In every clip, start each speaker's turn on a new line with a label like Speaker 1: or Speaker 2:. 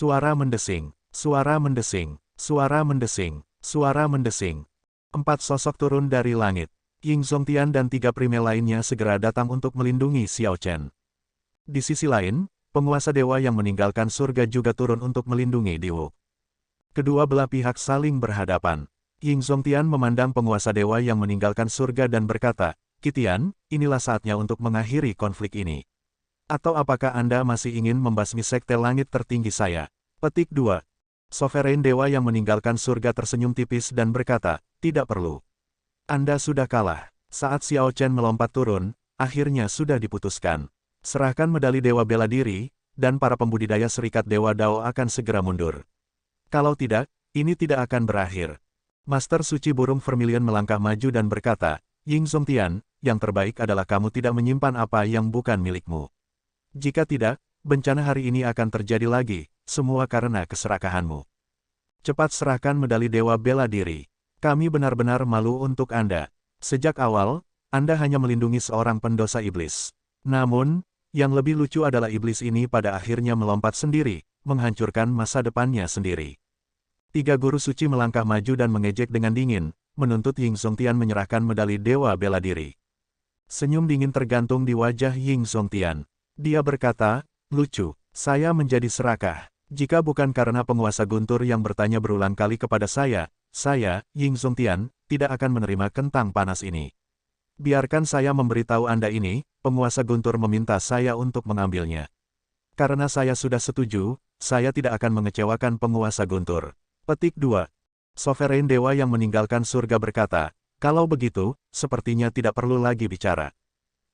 Speaker 1: Suara mendesing, suara mendesing, suara mendesing, suara mendesing. 4 sosok turun dari langit. Ying Zongtian dan 3 prime lainnya segera datang untuk melindungi Xiao Chen. Di sisi lain, penguasa dewa yang meninggalkan surga juga turun untuk melindungi Diwu. Kedua belah pihak saling berhadapan. Ying Zongtian memandang penguasa dewa yang meninggalkan surga dan berkata, "Qitian, inilah saatnya untuk mengakhiri konflik ini. Atau apakah Anda masih ingin membasmi sekte langit tertinggi saya?" Petik 2. Sovereign dewa yang meninggalkan surga tersenyum tipis dan berkata, "Tidak perlu. Anda sudah kalah." Saat Xiao Chen melompat turun, akhirnya sudah diputuskan. Serahkan medali dewa bela diri, dan para pembudidaya serikat dewa Dao akan segera mundur. Kalau tidak, ini tidak akan berakhir. Master Suci Burung Vermilion melangkah maju dan berkata, "Ying Zongtian, yang terbaik adalah kamu tidak menyimpan apa yang bukan milikmu. Jika tidak, bencana hari ini akan terjadi lagi, semua karena keserakahanmu. Cepat serahkan medali dewa bela diri. Kami benar-benar malu untuk Anda. Sejak awal, Anda hanya melindungi seorang pendosa iblis. Namun, yang lebih lucu adalah iblis ini pada akhirnya melompat sendiri, menghancurkan masa depannya sendiri." 3 guru suci melangkah maju dan mengejek dengan dingin, menuntut Ying Zongtian menyerahkan medali dewa bela diri. Senyum dingin tergantung di wajah Ying Zongtian. Dia berkata, "Lucu, saya menjadi serakah. Jika bukan karena penguasa guntur yang bertanya berulang kali kepada saya, Ying Zongtian, tidak akan menerima kentang panas ini. Biarkan saya memberitahu Anda ini, penguasa guntur meminta saya untuk mengambilnya. Karena saya sudah setuju, saya tidak akan mengecewakan penguasa guntur." Petik 2. Sovereign dewa yang meninggalkan surga berkata, "Kalau begitu, sepertinya tidak perlu lagi bicara.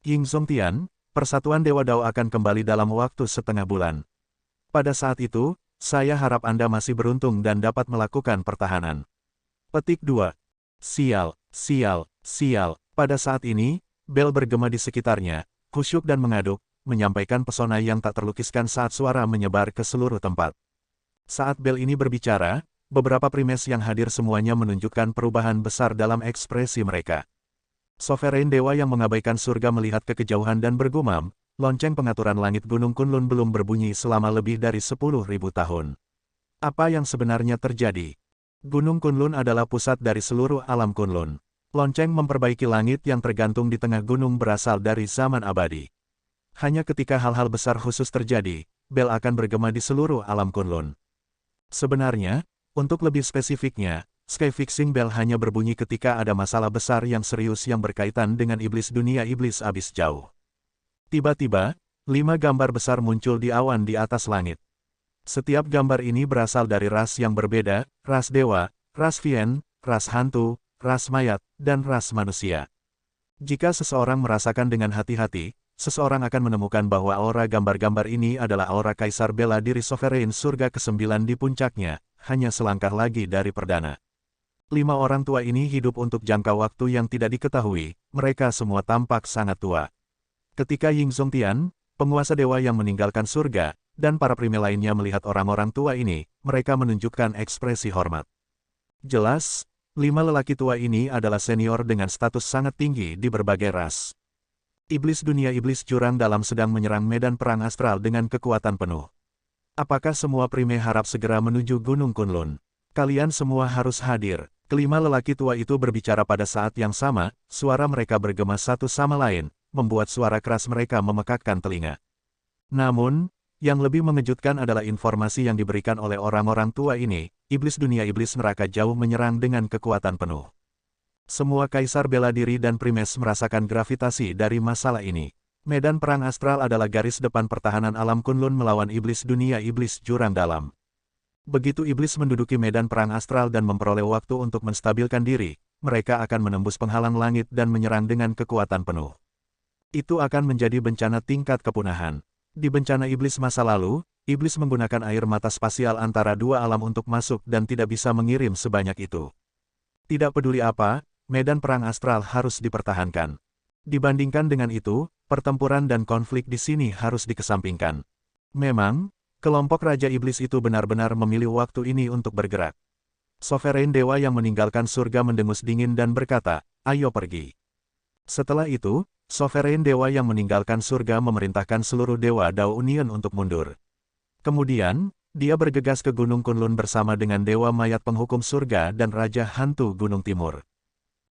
Speaker 1: Ying Zongtian, Persatuan Dewa Dao akan kembali dalam waktu setengah bulan. Pada saat itu, saya harap Anda masih beruntung dan dapat melakukan pertahanan." Petik 2. Sial, sial, sial. Pada saat ini, bel bergema di sekitarnya, khusyuk dan mengaduk, menyampaikan pesona yang tak terlukiskan saat suara menyebar ke seluruh tempat. Saat bel ini berbicara, beberapa primes yang hadir semuanya menunjukkan perubahan besar dalam ekspresi mereka. Sovereign dewa yang mengabaikan surga melihat ke kejauhan dan bergumam, "Lonceng pengaturan langit Gunung Kunlun belum berbunyi selama lebih dari 10.000 tahun. Apa yang sebenarnya terjadi? Gunung Kunlun adalah pusat dari seluruh alam Kunlun. Lonceng memperbaiki langit yang tergantung di tengah gunung berasal dari zaman abadi. Hanya ketika hal-hal besar khusus terjadi, bel akan bergema di seluruh alam Kunlun. Sebenarnya, untuk lebih spesifiknya, sky fixing bell hanya berbunyi ketika ada masalah besar yang serius yang berkaitan dengan iblis dunia iblis abis jauh." Tiba-tiba, 5 gambar besar muncul di awan di atas langit. Setiap gambar ini berasal dari ras yang berbeda, ras dewa, ras Vien, ras hantu, ras mayat, dan ras manusia. Jika seseorang merasakan dengan hati-hati, seseorang akan menemukan bahwa aura gambar-gambar ini adalah aura Kaisar Bela Diri Sovereign Surga ke-9 di puncaknya, hanya selangkah lagi dari perdana. 5 orang tua ini hidup untuk jangka waktu yang tidak diketahui, mereka semua tampak sangat tua. Ketika Ying Zongtian, penguasa dewa yang meninggalkan surga, dan para prime lainnya melihat orang-orang tua ini, mereka menunjukkan ekspresi hormat. Jelas, 5 lelaki tua ini adalah senior dengan status sangat tinggi di berbagai ras. Iblis dunia iblis jurang dalam sedang menyerang medan perang astral dengan kekuatan penuh. Apakah semua prime harap segera menuju Gunung Kunlun? Kalian semua harus hadir. Kelima lelaki tua itu berbicara pada saat yang sama, suara mereka bergema satu sama lain, membuat suara keras mereka memekakkan telinga. Namun, yang lebih mengejutkan adalah informasi yang diberikan oleh orang-orang tua ini, iblis dunia iblis neraka jauh menyerang dengan kekuatan penuh. Semua kaisar bela diri dan primes merasakan gravitasi dari masalah ini. Medan perang astral adalah garis depan pertahanan alam Kunlun melawan iblis dunia iblis jurang dalam. Begitu iblis menduduki medan perang astral dan memperoleh waktu untuk menstabilkan diri, mereka akan menembus penghalang langit dan menyerang dengan kekuatan penuh. Itu akan menjadi bencana tingkat kepunahan. Di bencana iblis masa lalu, iblis menggunakan air mata spasial antara 2 alam untuk masuk dan tidak bisa mengirim sebanyak itu. Tidak peduli apa, medan perang astral harus dipertahankan. Dibandingkan dengan itu, pertempuran dan konflik di sini harus dikesampingkan. Memang, kelompok Raja Iblis itu benar-benar memilih waktu ini untuk bergerak. Sovereign Dewa yang meninggalkan surga mendengus dingin dan berkata, "Ayo pergi." Setelah itu, Sovereign Dewa yang meninggalkan surga memerintahkan seluruh Dewa Dao Union untuk mundur. Kemudian, dia bergegas ke Gunung Kunlun bersama dengan Dewa Mayat Penghukum Surga dan Raja Hantu Gunung Timur.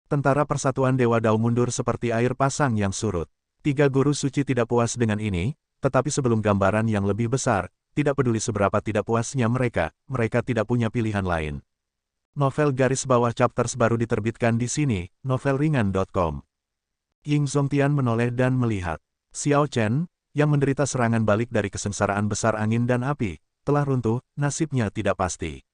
Speaker 1: Tentara Persatuan Dewa Dao mundur seperti air pasang yang surut. Tiga guru suci tidak puas dengan ini, tetapi sebelum gambaran yang lebih besar, tidak peduli seberapa tidak puasnya mereka tidak punya pilihan lain. Novel garis bawah chapters baru diterbitkan di sini, novelringan.com. Ying Zongtian menoleh dan melihat. Xiao Chen, yang menderita serangan balik dari kesengsaraan besar angin dan api, telah runtuh, nasibnya tidak pasti.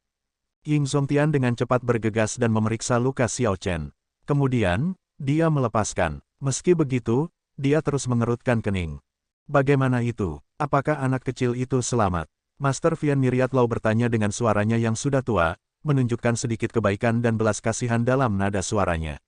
Speaker 1: Ying Zongtian dengan cepat bergegas dan memeriksa luka Xiao Chen. Kemudian, dia melepaskan. Meski begitu, dia terus mengerutkan kening. Bagaimana itu? Apakah anak kecil itu selamat? Master Vian Miriatlaw bertanya dengan suaranya yang sudah tua, menunjukkan sedikit kebaikan dan belas kasihan dalam nada suaranya.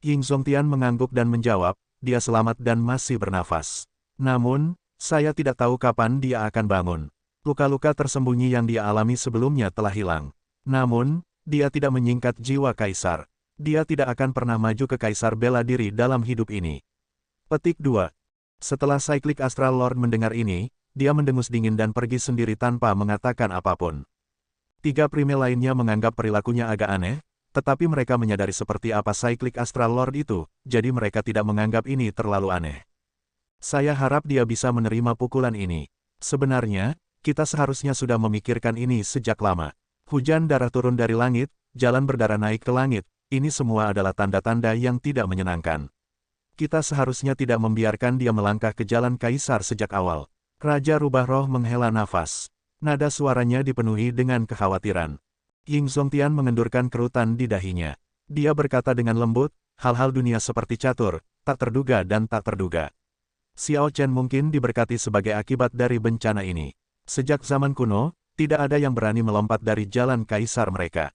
Speaker 1: Ying Zongtian mengangguk dan menjawab, dia selamat dan masih bernafas. Namun, saya tidak tahu kapan dia akan bangun. Luka-luka tersembunyi yang dia alami sebelumnya telah hilang. Namun, dia tidak menyingkat jiwa kaisar. Dia tidak akan pernah maju ke kaisar bela diri dalam hidup ini. Petik 2. Setelah Cyclic Astral Lord mendengar ini, dia mendengus dingin dan pergi sendiri tanpa mengatakan apapun. Tiga prime lainnya menganggap perilakunya agak aneh, tetapi mereka menyadari seperti apa Cyclic Astral Lord itu, jadi mereka tidak menganggap ini terlalu aneh. Saya harap dia bisa menerima pukulan ini. Sebenarnya, kita seharusnya sudah memikirkan ini sejak lama. Hujan darah turun dari langit, jalan berdarah naik ke langit, ini semua adalah tanda-tanda yang tidak menyenangkan. Kita seharusnya tidak membiarkan dia melangkah ke jalan kaisar sejak awal. Raja Rubah Roh menghela nafas. Nada suaranya dipenuhi dengan kekhawatiran. Ying Zongtian mengendurkan kerutan di dahinya. Dia berkata dengan lembut, hal-hal dunia seperti catur, tak terduga dan tak terduga. Xiao Chen mungkin diberkati sebagai akibat dari bencana ini. Sejak zaman kuno, tidak ada yang berani melompat dari jalan kaisar mereka.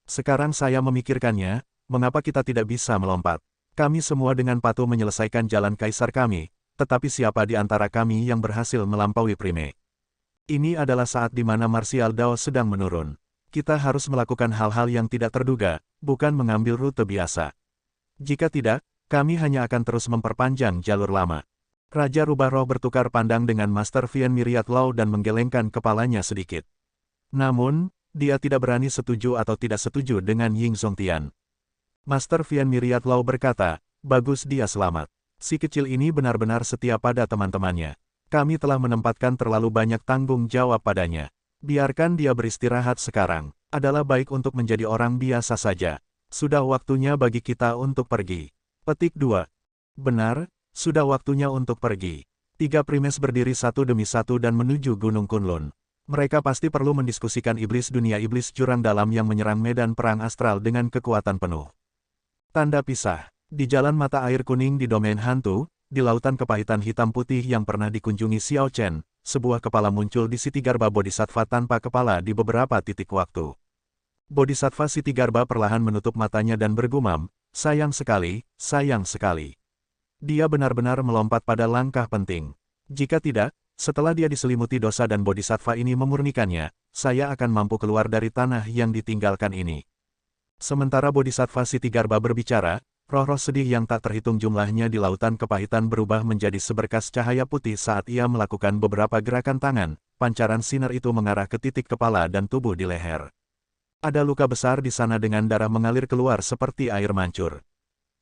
Speaker 1: Sekarang saya memikirkannya, mengapa kita tidak bisa melompat? Kami semua dengan patuh menyelesaikan jalan kaisar kami, tetapi siapa di antara kami yang berhasil melampaui prime? Ini adalah saat di mana martial Dao sedang menurun. Kita harus melakukan hal-hal yang tidak terduga, bukan mengambil rute biasa. Jika tidak, kami hanya akan terus memperpanjang jalur lama. Raja Rubah Roh bertukar pandang dengan Master Vian Miriatlaw dan menggelengkan kepalanya sedikit. Namun, dia tidak berani setuju atau tidak setuju dengan Ying Zongtian. Master Vian Miriatlaw berkata, bagus dia selamat. Si kecil ini benar-benar setia pada teman-temannya. Kami telah menempatkan terlalu banyak tanggung jawab padanya. Biarkan dia beristirahat sekarang. Adalah baik untuk menjadi orang biasa saja. Sudah waktunya bagi kita untuk pergi. Petik 2. Benar, sudah waktunya untuk pergi. Tiga primes berdiri satu demi satu dan menuju Gunung Kunlun. Mereka pasti perlu mendiskusikan iblis dunia iblis jurang dalam yang menyerang medan perang astral dengan kekuatan penuh. Tanda pisah. Di jalan mata air kuning di domain hantu, di lautan kepahitan hitam putih yang pernah dikunjungi Xiao Chen, sebuah kepala muncul di Sitigarba Bodhisattva tanpa kepala di beberapa titik waktu. Bodhisattva Sitigarba perlahan menutup matanya dan bergumam, sayang sekali, sayang sekali. Dia benar-benar melompat pada langkah penting. Jika tidak, setelah dia diselimuti dosa dan Bodhisattva ini memurnikannya, saya akan mampu keluar dari tanah yang ditinggalkan ini. Sementara Bodhisattva Sitigarba berbicara, roh-roh sedih yang tak terhitung jumlahnya di lautan kepahitan berubah menjadi seberkas cahaya putih saat ia melakukan beberapa gerakan tangan, pancaran sinar itu mengarah ke titik kepala dan tubuh di leher. Ada luka besar di sana dengan darah mengalir keluar seperti air mancur.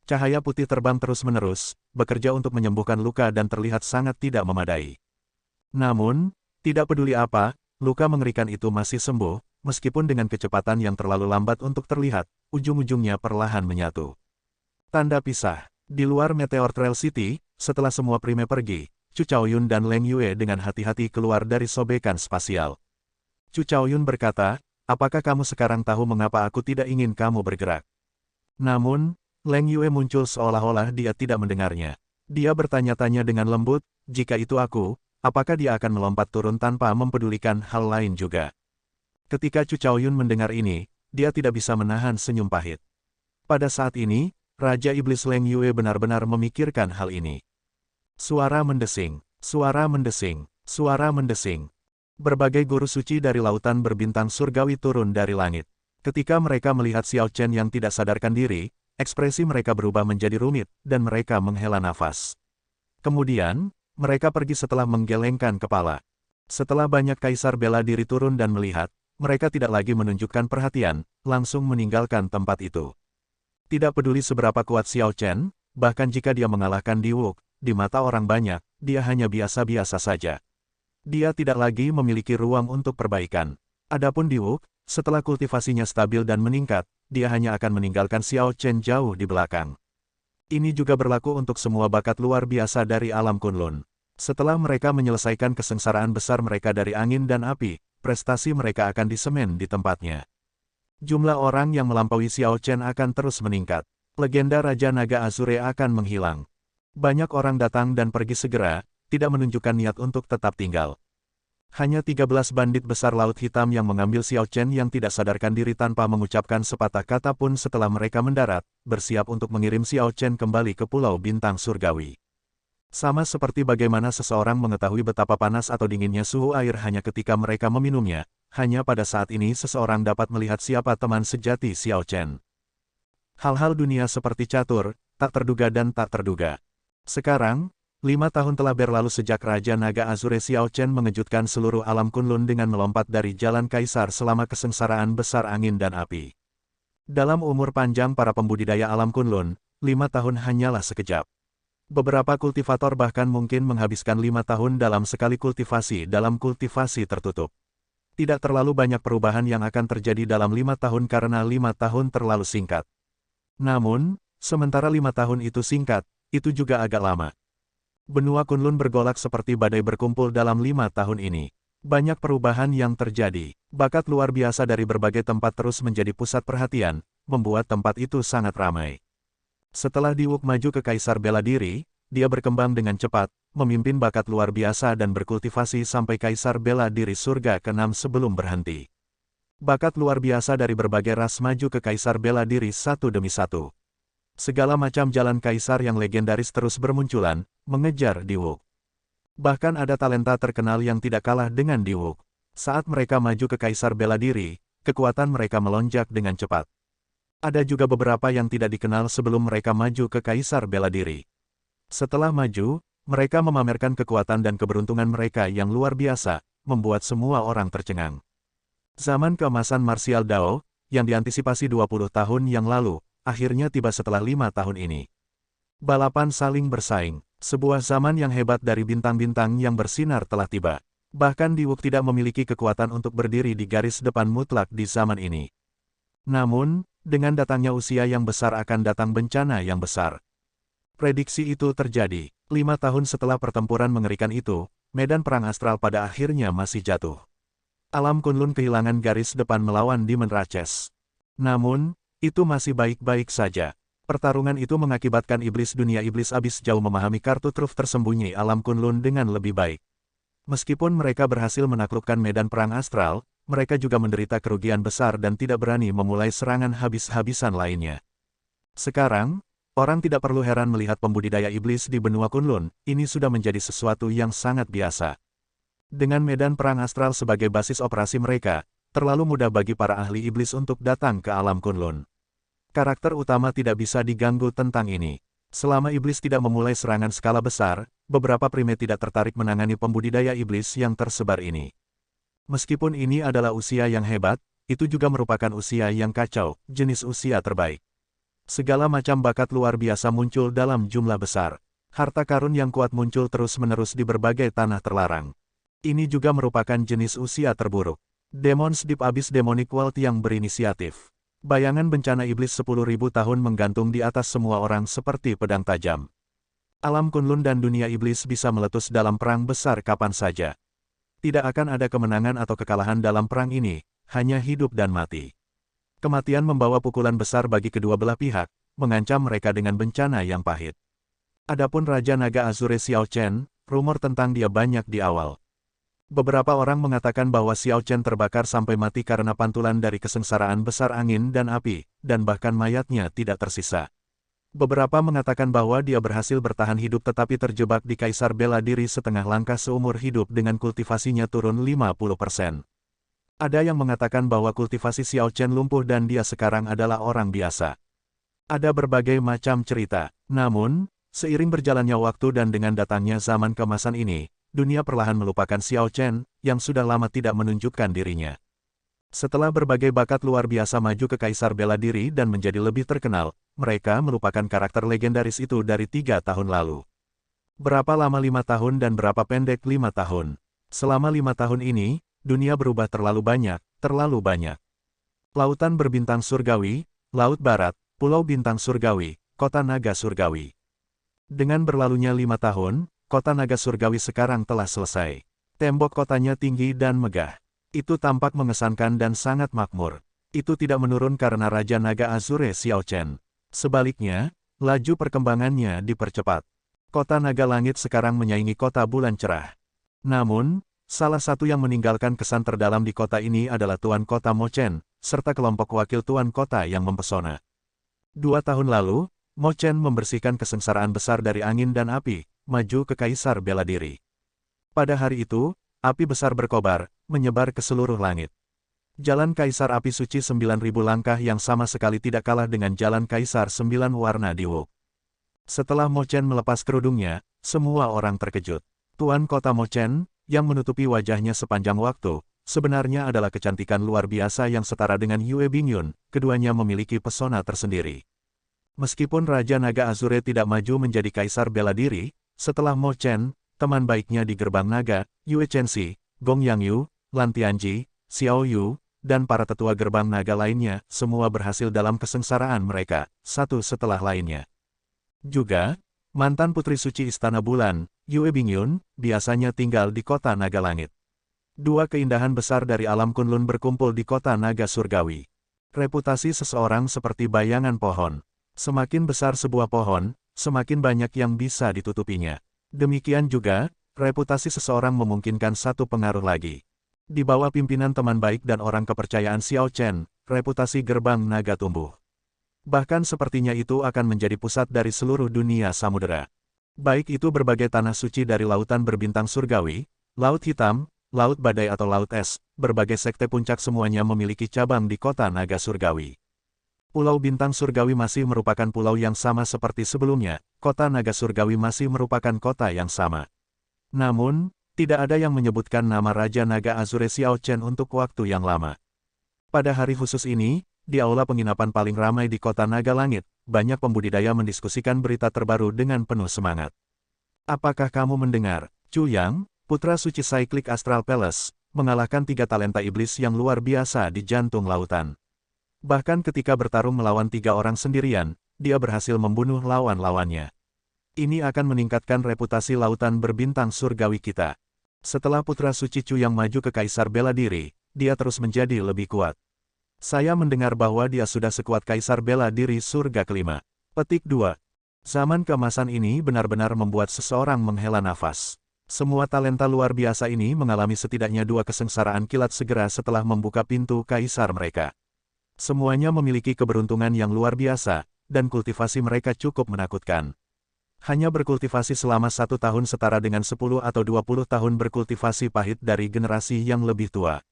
Speaker 1: Cahaya putih terbang terus-menerus, bekerja untuk menyembuhkan luka dan terlihat sangat tidak memadai. Namun, tidak peduli apa, luka mengerikan itu masih sembuh, meskipun dengan kecepatan yang terlalu lambat untuk terlihat, ujung-ujungnya perlahan menyatu. Tanda pisah. Di luar Meteor Trail City, setelah semua prime pergi, Chu Chaoyun dan Leng Yue dengan hati-hati keluar dari sobekan spasial. Chu Chaoyun berkata, apakah kamu sekarang tahu mengapa aku tidak ingin kamu bergerak? Namun, Leng Yue muncul seolah-olah dia tidak mendengarnya. Dia bertanya-tanya dengan lembut, jika itu aku, apakah dia akan melompat turun tanpa mempedulikan hal lain juga? Ketika Chu Chaoyun mendengar ini, dia tidak bisa menahan senyum pahit. Pada saat ini, Raja Iblis Leng Yue benar-benar memikirkan hal ini. Suara mendesing, suara mendesing, suara mendesing. Berbagai guru suci dari lautan berbintang surgawi turun dari langit. Ketika mereka melihat Xiao Chen yang tidak sadarkan diri, ekspresi mereka berubah menjadi rumit, dan mereka menghela nafas. Kemudian, mereka pergi setelah menggelengkan kepala. Setelah banyak kaisar bela diri turun dan melihat, mereka tidak lagi menunjukkan perhatian, langsung meninggalkan tempat itu. Tidak peduli seberapa kuat Xiao Chen, bahkan jika dia mengalahkan Diwuk, di mata orang banyak, dia hanya biasa-biasa saja. Dia tidak lagi memiliki ruang untuk perbaikan. Adapun Diwuk, setelah kultivasinya stabil dan meningkat, dia hanya akan meninggalkan Xiao Chen jauh di belakang. Ini juga berlaku untuk semua bakat luar biasa dari alam Kunlun. Setelah mereka menyelesaikan kesengsaraan besar mereka dari angin dan api, prestasi mereka akan disemen di tempatnya. Jumlah orang yang melampaui Xiao Chen akan terus meningkat. Legenda Raja Naga Azure akan menghilang. Banyak orang datang dan pergi segera, tidak menunjukkan niat untuk tetap tinggal. Hanya 13 bandit besar Laut Hitam yang mengambil Xiao Chen yang tidak sadarkan diri tanpa mengucapkan sepatah kata pun setelah mereka mendarat, bersiap untuk mengirim Xiao Chen kembali ke Pulau Bintang Surgawi. Sama seperti bagaimana seseorang mengetahui betapa panas atau dinginnya suhu air hanya ketika mereka meminumnya, hanya pada saat ini seseorang dapat melihat siapa teman sejati Xiao Chen. Hal-hal dunia seperti catur, tak terduga dan tak terduga. Sekarang, 5 tahun telah berlalu sejak Raja Naga Azure Xiao Chen mengejutkan seluruh alam Kunlun dengan melompat dari jalan kaisar selama kesengsaraan besar angin dan api. Dalam umur panjang para pembudidaya alam Kunlun, 5 tahun hanyalah sekejap. Beberapa kultivator bahkan mungkin menghabiskan 5 tahun dalam sekali kultivasi dalam kultivasi tertutup. Tidak terlalu banyak perubahan yang akan terjadi dalam 5 tahun karena 5 tahun terlalu singkat. Namun, sementara 5 tahun itu singkat, itu juga agak lama. Benua Kunlun bergolak seperti badai berkumpul dalam 5 tahun ini. Banyak perubahan yang terjadi. Bakat luar biasa dari berbagai tempat terus menjadi pusat perhatian, membuat tempat itu sangat ramai. Setelah Diwuk maju ke Kaisar Bela Diri, dia berkembang dengan cepat, memimpin bakat luar biasa dan berkultivasi sampai Kaisar Bela Diri Surga ke-6 sebelum berhenti. Bakat luar biasa dari berbagai ras maju ke Kaisar Bela Diri satu demi satu. Segala macam jalan kaisar yang legendaris terus bermunculan, mengejar Diwuk. Bahkan ada talenta terkenal yang tidak kalah dengan Diwuk. Saat mereka maju ke Kaisar Bela Diri, kekuatan mereka melonjak dengan cepat. Ada juga beberapa yang tidak dikenal sebelum mereka maju ke Kaisar Bela Diri. Setelah maju, mereka memamerkan kekuatan dan keberuntungan mereka yang luar biasa, membuat semua orang tercengang. Zaman keemasan martial Dao, yang diantisipasi 20 tahun yang lalu, akhirnya tiba setelah 5 tahun ini. Balapan saling bersaing, sebuah zaman yang hebat dari bintang-bintang yang bersinar telah tiba. Bahkan Diwuk tidak memiliki kekuatan untuk berdiri di garis depan mutlak di zaman ini. Namun, dengan datangnya usia yang besar akan datang bencana yang besar. Prediksi itu terjadi. 5 tahun setelah pertempuran mengerikan itu, medan perang astral pada akhirnya masih jatuh. Alam Kunlun kehilangan garis depan melawan Demon Ratches. Namun, itu masih baik-baik saja. Pertarungan itu mengakibatkan iblis dunia iblis abis jauh memahami kartu truf tersembunyi alam Kunlun dengan lebih baik. Meskipun mereka berhasil menaklukkan medan perang astral, mereka juga menderita kerugian besar dan tidak berani memulai serangan habis-habisan lainnya. Sekarang, orang tidak perlu heran melihat pembudidaya iblis di benua Kunlun, ini sudah menjadi sesuatu yang sangat biasa. Dengan medan perang astral sebagai basis operasi mereka, terlalu mudah bagi para ahli iblis untuk datang ke alam Kunlun. Karakter utama tidak bisa diganggu tentang ini. Selama iblis tidak memulai serangan skala besar, beberapa primate tidak tertarik menangani pembudidaya iblis yang tersebar ini. Meskipun ini adalah usia yang hebat, itu juga merupakan usia yang kacau, jenis usia terbaik. Segala macam bakat luar biasa muncul dalam jumlah besar. Harta karun yang kuat muncul terus-menerus di berbagai tanah terlarang. Ini juga merupakan jenis usia terburuk. Demons Deep Abyss Demonic World yang berinisiatif. Bayangan bencana iblis 10.000 tahun menggantung di atas semua orang seperti pedang tajam. Alam Kunlun dan dunia iblis bisa meletus dalam perang besar kapan saja. Tidak akan ada kemenangan atau kekalahan dalam perang ini, hanya hidup dan mati. Kematian membawa pukulan besar bagi kedua belah pihak, mengancam mereka dengan bencana yang pahit. Adapun Raja Naga Azure Xiao Chen, rumor tentang dia banyak di awal. Beberapa orang mengatakan bahwa Xiao Chen terbakar sampai mati karena pantulan dari kesengsaraan besar angin dan api, dan bahkan mayatnya tidak tersisa. Beberapa mengatakan bahwa dia berhasil bertahan hidup tetapi terjebak di Kaisar Bela Diri setengah langkah seumur hidup dengan kultivasinya turun 50%. Ada yang mengatakan bahwa kultivasi Xiao Chen lumpuh dan dia sekarang adalah orang biasa. Ada berbagai macam cerita. Namun, seiring berjalannya waktu dan dengan datangnya zaman keemasan ini, dunia perlahan melupakan Xiao Chen, yang sudah lama tidak menunjukkan dirinya. Setelah berbagai bakat luar biasa maju ke Kaisar Bela Diri dan menjadi lebih terkenal, mereka melupakan karakter legendaris itu dari 3 tahun lalu. Berapa lama 5 tahun dan berapa pendek 5 tahun? Selama 5 tahun ini, dunia berubah terlalu banyak, terlalu banyak. Lautan berbintang surgawi, Laut Barat, Pulau Bintang Surgawi, Kota Naga Surgawi. Dengan berlalunya 5 tahun, Kota Naga Surgawi sekarang telah selesai. Tembok kotanya tinggi dan megah. Itu tampak mengesankan dan sangat makmur. Itu tidak menurun karena Raja Naga Azure Xiao Chen. Sebaliknya, laju perkembangannya dipercepat. Kota Naga Langit sekarang menyaingi Kota Bulan Cerah. Namun, salah satu yang meninggalkan kesan terdalam di kota ini adalah Tuan Kota Mo Chen, serta kelompok wakil Tuan Kota yang mempesona. 2 tahun lalu, Mo Chen membersihkan kesengsaraan besar dari angin dan api, maju ke Kaisar Bela Diri. Pada hari itu, api besar berkobar, menyebar ke seluruh langit. Jalan Kaisar Api Suci 9.000 langkah yang sama sekali tidak kalah dengan Jalan Kaisar 9 warna di Wuk. Setelah Mo Chen melepas kerudungnya, semua orang terkejut. Tuan Kota Mo Chen, yang menutupi wajahnya sepanjang waktu, sebenarnya adalah kecantikan luar biasa yang setara dengan Yue Bingyun, keduanya memiliki pesona tersendiri. Meskipun Raja Naga Azure tidak maju menjadi Kaisar Bela Diri, setelah Mo Chen, teman baiknya di Gerbang Naga, Yue Chenxi, Gong Yangyu, Lan Tianji, Xiao Yu, dan para tetua Gerbang Naga lainnya, semua berhasil dalam kesengsaraan mereka, satu setelah lainnya. Juga, mantan Putri Suci Istana Bulan, Yue Bingyun, biasanya tinggal di Kota Naga Langit. 2 keindahan besar dari alam Kunlun berkumpul di Kota Naga Surgawi. Reputasi seseorang seperti bayangan pohon. Semakin besar sebuah pohon, semakin banyak yang bisa ditutupinya. Demikian juga, reputasi seseorang memungkinkan satu pengaruh lagi. Di bawah pimpinan teman baik dan orang kepercayaan Xiao Chen, reputasi Gerbang Naga tumbuh. Bahkan sepertinya itu akan menjadi pusat dari seluruh dunia samudera. Baik itu berbagai tanah suci dari lautan berbintang surgawi, Laut Hitam, Laut Badai atau Laut Es, berbagai sekte puncak semuanya memiliki cabang di Kota Naga Surgawi. Pulau Bintang Surgawi masih merupakan pulau yang sama seperti sebelumnya, Kota Naga Surgawi masih merupakan kota yang sama. Namun, tidak ada yang menyebutkan nama Raja Naga Azure Xiao Chen untuk waktu yang lama. Pada hari khusus ini, di aula penginapan paling ramai di Kota Naga Langit, banyak pembudidaya mendiskusikan berita terbaru dengan penuh semangat. Apakah kamu mendengar? Chu Yang, putra suci Cyclic Astral Palace, mengalahkan 3 talenta iblis yang luar biasa di jantung lautan. Bahkan ketika bertarung melawan 3 orang sendirian, dia berhasil membunuh lawan-lawannya. Ini akan meningkatkan reputasi lautan berbintang surgawi kita. Setelah putra suci Chu yang maju ke Kaisar Bela Diri, dia terus menjadi lebih kuat. Saya mendengar bahwa dia sudah sekuat Kaisar Bela Diri surga kelima. Petik 2. Zaman keemasan ini benar-benar membuat seseorang menghela nafas. Semua talenta luar biasa ini mengalami setidaknya 2 kesengsaraan kilat segera setelah membuka pintu Kaisar mereka. Semuanya memiliki keberuntungan yang luar biasa, dan kultivasi mereka cukup menakutkan. Hanya berkultivasi selama 1 tahun setara dengan 10 atau 20 tahun berkultivasi pahit dari generasi yang lebih tua.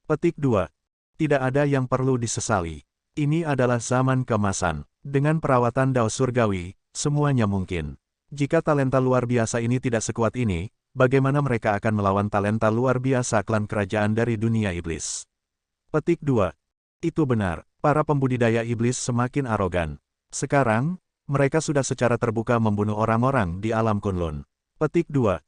Speaker 1: Petik 2. Tidak ada yang perlu disesali. Ini adalah zaman keemasan. Dengan perawatan Dao Surgawi, semuanya mungkin. Jika talenta luar biasa ini tidak sekuat ini, bagaimana mereka akan melawan talenta luar biasa klan kerajaan dari dunia iblis? Petik 2. Itu benar, para pembudidaya iblis semakin arogan. Sekarang, mereka sudah secara terbuka membunuh orang-orang di alam Kunlun. Petik 2.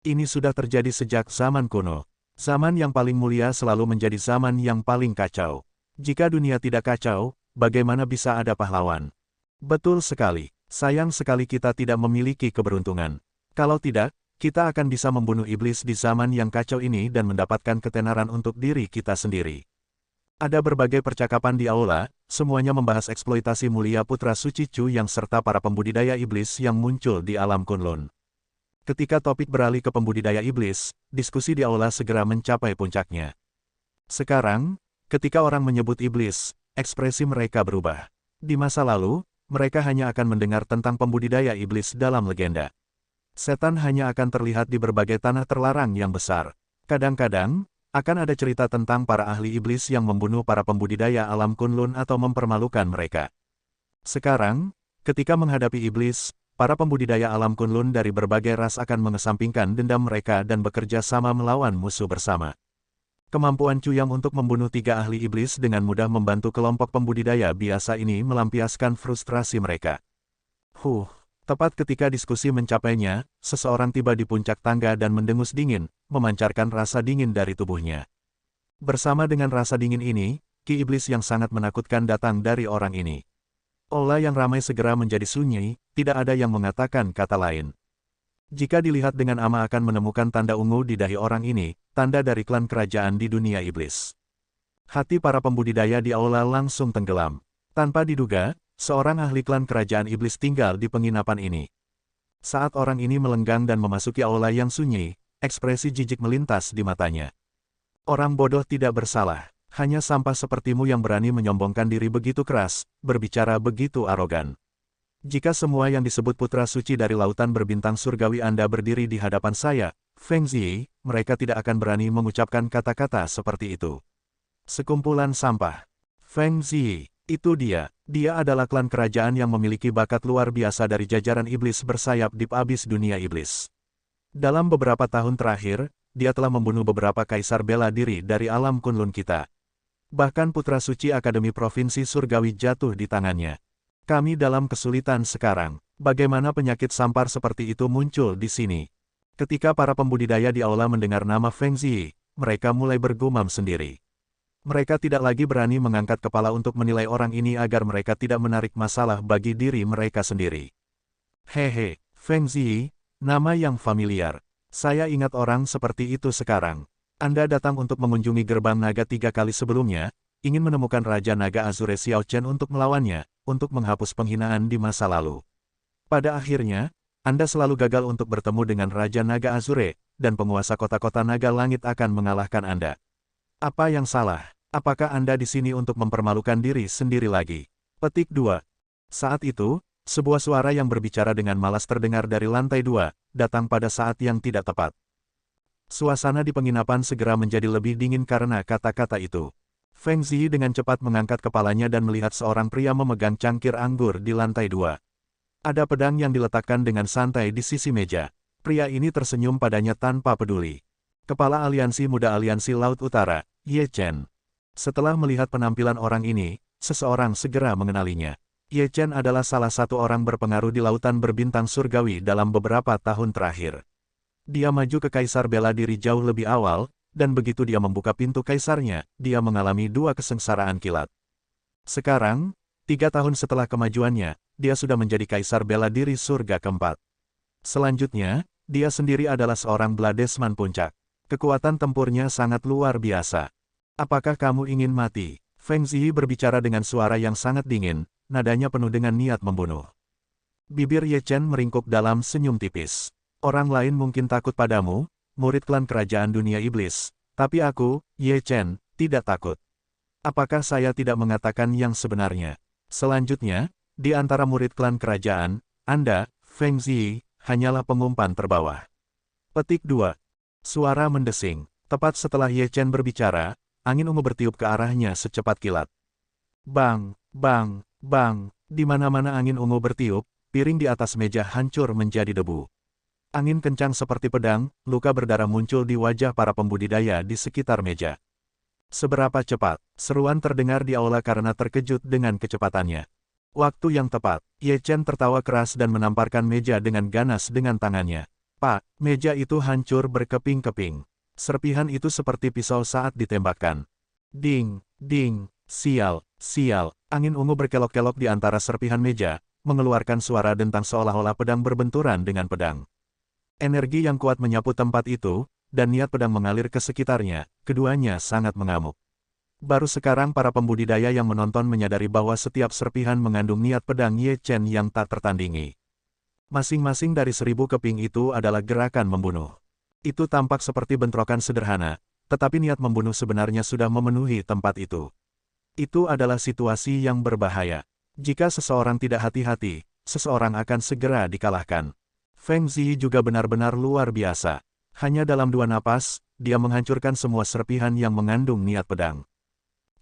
Speaker 1: Ini sudah terjadi sejak zaman kuno. Zaman yang paling mulia selalu menjadi zaman yang paling kacau. Jika dunia tidak kacau, bagaimana bisa ada pahlawan? Betul sekali. Sayang sekali kita tidak memiliki keberuntungan. Kalau tidak, kita akan bisa membunuh iblis di zaman yang kacau ini dan mendapatkan ketenaran untuk diri kita sendiri. Ada berbagai percakapan di aula, semuanya membahas eksploitasi mulia putra suci Chu yang serta para pembudidaya iblis yang muncul di alam Kunlun. Ketika topik beralih ke pembudidaya iblis, diskusi di aula segera mencapai puncaknya. Sekarang, ketika orang menyebut iblis, ekspresi mereka berubah. Di masa lalu, mereka hanya akan mendengar tentang pembudidaya iblis dalam legenda. Setan hanya akan terlihat di berbagai tanah terlarang yang besar. Kadang-kadang, akan ada cerita tentang para ahli iblis yang membunuh para pembudidaya alam Kunlun atau mempermalukan mereka. Sekarang, ketika menghadapi iblis, para pembudidaya alam Kunlun dari berbagai ras akan mengesampingkan dendam mereka dan bekerja sama melawan musuh bersama. Kemampuan Cuyam untuk membunuh 3 ahli iblis dengan mudah membantu kelompok pembudidaya biasa ini melampiaskan frustrasi mereka. Tepat ketika diskusi mencapainya, seseorang tiba di puncak tangga dan mendengus dingin, memancarkan rasa dingin dari tubuhnya. Bersama dengan rasa dingin ini, ki iblis yang sangat menakutkan datang dari orang ini. Aula yang ramai segera menjadi sunyi, tidak ada yang mengatakan kata lain. Jika dilihat dengan ama akan menemukan tanda ungu di dahi orang ini, tanda dari klan kerajaan di dunia iblis. Hati para pembudidaya di aula langsung tenggelam. Tanpa diduga, seorang ahli klan kerajaan iblis tinggal di penginapan ini. Saat orang ini melenggang dan memasuki aula yang sunyi, ekspresi jijik melintas di matanya. Orang bodoh tidak bersalah, hanya sampah sepertimu yang berani menyombongkan diri begitu keras, berbicara begitu arogan. Jika semua yang disebut putra suci dari lautan berbintang surgawi Anda berdiri di hadapan saya, Feng Ziyi, mereka tidak akan berani mengucapkan kata-kata seperti itu. Sekumpulan sampah. Feng Ziyi. Itu dia adalah klan kerajaan yang memiliki bakat luar biasa dari jajaran iblis bersayap di abis dunia iblis. Dalam beberapa tahun terakhir, dia telah membunuh beberapa kaisar bela diri dari alam Kunlun kita. Bahkan putra suci Akademi Provinsi Surgawi jatuh di tangannya. Kami dalam kesulitan sekarang. Bagaimana penyakit sampar seperti itu muncul di sini? Ketika para pembudidaya di aula mendengar nama Feng Ziyi, mereka mulai bergumam sendiri. Mereka tidak lagi berani mengangkat kepala untuk menilai orang ini agar mereka tidak menarik masalah bagi diri mereka sendiri. Hehe, Feng Ziyi, nama yang familiar. Saya ingat orang seperti itu sekarang. Anda datang untuk mengunjungi gerbang naga 3 kali sebelumnya, ingin menemukan Raja Naga Azure Xiao Chen untuk melawannya, untuk menghapus penghinaan di masa lalu. Pada akhirnya, Anda selalu gagal untuk bertemu dengan Raja Naga Azure, dan penguasa kota-kota naga langit akan mengalahkan Anda. Apa yang salah? Apakah Anda di sini untuk mempermalukan diri sendiri lagi? Petik 2. Saat itu, sebuah suara yang berbicara dengan malas terdengar dari lantai 2, datang pada saat yang tidak tepat. Suasana di penginapan segera menjadi lebih dingin karena kata-kata itu. Feng Ziyi dengan cepat mengangkat kepalanya dan melihat seorang pria memegang cangkir anggur di lantai 2. Ada pedang yang diletakkan dengan santai di sisi meja. Pria ini tersenyum padanya tanpa peduli. Kepala Aliansi Muda Aliansi Laut Utara, Ye Chen. Setelah melihat penampilan orang ini, seseorang segera mengenalinya. Ye Chen adalah salah satu orang berpengaruh di lautan berbintang surgawi dalam beberapa tahun terakhir. Dia maju ke Kaisar bela diri jauh lebih awal, dan begitu dia membuka pintu kaisarnya, dia mengalami 2 kesengsaraan kilat. Sekarang, 3 tahun setelah kemajuannya, dia sudah menjadi Kaisar bela diri surga keempat. Selanjutnya, dia sendiri adalah seorang Bladesman puncak. Kekuatan tempurnya sangat luar biasa. Apakah kamu ingin mati? Feng Ziyi berbicara dengan suara yang sangat dingin, nadanya penuh dengan niat membunuh. Bibir Ye Chen meringkuk dalam senyum tipis. Orang lain mungkin takut padamu, murid klan kerajaan dunia iblis, tapi aku, Ye Chen, tidak takut. Apakah saya tidak mengatakan yang sebenarnya? Selanjutnya, di antara murid klan kerajaan, Anda, Feng Ziyi, hanyalah pengumpan terbawah. Petik 2. Suara mendesing. Tepat setelah Ye Chen berbicara, angin ungu bertiup ke arahnya secepat kilat. Bang, bang, bang, di mana-mana angin ungu bertiup, piring di atas meja hancur menjadi debu. Angin kencang seperti pedang, luka berdarah muncul di wajah para pembudidaya di sekitar meja. Seberapa cepat? Seruan terdengar di aula karena terkejut dengan kecepatannya. Waktu yang tepat, Ye Chen tertawa keras dan menamparkan meja dengan ganas dengan tangannya. Pak, meja itu hancur berkeping-keping. Serpihan itu seperti pisau saat ditembakkan. Ding, ding, sial, sial. Angin ungu berkelok-kelok di antara serpihan meja, mengeluarkan suara dentang seolah-olah pedang berbenturan dengan pedang. Energi yang kuat menyapu tempat itu, dan niat pedang mengalir ke sekitarnya, keduanya sangat mengamuk. Baru sekarang para pembudidaya yang menonton menyadari bahwa setiap serpihan mengandung niat pedang Ye Chen yang tak tertandingi. Masing-masing dari 1000 keping itu adalah gerakan membunuh. Itu tampak seperti bentrokan sederhana, tetapi niat membunuh sebenarnya sudah memenuhi tempat itu. Itu adalah situasi yang berbahaya. Jika seseorang tidak hati-hati, seseorang akan segera dikalahkan. Feng Ziyi juga benar-benar luar biasa. Hanya dalam 2 napas, dia menghancurkan semua serpihan yang mengandung niat pedang.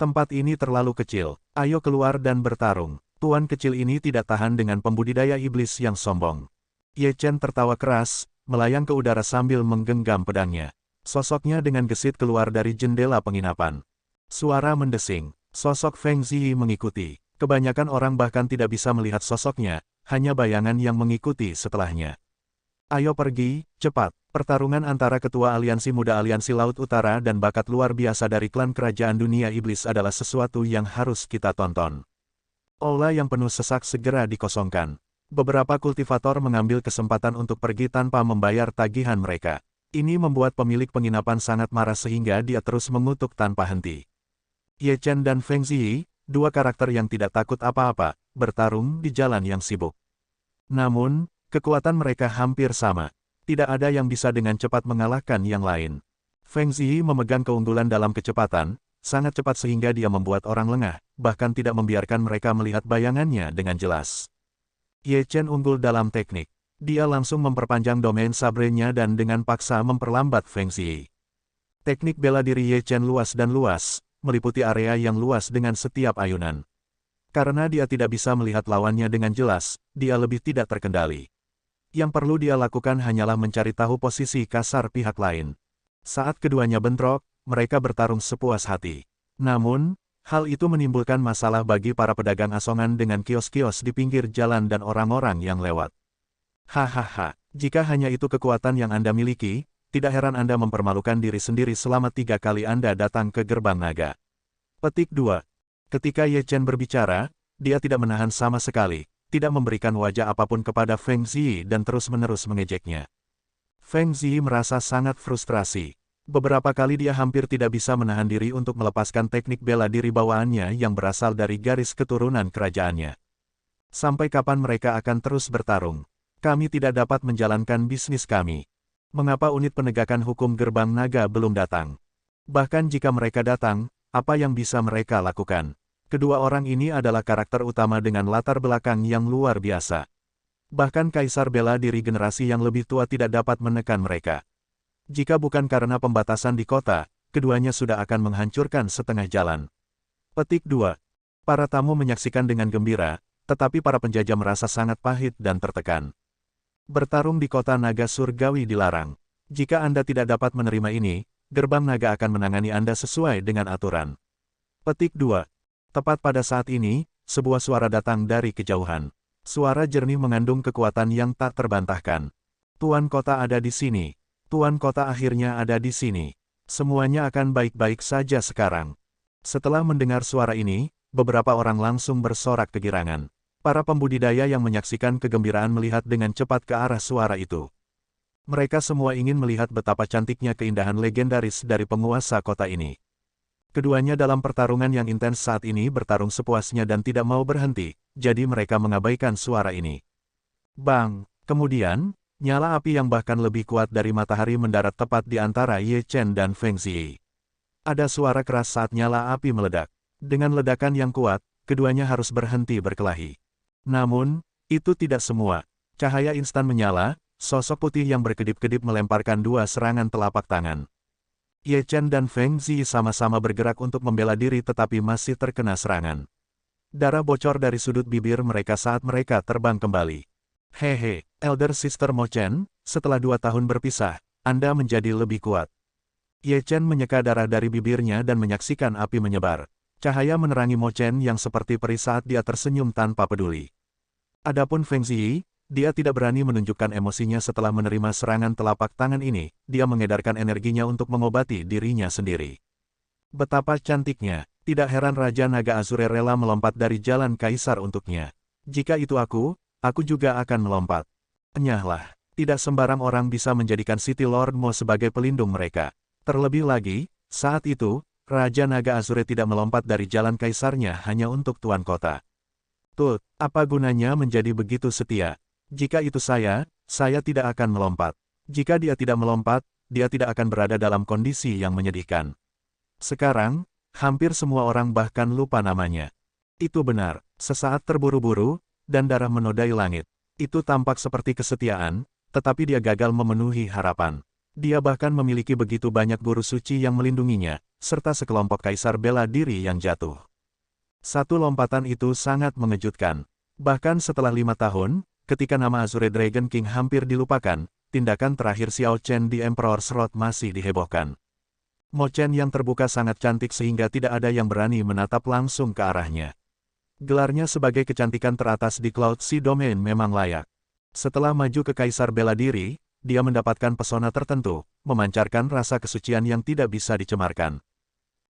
Speaker 1: Tempat ini terlalu kecil, ayo keluar dan bertarung. Tuan kecil ini tidak tahan dengan pembudidaya iblis yang sombong. Ye Chen tertawa keras, melayang ke udara sambil menggenggam pedangnya. Sosoknya dengan gesit keluar dari jendela penginapan. Suara mendesing. Sosok Feng Ziyi mengikuti. Kebanyakan orang bahkan tidak bisa melihat sosoknya, hanya bayangan yang mengikuti setelahnya. Ayo pergi, cepat. Pertarungan antara Ketua Aliansi Muda Aliansi Laut Utara dan bakat luar biasa dari klan Kerajaan Dunia Iblis adalah sesuatu yang harus kita tonton. Aula yang penuh sesak segera dikosongkan. Beberapa kultivator mengambil kesempatan untuk pergi tanpa membayar tagihan mereka. Ini membuat pemilik penginapan sangat marah sehingga dia terus mengutuk tanpa henti. Ye Chen dan Feng Ziyi, dua karakter yang tidak takut apa-apa, bertarung di jalan yang sibuk. Namun, kekuatan mereka hampir sama. Tidak ada yang bisa dengan cepat mengalahkan yang lain. Feng Ziyi memegang keunggulan dalam kecepatan, sangat cepat sehingga dia membuat orang lengah, bahkan tidak membiarkan mereka melihat bayangannya dengan jelas. Ye Chen unggul dalam teknik. Dia langsung memperpanjang domain sabrenya dan dengan paksa memperlambat Feng Ziyi. Teknik bela diri Ye Chen luas dan luas, meliputi area yang luas dengan setiap ayunan. Karena dia tidak bisa melihat lawannya dengan jelas, dia lebih tidak terkendali. Yang perlu dia lakukan hanyalah mencari tahu posisi kasar pihak lain. Saat keduanya bentrok, mereka bertarung sepuas hati. Namun, hal itu menimbulkan masalah bagi para pedagang asongan dengan kios-kios di pinggir jalan dan orang-orang yang lewat. Hahaha, jika hanya itu kekuatan yang Anda miliki, tidak heran Anda mempermalukan diri sendiri selama 3 kali Anda datang ke gerbang naga. Petik 2. Ketika Ye Chen berbicara, dia tidak menahan sama sekali, tidak memberikan wajah apapun kepada Feng Ziyi dan terus-menerus mengejeknya. Feng Ziyi merasa sangat frustrasi. Beberapa kali dia hampir tidak bisa menahan diri untuk melepaskan teknik bela diri bawaannya yang berasal dari garis keturunan kerajaannya. Sampai kapan mereka akan terus bertarung? Kami tidak dapat menjalankan bisnis kami. Mengapa unit penegakan hukum gerbang naga belum datang? Bahkan jika mereka datang, apa yang bisa mereka lakukan? Kedua orang ini adalah karakter utama dengan latar belakang yang luar biasa. Bahkan kaisar bela diri generasi yang lebih tua tidak dapat menekan mereka. Jika bukan karena pembatasan di kota, keduanya sudah akan menghancurkan setengah jalan. Petik 2. Para tamu menyaksikan dengan gembira, tetapi para penjajah merasa sangat pahit dan tertekan. Bertarung di kota naga surgawi dilarang. Jika Anda tidak dapat menerima ini, gerbang naga akan menangani Anda sesuai dengan aturan. Petik 2. Tepat pada saat ini, sebuah suara datang dari kejauhan. Suara jernih mengandung kekuatan yang tak terbantahkan. Tuan kota ada di sini. Tuan kota akhirnya ada di sini. Semuanya akan baik-baik saja sekarang. Setelah mendengar suara ini, beberapa orang langsung bersorak kegirangan. Para pembudidaya yang menyaksikan kegembiraan melihat dengan cepat ke arah suara itu. Mereka semua ingin melihat betapa cantiknya keindahan legendaris dari penguasa kota ini. Keduanya dalam pertarungan yang intens saat ini bertarung sepuasnya dan tidak mau berhenti, jadi mereka mengabaikan suara ini. Bang! Kemudian, nyala api yang bahkan lebih kuat dari matahari mendarat tepat di antara Ye Chen dan Feng Ziyi. Ada suara keras saat nyala api meledak. Dengan ledakan yang kuat, keduanya harus berhenti berkelahi. Namun, itu tidak semua. Cahaya instan menyala, sosok putih yang berkedip-kedip melemparkan 2 serangan telapak tangan. Ye Chen dan Feng Ziyi sama-sama bergerak untuk membela diri tetapi masih terkena serangan. Darah bocor dari sudut bibir mereka saat mereka terbang kembali. Hehe, Elder Sister Mo Chen, setelah 2 tahun berpisah, Anda menjadi lebih kuat. Ye Chen menyeka darah dari bibirnya dan menyaksikan api menyebar. Cahaya menerangi Mo Chen yang seperti peri saat dia tersenyum tanpa peduli. Adapun Feng Ziyi, dia tidak berani menunjukkan emosinya setelah menerima serangan telapak tangan ini, dia mengedarkan energinya untuk mengobati dirinya sendiri. Betapa cantiknya, tidak heran Raja Naga Azure rela melompat dari jalan kaisar untuknya. Jika itu aku juga akan melompat. Enyahlah, tidak sembarang orang bisa menjadikan City Lord Mo sebagai pelindung mereka. Terlebih lagi, saat itu, Raja Naga Azure tidak melompat dari jalan kaisarnya hanya untuk tuan kota. Tut, apa gunanya menjadi begitu setia? Jika itu saya tidak akan melompat. Jika dia tidak melompat, dia tidak akan berada dalam kondisi yang menyedihkan. Sekarang, hampir semua orang bahkan lupa namanya. Itu benar, sesaat terburu-buru, dan darah menodai langit. Itu tampak seperti kesetiaan, tetapi dia gagal memenuhi harapan. Dia bahkan memiliki begitu banyak guru suci yang melindunginya, serta sekelompok kaisar bela diri yang jatuh. Satu lompatan itu sangat mengejutkan. Bahkan setelah 5 tahun, ketika nama Azure Dragon King hampir dilupakan, tindakan terakhir Xiao Chen di Emperor's Road masih dihebohkan. Mo Chen yang terbuka sangat cantik sehingga tidak ada yang berani menatap langsung ke arahnya. Gelarnya sebagai kecantikan teratas di Cloud Sea Domain memang layak. Setelah maju ke Kaisar Bela Diri, dia mendapatkan pesona tertentu, memancarkan rasa kesucian yang tidak bisa dicemarkan.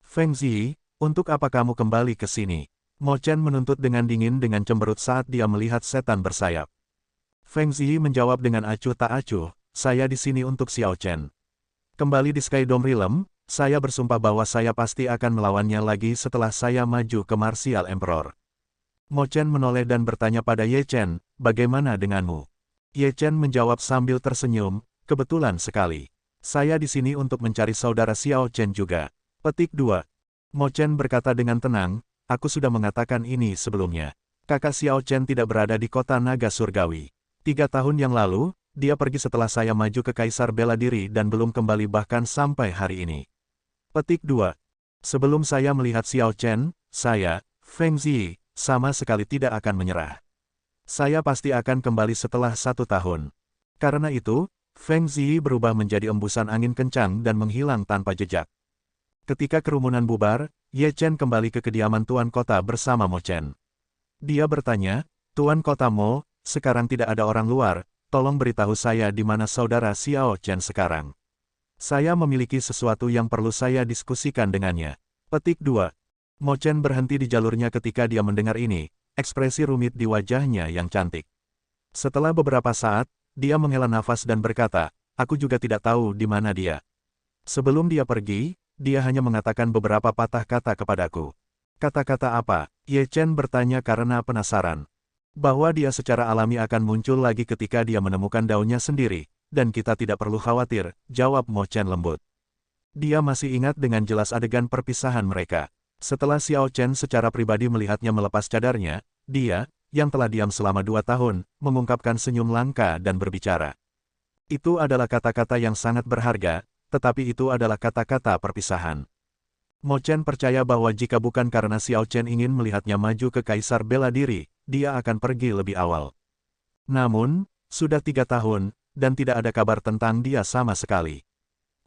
Speaker 1: Feng Ziyi, untuk apa kamu kembali ke sini? Mo Chen menuntut dengan dingin dengan cemberut saat dia melihat setan bersayap. Feng Ziyi menjawab dengan acuh tak acuh, saya di sini untuk Xiao Chen. Kembali di Sky Dome Realm, saya bersumpah bahwa saya pasti akan melawannya lagi setelah saya maju ke Martial Emperor. Mo Chen menoleh dan bertanya pada Ye Chen, bagaimana denganmu? Ye Chen menjawab sambil tersenyum, kebetulan sekali. Saya di sini untuk mencari saudara Xiao Chen juga. Petik 2. Mo Chen berkata dengan tenang, aku sudah mengatakan ini sebelumnya. Kakak Xiao Chen tidak berada di kota naga surgawi. 3 tahun yang lalu, dia pergi setelah saya maju ke Kaisar Bela Diri dan belum kembali bahkan sampai hari ini. Petik 2. Sebelum saya melihat Xiao Chen, saya, Feng Ziyi, sama sekali tidak akan menyerah. Saya pasti akan kembali setelah 1 tahun. Karena itu, Feng Ziyi berubah menjadi embusan angin kencang dan menghilang tanpa jejak. Ketika kerumunan bubar, Ye Chen kembali ke kediaman Tuan Kota bersama Mo Chen. Dia bertanya, Tuan Kota Mo, sekarang tidak ada orang luar, tolong beritahu saya di mana saudara Xiao Chen sekarang. Saya memiliki sesuatu yang perlu saya diskusikan dengannya. Petik 2. Mo Chen berhenti di jalurnya ketika dia mendengar ini, ekspresi rumit di wajahnya yang cantik. Setelah beberapa saat, dia menghela nafas dan berkata, aku juga tidak tahu di mana dia. Sebelum dia pergi, dia hanya mengatakan beberapa patah kata kepadaku. Kata-kata apa? Ye Chen bertanya karena penasaran. Bahwa dia secara alami akan muncul lagi ketika dia menemukan daunnya sendiri, dan kita tidak perlu khawatir, jawab Mo Chen lembut. Dia masih ingat dengan jelas adegan perpisahan mereka. Setelah Xiao Chen secara pribadi melihatnya melepas cadarnya, dia, yang telah diam selama 2 tahun, mengungkapkan senyum langka dan berbicara. Itu adalah kata-kata yang sangat berharga, tetapi itu adalah kata-kata perpisahan. Mo Chen percaya bahwa jika bukan karena Xiao Chen ingin melihatnya maju ke Kaisar Bela Diri, dia akan pergi lebih awal. Namun, sudah 3 tahun, dan tidak ada kabar tentang dia sama sekali.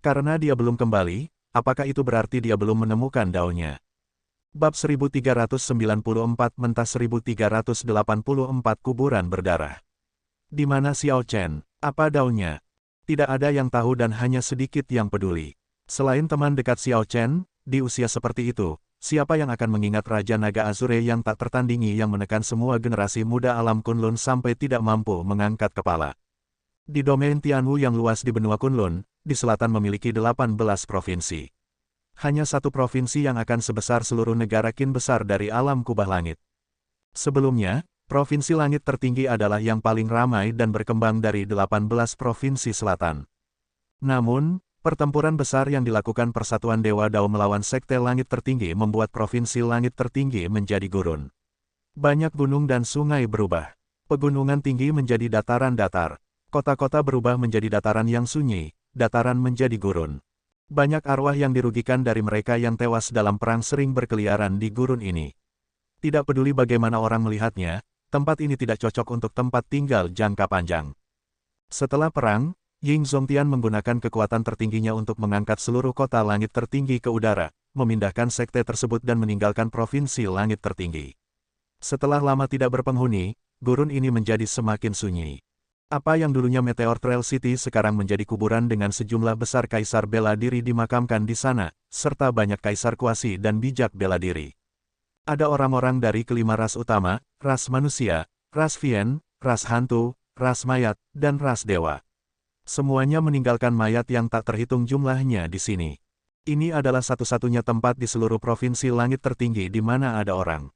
Speaker 1: Karena dia belum kembali, apakah itu berarti dia belum menemukan daunnya? Bab 1394 Mentah 1384 Kuburan Berdarah. Di mana Xiao Chen? Apa daunnya? Tidak ada yang tahu dan hanya sedikit yang peduli. Selain teman dekat Xiao Chen, di usia seperti itu, siapa yang akan mengingat Raja Naga Azure yang tak tertandingi yang menekan semua generasi muda alam Kunlun sampai tidak mampu mengangkat kepala. Di domain Tianwu yang luas di benua Kunlun, di selatan memiliki 18 provinsi. Hanya satu provinsi yang akan sebesar seluruh negara Qin besar dari alam kubah langit. Sebelumnya, Provinsi Langit Tertinggi adalah yang paling ramai dan berkembang dari 18 provinsi selatan. Namun, pertempuran besar yang dilakukan Persatuan Dewa Dao melawan Sekte Langit Tertinggi membuat Provinsi Langit Tertinggi menjadi gurun. Banyak gunung dan sungai berubah. Pegunungan tinggi menjadi dataran datar. Kota-kota berubah menjadi dataran yang sunyi, dataran menjadi gurun. Banyak arwah yang dirugikan dari mereka yang tewas dalam perang sering berkeliaran di gurun ini. Tidak peduli bagaimana orang melihatnya, tempat ini tidak cocok untuk tempat tinggal jangka panjang. Setelah perang, Ying Zongtian menggunakan kekuatan tertingginya untuk mengangkat seluruh kota langit tertinggi ke udara, memindahkan sekte tersebut dan meninggalkan provinsi langit tertinggi. Setelah lama tidak berpenghuni, gurun ini menjadi semakin sunyi. Apa yang dulunya Meteor Trail City sekarang menjadi kuburan dengan sejumlah besar kaisar bela diri dimakamkan di sana, serta banyak kaisar kuasi dan bijak bela diri. Ada orang-orang dari kelima ras utama, ras manusia, ras Vien, ras hantu, ras mayat, dan ras dewa. Semuanya meninggalkan mayat yang tak terhitung jumlahnya di sini. Ini adalah satu-satunya tempat di seluruh provinsi langit tertinggi di mana ada orang.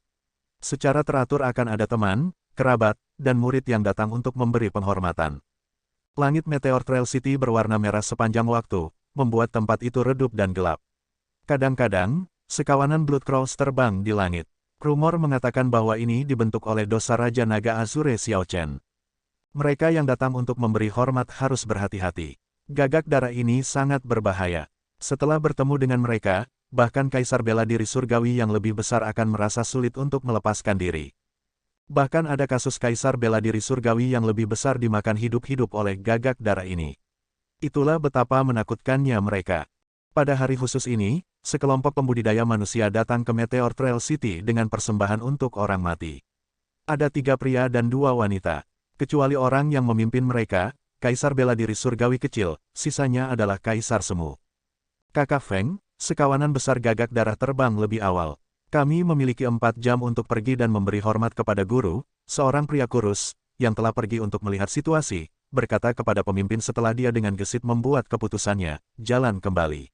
Speaker 1: Secara teratur akan ada teman, kerabat, dan murid yang datang untuk memberi penghormatan. Langit Meteor Trail City berwarna merah sepanjang waktu, membuat tempat itu redup dan gelap. Kadang-kadang, sekawanan Blood Crows terbang di langit. Rumor mengatakan bahwa ini dibentuk oleh dosa Raja Naga Azure Xiao Chen. Mereka yang datang untuk memberi hormat harus berhati-hati. Gagak darah ini sangat berbahaya. Setelah bertemu dengan mereka, bahkan Kaisar Bela Diri Surgawi yang lebih besar akan merasa sulit untuk melepaskan diri. Bahkan ada kasus Kaisar Bela Diri Surgawi yang lebih besar dimakan hidup-hidup oleh gagak darah ini. Itulah betapa menakutkannya mereka. Pada hari khusus ini, sekelompok pembudidaya manusia datang ke Meteor Trail City dengan persembahan untuk orang mati. Ada 3 pria dan 2 wanita. Kecuali orang yang memimpin mereka, Kaisar Bela Diri Surgawi kecil, sisanya adalah Kaisar Semu. Kakak Feng, sekawanan besar gagak darah terbang lebih awal. Kami memiliki 4 jam untuk pergi dan memberi hormat kepada guru, seorang pria kurus, yang telah pergi untuk melihat situasi, berkata kepada pemimpin setelah dia dengan gesit membuat keputusannya, jalan kembali.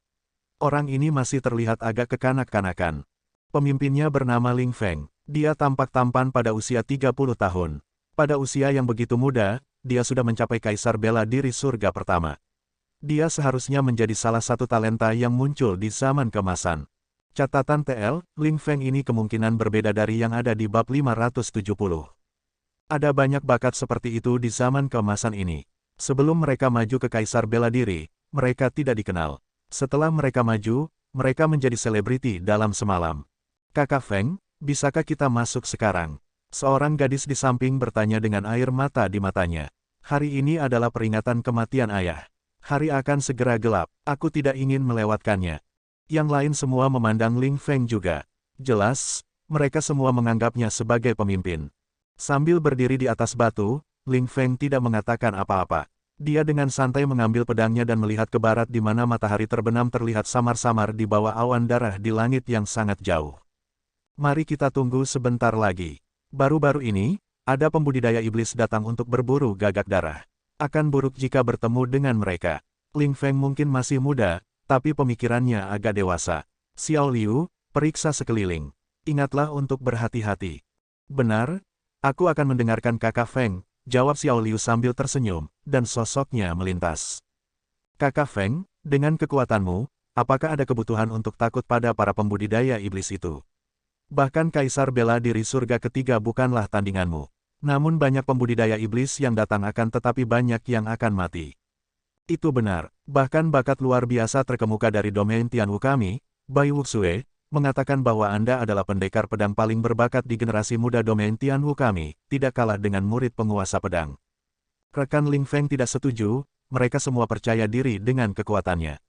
Speaker 1: Orang ini masih terlihat agak kekanak-kanakan. Pemimpinnya bernama Ling Feng, dia tampak tampan pada usia 30 tahun. Pada usia yang begitu muda, dia sudah mencapai Kaisar Bela Diri Surga pertama. Dia seharusnya menjadi salah satu talenta yang muncul di zaman keemasan. Catatan TL, Ling Feng ini kemungkinan berbeda dari yang ada di bab 570. Ada banyak bakat seperti itu di zaman keemasan ini. Sebelum mereka maju ke Kaisar Bela Diri, mereka tidak dikenal. Setelah mereka maju, mereka menjadi selebriti dalam semalam. Kakak Feng, bisakah kita masuk sekarang? Seorang gadis di samping bertanya dengan air mata di matanya. Hari ini adalah peringatan kematian ayah. Hari akan segera gelap, aku tidak ingin melewatkannya. Yang lain semua memandang Ling Feng juga. Jelas, mereka semua menganggapnya sebagai pemimpin. Sambil berdiri di atas batu, Ling Feng tidak mengatakan apa-apa. Dia dengan santai mengambil pedangnya dan melihat ke barat di mana matahari terbenam terlihat samar-samar di bawah awan darah di langit yang sangat jauh. Mari kita tunggu sebentar lagi. Baru-baru ini, ada pembudidaya iblis datang untuk berburu gagak darah. Akan buruk jika bertemu dengan mereka. Ling Feng mungkin masih muda, tapi pemikirannya agak dewasa. Xiao Liu, periksa sekeliling. Ingatlah untuk berhati-hati. Benar, aku akan mendengarkan Kakak Feng, jawab Xiao Liu sambil tersenyum, dan sosoknya melintas. Kakak Feng, dengan kekuatanmu, apakah ada kebutuhan untuk takut pada para pembudidaya iblis itu? Bahkan Kaisar Bela Diri Surga ketiga bukanlah tandinganmu. Namun banyak pembudidaya iblis yang datang akan tetapi banyak yang akan mati. Itu benar, bahkan bakat luar biasa terkemuka dari domain Tianwu kami, Bai Wuxue, mengatakan bahwa Anda adalah pendekar pedang paling berbakat di generasi muda domain Tianwu kami, tidak kalah dengan murid penguasa pedang. Rekan Ling Feng tidak setuju, mereka semua percaya diri dengan kekuatannya.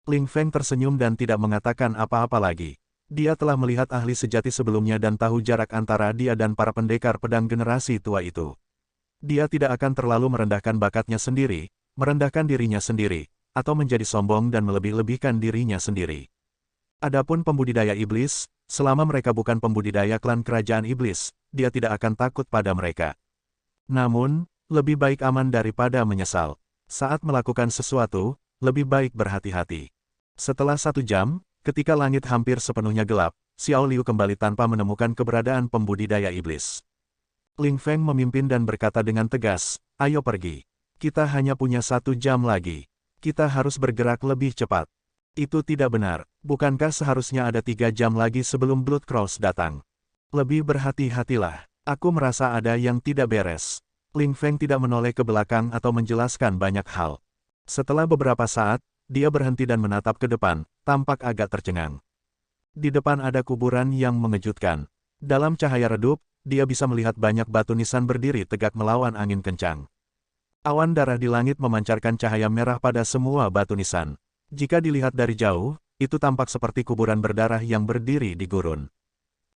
Speaker 1: Ling Feng tersenyum dan tidak mengatakan apa-apa lagi. Dia telah melihat ahli sejati sebelumnya dan tahu jarak antara dia dan para pendekar pedang generasi tua itu. Dia tidak akan terlalu merendahkan bakatnya sendiri, merendahkan dirinya sendiri, atau menjadi sombong dan melebih-lebihkan dirinya sendiri. Adapun pembudidaya iblis, selama mereka bukan pembudidaya klan kerajaan iblis, dia tidak akan takut pada mereka. Namun, lebih baik aman daripada menyesal. Saat melakukan sesuatu, lebih baik berhati-hati. Setelah 1 jam, ketika langit hampir sepenuhnya gelap, Xiao Liu kembali tanpa menemukan keberadaan pembudidaya iblis. Ling Feng memimpin dan berkata dengan tegas, ayo pergi. Kita hanya punya 1 jam lagi. Kita harus bergerak lebih cepat. Itu tidak benar, bukankah seharusnya ada 3 jam lagi sebelum Blood Cross datang? Lebih berhati-hatilah, aku merasa ada yang tidak beres. Ling Feng tidak menoleh ke belakang atau menjelaskan banyak hal. Setelah beberapa saat, dia berhenti dan menatap ke depan, tampak agak tercengang. Di depan ada kuburan yang mengejutkan. Dalam cahaya redup, dia bisa melihat banyak batu nisan berdiri tegak melawan angin kencang. Awan darah di langit memancarkan cahaya merah pada semua batu nisan. Jika dilihat dari jauh, itu tampak seperti kuburan berdarah yang berdiri di gurun.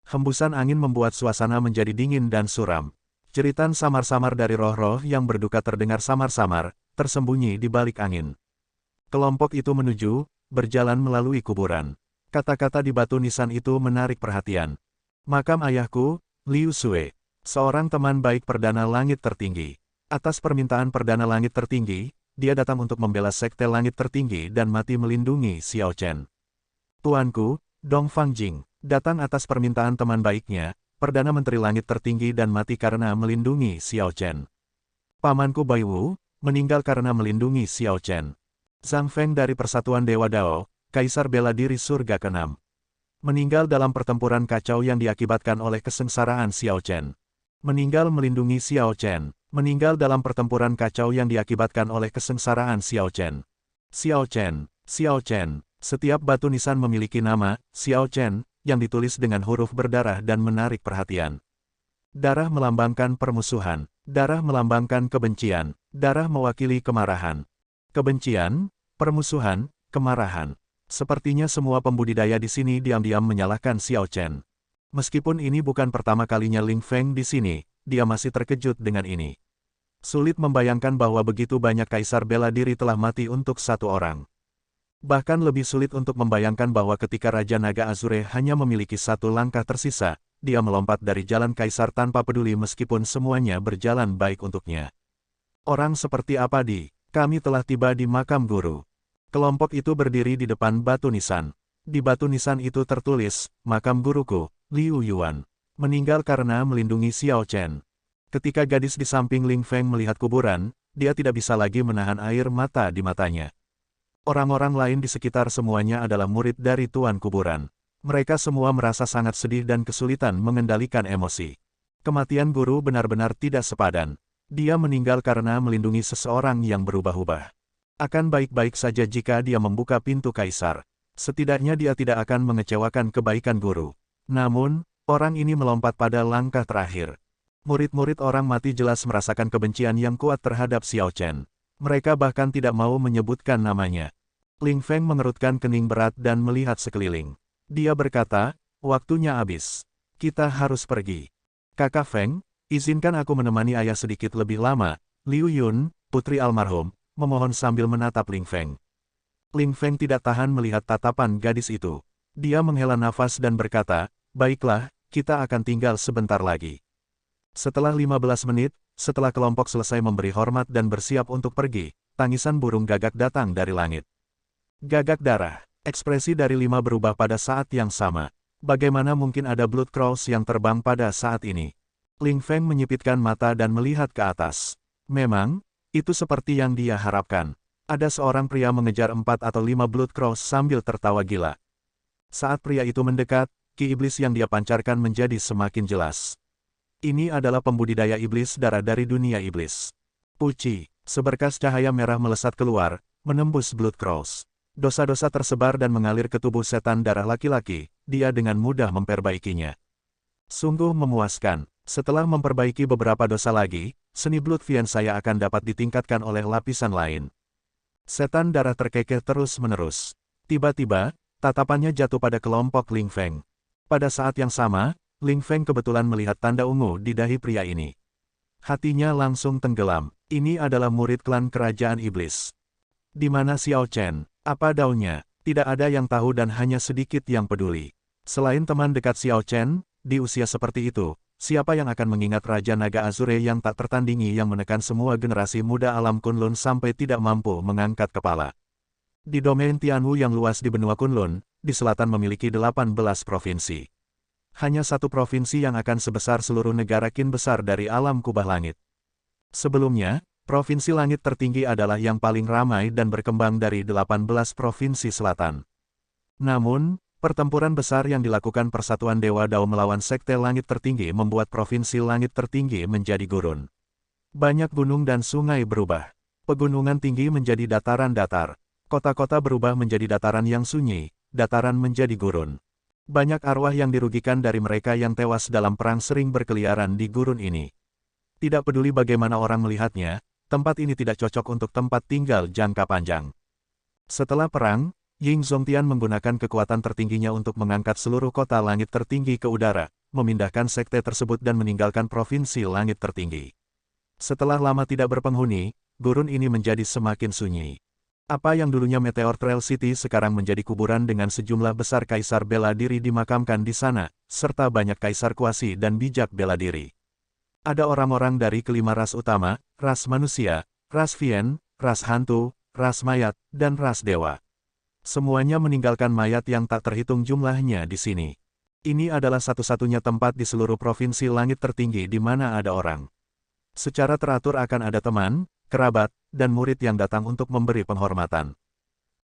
Speaker 1: Hembusan angin membuat suasana menjadi dingin dan suram. Jeritan samar-samar dari roh-roh yang berduka terdengar samar-samar, tersembunyi di balik angin. Kelompok itu menuju, berjalan melalui kuburan. Kata-kata di batu nisan itu menarik perhatian. Makam ayahku, Liu Sue, seorang teman baik Perdana Langit Tertinggi. Atas permintaan Perdana Langit Tertinggi, dia datang untuk membela Sekte Langit Tertinggi dan mati melindungi Xiao Chen. Tuanku, Dong Fang Jing, datang atas permintaan teman baiknya, Perdana Menteri Langit Tertinggi dan mati karena melindungi Xiao Chen. Pamanku Bai Wu, meninggal karena melindungi Xiao Chen. Zhang Feng dari Persatuan Dewa Dao, Kaisar Bela Diri Surga ke-6. Meninggal dalam pertempuran kacau yang diakibatkan oleh kesengsaraan Xiao Chen. Meninggal melindungi Xiao Chen. Meninggal dalam pertempuran kacau yang diakibatkan oleh kesengsaraan Xiao Chen. Xiao Chen, Xiao Chen, Setiap batu nisan memiliki nama, Xiao Chen, yang ditulis dengan huruf berdarah dan menarik perhatian. Darah melambangkan permusuhan, darah melambangkan kebencian, darah mewakili kemarahan. Kebencian, permusuhan, kemarahan. Sepertinya semua pembudidaya di sini diam-diam menyalahkan Xiao Chen. Meskipun ini bukan pertama kalinya Ling Feng di sini, dia masih terkejut dengan ini. Sulit membayangkan bahwa begitu banyak kaisar bela diri telah mati untuk satu orang. Bahkan lebih sulit untuk membayangkan bahwa ketika Raja Naga Azure hanya memiliki satu langkah tersisa, dia melompat dari jalan kaisar tanpa peduli meskipun semuanya berjalan baik untuknya. Orang seperti apa kami telah tiba di makam guru. Kelompok itu berdiri di depan batu nisan. Di batu nisan itu tertulis, makam guruku, Liu Yuan, meninggal karena melindungi Xiao Chen. Ketika gadis di samping Ling Feng melihat kuburan, dia tidak bisa lagi menahan air mata di matanya. Orang-orang lain di sekitar semuanya adalah murid dari Tuan Kuburan. Mereka semua merasa sangat sedih dan kesulitan mengendalikan emosi. Kematian guru benar-benar tidak sepadan. Dia meninggal karena melindungi seseorang yang berubah-ubah. Akan baik-baik saja jika dia membuka pintu kaisar. Setidaknya dia tidak akan mengecewakan kebaikan guru. Namun, orang ini melompat pada langkah terakhir. Murid-murid orang mati jelas merasakan kebencian yang kuat terhadap Xiao Chen. Mereka bahkan tidak mau menyebutkan namanya. Ling Feng mengerutkan kening berat dan melihat sekeliling. Dia berkata, waktunya habis. Kita harus pergi. Kakak Feng, izinkan aku menemani ayah sedikit lebih lama. Liu Yun, putri almarhum, memohon sambil menatap Ling Feng. Ling Feng tidak tahan melihat tatapan gadis itu. Dia menghela nafas dan berkata, baiklah, kita akan tinggal sebentar lagi. Setelah 15 menit, setelah kelompok selesai memberi hormat dan bersiap untuk pergi, tangisan burung gagak datang dari langit. Gagak darah. Ekspresi dari 5 berubah pada saat yang sama. Bagaimana mungkin ada Blood Crows yang terbang pada saat ini? Ling Feng menyipitkan mata dan melihat ke atas. Memang, itu seperti yang dia harapkan. Ada seorang pria mengejar 4 atau 5 Blood Crows sambil tertawa gila. Saat pria itu mendekat, ki iblis yang dia pancarkan menjadi semakin jelas. Ini adalah pembudidaya iblis darah dari dunia iblis. Puci, seberkas cahaya merah melesat keluar, menembus Blood Crows. Dosa-dosa tersebar dan mengalir ke tubuh setan darah laki-laki, dia dengan mudah memperbaikinya. Sungguh memuaskan, setelah memperbaiki beberapa dosa lagi, seni Blood Fiend saya akan dapat ditingkatkan oleh lapisan lain. Setan darah terkekeh terus-menerus. Tiba-tiba, tatapannya jatuh pada kelompok Ling Feng. Pada saat yang sama, Ling Feng kebetulan melihat tanda ungu di dahi pria ini. Hatinya langsung tenggelam. Ini adalah murid klan kerajaan iblis. Di mana Xiao Chen? Apa daunnya? Tidak ada yang tahu dan hanya sedikit yang peduli. Selain teman dekat Xiao Chen, di usia seperti itu, siapa yang akan mengingat Raja Naga Azure yang tak tertandingi yang menekan semua generasi muda alam Kunlun sampai tidak mampu mengangkat kepala. Di domain Tianwu yang luas di benua Kunlun, di selatan memiliki 18 provinsi. Hanya satu provinsi yang akan sebesar seluruh negara Qin besar dari alam kubah langit. Sebelumnya, provinsi langit tertinggi adalah yang paling ramai dan berkembang dari 18 provinsi selatan. Namun, pertempuran besar yang dilakukan Persatuan Dewa Dao melawan Sekte Langit Tertinggi membuat provinsi langit tertinggi menjadi gurun. Banyak gunung dan sungai berubah. Pegunungan tinggi menjadi dataran datar. Kota-kota berubah menjadi dataran yang sunyi, dataran menjadi gurun. Banyak arwah yang dirugikan dari mereka yang tewas dalam perang sering berkeliaran di gurun ini. Tidak peduli bagaimana orang melihatnya, tempat ini tidak cocok untuk tempat tinggal jangka panjang. Setelah perang, Ying Zongtian menggunakan kekuatan tertingginya untuk mengangkat seluruh kota langit tertinggi ke udara, memindahkan sekte tersebut dan meninggalkan provinsi langit tertinggi. Setelah lama tidak berpenghuni, gurun ini menjadi semakin sunyi. Apa yang dulunya Meteor Trail City sekarang menjadi kuburan dengan sejumlah besar kaisar bela diri dimakamkan di sana, serta banyak kaisar kuasi dan bijak bela diri. Ada orang-orang dari kelima ras utama, ras manusia, ras Fiend, ras hantu, ras mayat, dan ras dewa. Semuanya meninggalkan mayat yang tak terhitung jumlahnya di sini. Ini adalah satu-satunya tempat di seluruh provinsi langit tertinggi di mana ada orang. Secara teratur akan ada teman, kerabat, dan murid yang datang untuk memberi penghormatan.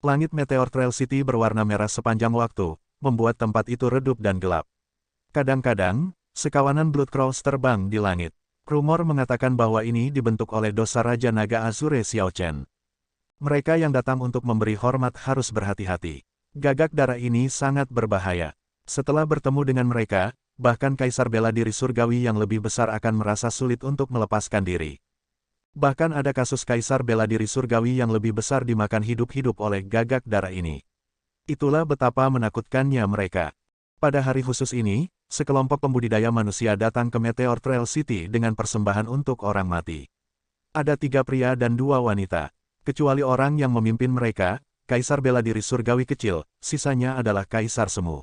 Speaker 1: Langit Meteor Trail City berwarna merah sepanjang waktu, membuat tempat itu redup dan gelap. Kadang-kadang, sekawanan Blood Crows terbang di langit. Rumor mengatakan bahwa ini dibentuk oleh dosa Raja Naga Azure Xiao Chen. Mereka yang datang untuk memberi hormat harus berhati-hati. Gagak darah ini sangat berbahaya. Setelah bertemu dengan mereka, bahkan Kaisar Bela Diri Surgawi yang lebih besar akan merasa sulit untuk melepaskan diri. Bahkan ada kasus Kaisar Bela Diri Surgawi yang lebih besar dimakan hidup-hidup oleh gagak darah ini. Itulah betapa menakutkannya mereka. Pada hari khusus ini, sekelompok pembudidaya manusia datang ke Meteor Trail City dengan persembahan untuk orang mati. Ada 3 pria dan 2 wanita. Kecuali orang yang memimpin mereka, Kaisar Bela Diri Surgawi kecil, sisanya adalah Kaisar Semu.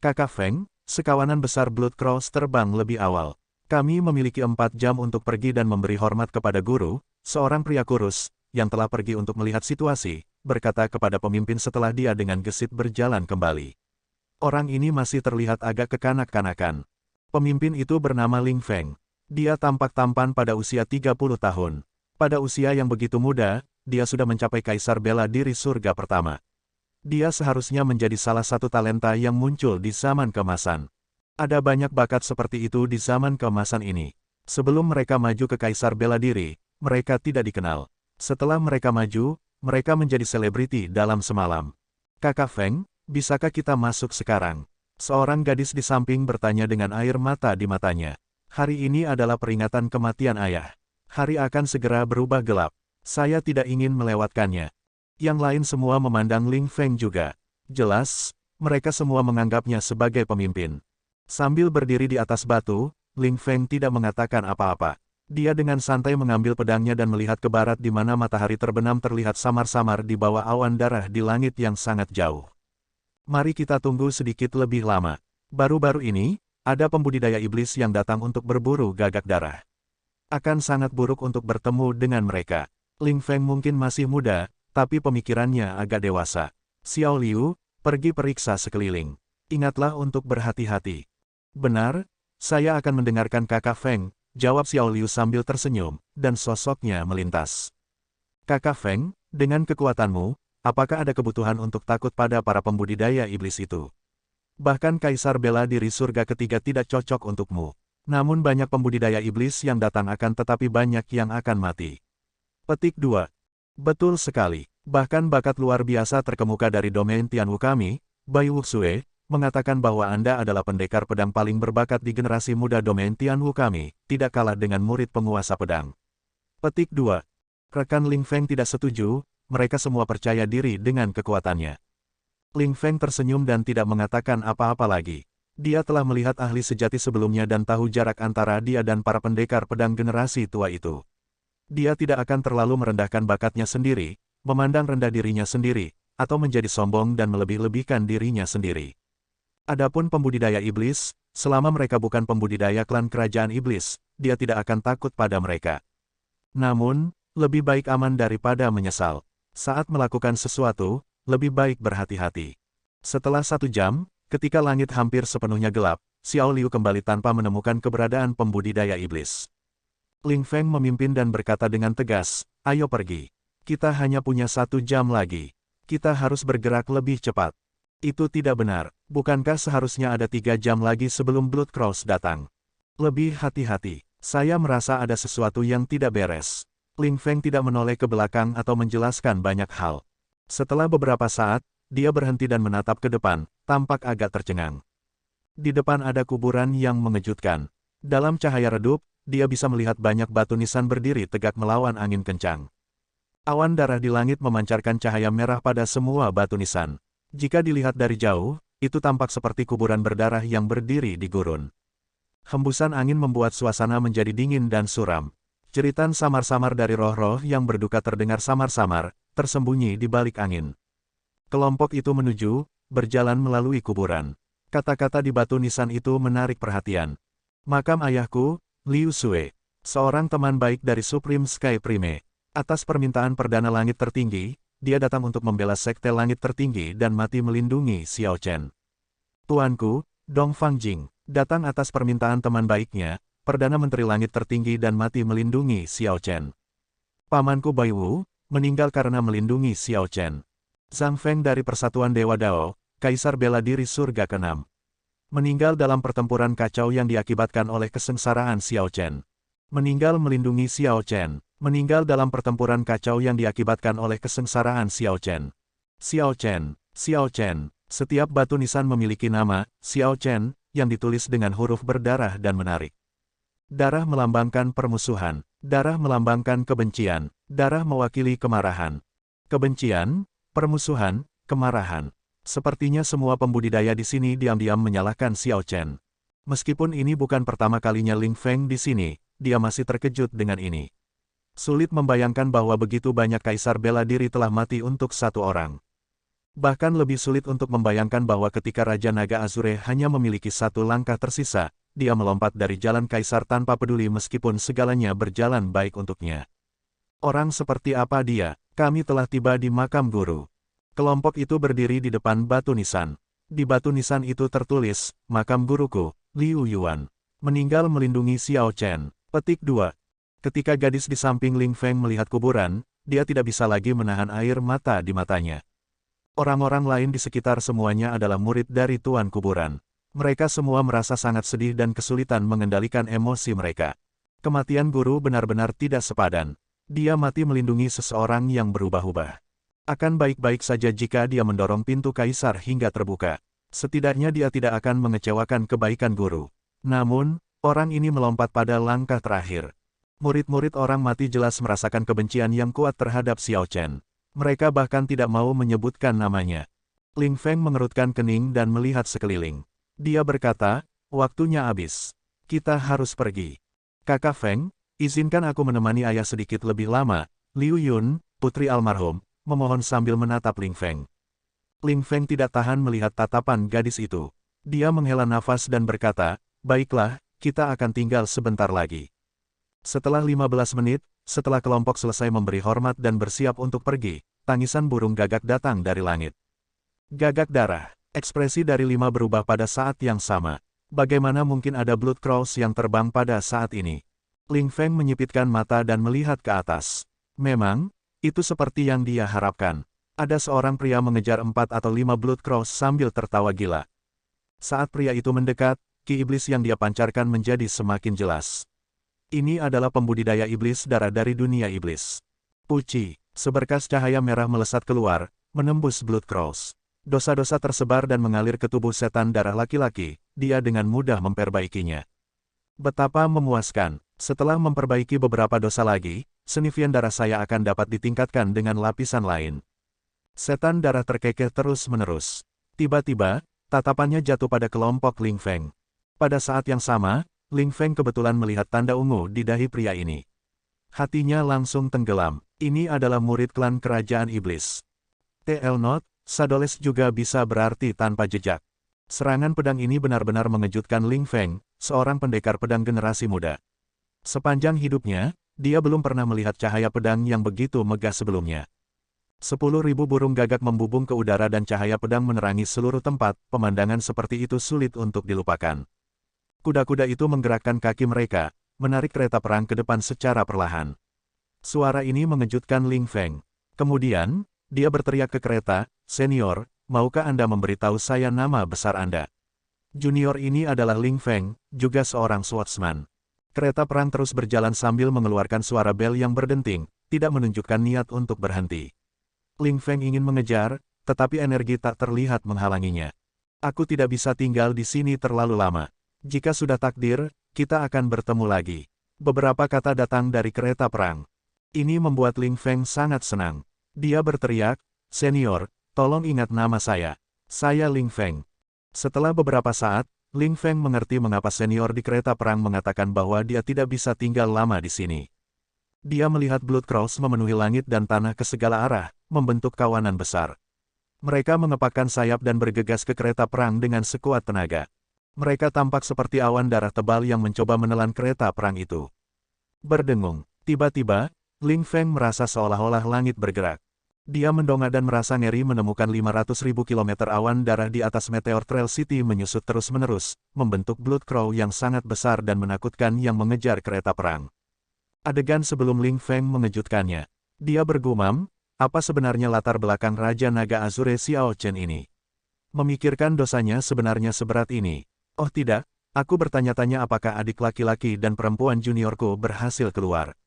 Speaker 1: Kakak Feng, sekawanan besar Blood Cross terbang lebih awal. Kami memiliki 4 jam untuk pergi dan memberi hormat kepada guru, seorang pria kurus, yang telah pergi untuk melihat situasi, berkata kepada pemimpin setelah dia dengan gesit berjalan kembali. Orang ini masih terlihat agak kekanak-kanakan. Pemimpin itu bernama Ling Feng. Dia tampak tampan pada usia 30 tahun. Pada usia yang begitu muda, dia sudah mencapai Kaisar Bela Diri Surga pertama. Dia seharusnya menjadi salah satu talenta yang muncul di zaman keemasan. Ada banyak bakat seperti itu di zaman keemasan ini. Sebelum mereka maju ke Kaisar Bela Diri, mereka tidak dikenal. Setelah mereka maju, mereka menjadi selebriti dalam semalam. Kakak Feng, bisakah kita masuk sekarang? Seorang gadis di samping bertanya dengan air mata di matanya. Hari ini adalah peringatan kematian ayah. Hari akan segera berubah gelap. Saya tidak ingin melewatkannya. Yang lain semua memandang Ling Feng juga. Jelas, mereka semua menganggapnya sebagai pemimpin. Sambil berdiri di atas batu, Ling Feng tidak mengatakan apa-apa. Dia dengan santai mengambil pedangnya dan melihat ke barat di mana matahari terbenam terlihat samar-samar di bawah awan darah di langit yang sangat jauh. Mari kita tunggu sedikit lebih lama. Baru-baru ini, ada pembudidaya iblis yang datang untuk berburu gagak darah. Akan sangat buruk untuk bertemu dengan mereka. Ling Feng mungkin masih muda, tapi pemikirannya agak dewasa. Xiao Liu, pergi periksa sekeliling. Ingatlah untuk berhati-hati. Benar, saya akan mendengarkan Kakak Feng, jawab Xiao Liu sambil tersenyum, dan sosoknya melintas. Kakak Feng, dengan kekuatanmu, apakah ada kebutuhan untuk takut pada para pembudidaya iblis itu? Bahkan Kaisar Bela Diri Surga ketiga tidak cocok untukmu. Namun banyak pembudidaya iblis yang datang akan tetapi banyak yang akan mati. Petik 2. Betul sekali. Bahkan bakat luar biasa terkemuka dari domain Tianwu kami, Bai Wuxue, mengatakan bahwa Anda adalah pendekar pedang paling berbakat di generasi muda domain Tianwu kami, tidak kalah dengan murid penguasa pedang. Petik 2. Rekan Ling Feng tidak setuju, mereka semua percaya diri dengan kekuatannya. Ling Feng tersenyum dan tidak mengatakan apa-apa lagi. Dia telah melihat ahli sejati sebelumnya dan tahu jarak antara dia dan para pendekar pedang generasi tua itu. Dia tidak akan terlalu merendahkan bakatnya sendiri, memandang rendah dirinya sendiri, atau menjadi sombong dan melebih-lebihkan dirinya sendiri. Adapun pembudidaya iblis, selama mereka bukan pembudidaya klan kerajaan iblis, dia tidak akan takut pada mereka. Namun, lebih baik aman daripada menyesal. Saat melakukan sesuatu, lebih baik berhati-hati. Setelah 1 jam, ketika langit hampir sepenuhnya gelap, Xiao Liu kembali tanpa menemukan keberadaan pembudidaya iblis. Ling Feng memimpin dan berkata dengan tegas, ayo pergi. Kita hanya punya 1 jam lagi. Kita harus bergerak lebih cepat. Itu tidak benar. Bukankah seharusnya ada 3 jam lagi sebelum Blood Cross datang? Lebih hati-hati. Saya merasa ada sesuatu yang tidak beres. Ling Feng tidak menoleh ke belakang atau menjelaskan banyak hal. Setelah beberapa saat, dia berhenti dan menatap ke depan, tampak agak tercengang. Di depan ada kuburan yang mengejutkan. Dalam cahaya redup, dia bisa melihat banyak batu nisan berdiri tegak melawan angin kencang. Awan darah di langit memancarkan cahaya merah pada semua batu nisan. Jika dilihat dari jauh, itu tampak seperti kuburan berdarah yang berdiri di gurun. Hembusan angin membuat suasana menjadi dingin dan suram. Jeritan samar-samar dari roh-roh yang berduka terdengar samar-samar, tersembunyi di balik angin. Kelompok itu menuju, berjalan melalui kuburan. Kata-kata di batu nisan itu menarik perhatian. Makam ayahku, Liu Sue, seorang teman baik dari Supreme Sky Prime. Atas permintaan Perdana Langit Tertinggi, dia datang untuk membela Sekte Langit Tertinggi dan mati melindungi Xiao Chen. Tuanku, Dong Fangjing, datang atas permintaan teman baiknya, Perdana Menteri Langit Tertinggi dan mati melindungi Xiao Chen. Pamanku Bai Wu, meninggal karena melindungi Xiao Chen. Zhang Feng dari Persatuan Dewa Dao, Kaisar Bela Diri Surga ke-6. Meninggal dalam pertempuran kacau yang diakibatkan oleh kesengsaraan Xiao Chen. Meninggal melindungi Xiao Chen. Meninggal dalam pertempuran kacau yang diakibatkan oleh kesengsaraan Xiao Chen. Xiao Chen, Xiao Chen. Setiap batu nisan memiliki nama, Xiao Chen, yang ditulis dengan huruf berdarah dan menarik. Darah melambangkan permusuhan. Darah melambangkan kebencian. Darah mewakili kemarahan. Kebencian, permusuhan, kemarahan. Sepertinya semua pembudidaya di sini diam-diam menyalahkan Xiao Chen. Meskipun ini bukan pertama kalinya Ling Feng di sini, dia masih terkejut dengan ini. Sulit membayangkan bahwa begitu banyak kaisar bela diri telah mati untuk satu orang. Bahkan lebih sulit untuk membayangkan bahwa ketika Raja Naga Azure hanya memiliki satu langkah tersisa, dia melompat dari jalan kaisar tanpa peduli meskipun segalanya berjalan baik untuknya. Orang seperti apa dia? Kami telah tiba di makam guru. Kelompok itu berdiri di depan batu nisan. Di batu nisan itu tertulis, makam guruku, Liu Yuan. Meninggal melindungi Xiao Chen. Petik 2. Ketika gadis di samping Ling Feng melihat kuburan, dia tidak bisa lagi menahan air mata di matanya. Orang-orang lain di sekitar semuanya adalah murid dari Tuan Kuburan. Mereka semua merasa sangat sedih dan kesulitan mengendalikan emosi mereka. Kematian guru benar-benar tidak sepadan. Dia mati melindungi seseorang yang berubah-ubah. Akan baik-baik saja jika dia mendorong pintu kaisar hingga terbuka. Setidaknya dia tidak akan mengecewakan kebaikan guru. Namun, orang ini melompat pada langkah terakhir. Murid-murid orang mati jelas merasakan kebencian yang kuat terhadap Xiao Chen. Mereka bahkan tidak mau menyebutkan namanya. Ling Feng mengerutkan kening dan melihat sekeliling. Dia berkata, waktunya habis. Kita harus pergi. Kakak Feng, izinkan aku menemani ayah sedikit lebih lama. Liu Yun, putri almarhum, memohon sambil menatap Ling Feng. Ling Feng tidak tahan melihat tatapan gadis itu. Dia menghela nafas dan berkata, baiklah, kita akan tinggal sebentar lagi. Setelah 15 menit, setelah kelompok selesai memberi hormat dan bersiap untuk pergi, tangisan burung gagak datang dari langit. Gagak darah. Ekspresi dari 5 berubah pada saat yang sama. Bagaimana mungkin ada Blood Crows yang terbang pada saat ini? Ling Feng menyipitkan mata dan melihat ke atas. Memang, itu seperti yang dia harapkan. Ada seorang pria mengejar 4 atau 5 Blood Crows sambil tertawa gila. Saat pria itu mendekat, ki iblis yang dia pancarkan menjadi semakin jelas. Ini adalah pembudidaya iblis darah dari dunia iblis. Puci, seberkas cahaya merah melesat keluar, menembus Blood Crows. Dosa-dosa tersebar dan mengalir ke tubuh setan darah laki-laki, dia dengan mudah memperbaikinya. Betapa memuaskan, setelah memperbaiki beberapa dosa lagi, senivian darah saya akan dapat ditingkatkan dengan lapisan lain. Setan darah terkekeh terus-menerus. Tiba-tiba, tatapannya jatuh pada kelompok Ling Feng. Pada saat yang sama, Ling Feng kebetulan melihat tanda ungu di dahi pria ini. Hatinya langsung tenggelam. Ini adalah murid klan kerajaan iblis. TL Note, Sadoles juga bisa berarti tanpa jejak. Serangan pedang ini benar-benar mengejutkan Ling Feng, seorang pendekar pedang generasi muda. Sepanjang hidupnya, dia belum pernah melihat cahaya pedang yang begitu megah sebelumnya. 10.000 burung gagak membubung ke udara dan cahaya pedang menerangi seluruh tempat, pemandangan seperti itu sulit untuk dilupakan. Kuda-kuda itu menggerakkan kaki mereka, menarik kereta perang ke depan secara perlahan. Suara ini mengejutkan Ling Feng. Kemudian, dia berteriak ke kereta, "Senior, maukah Anda memberitahu saya nama besar Anda?" Junior ini adalah Ling Feng, juga seorang swordsman. Kereta perang terus berjalan sambil mengeluarkan suara bel yang berdenting, tidak menunjukkan niat untuk berhenti. Ling Feng ingin mengejar, tetapi energi tak terlihat menghalanginya. Aku tidak bisa tinggal di sini terlalu lama. Jika sudah takdir, kita akan bertemu lagi. Beberapa kata datang dari kereta perang. Ini membuat Ling Feng sangat senang. Dia berteriak, "Senior, tolong ingat nama saya. Saya Ling Feng." Setelah beberapa saat, Ling Feng mengerti mengapa senior di kereta perang mengatakan bahwa dia tidak bisa tinggal lama di sini. Dia melihat Blood Crows memenuhi langit dan tanah ke segala arah, membentuk kawanan besar. Mereka mengepakkan sayap dan bergegas ke kereta perang dengan sekuat tenaga. Mereka tampak seperti awan darah tebal yang mencoba menelan kereta perang itu. Berdengung. Tiba-tiba, Ling Feng merasa seolah-olah langit bergerak. Dia mendongak dan merasa ngeri menemukan 500.000 kilometer awan darah di atas Meteor Trail City menyusut terus-menerus, membentuk Blood Crow yang sangat besar dan menakutkan yang mengejar kereta perang. Adegan sebelum Ling Feng mengejutkannya. Dia bergumam, apa sebenarnya latar belakang Raja Naga Azure Xiao Chen ini? Memikirkan dosanya sebenarnya seberat ini. Oh tidak, aku bertanya-tanya apakah adik laki-laki dan perempuan juniorku berhasil keluar.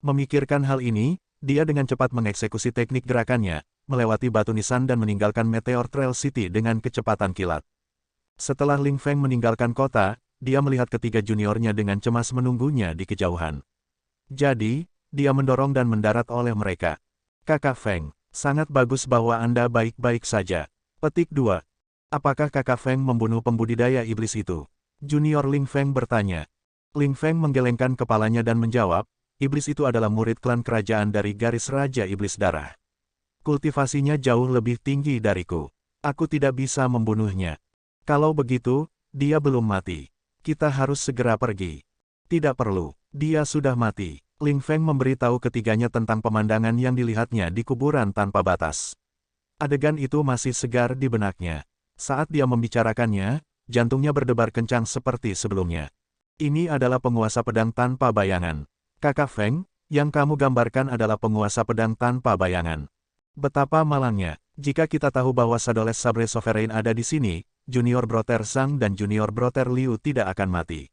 Speaker 1: Memikirkan hal ini, dia dengan cepat mengeksekusi teknik gerakannya, melewati batu nisan dan meninggalkan Meteor Trail City dengan kecepatan kilat. Setelah Ling Feng meninggalkan kota, dia melihat ketiga juniornya dengan cemas menunggunya di kejauhan. Jadi, dia mendorong dan mendarat oleh mereka. Kakak Feng, sangat bagus bahwa Anda baik-baik saja. Petik 2. Apakah Kakak Feng membunuh pembudidaya iblis itu? Junior Ling Feng bertanya. Ling Feng menggelengkan kepalanya dan menjawab, iblis itu adalah murid klan kerajaan dari garis Raja Iblis Darah. Kultivasinya jauh lebih tinggi dariku. Aku tidak bisa membunuhnya. Kalau begitu, dia belum mati. Kita harus segera pergi. Tidak perlu, dia sudah mati. Ling Feng memberitahu ketiganya tentang pemandangan yang dilihatnya di kuburan tanpa batas. Adegan itu masih segar di benaknya. Saat dia membicarakannya, jantungnya berdebar kencang seperti sebelumnya. Ini adalah penguasa pedang tanpa bayangan. Kakak Feng, yang kamu gambarkan adalah penguasa pedang tanpa bayangan. Betapa malangnya, jika kita tahu bahwa Shadow Sabre Sovereign ada di sini, Junior Brother Zhang dan Junior Brother Liu tidak akan mati.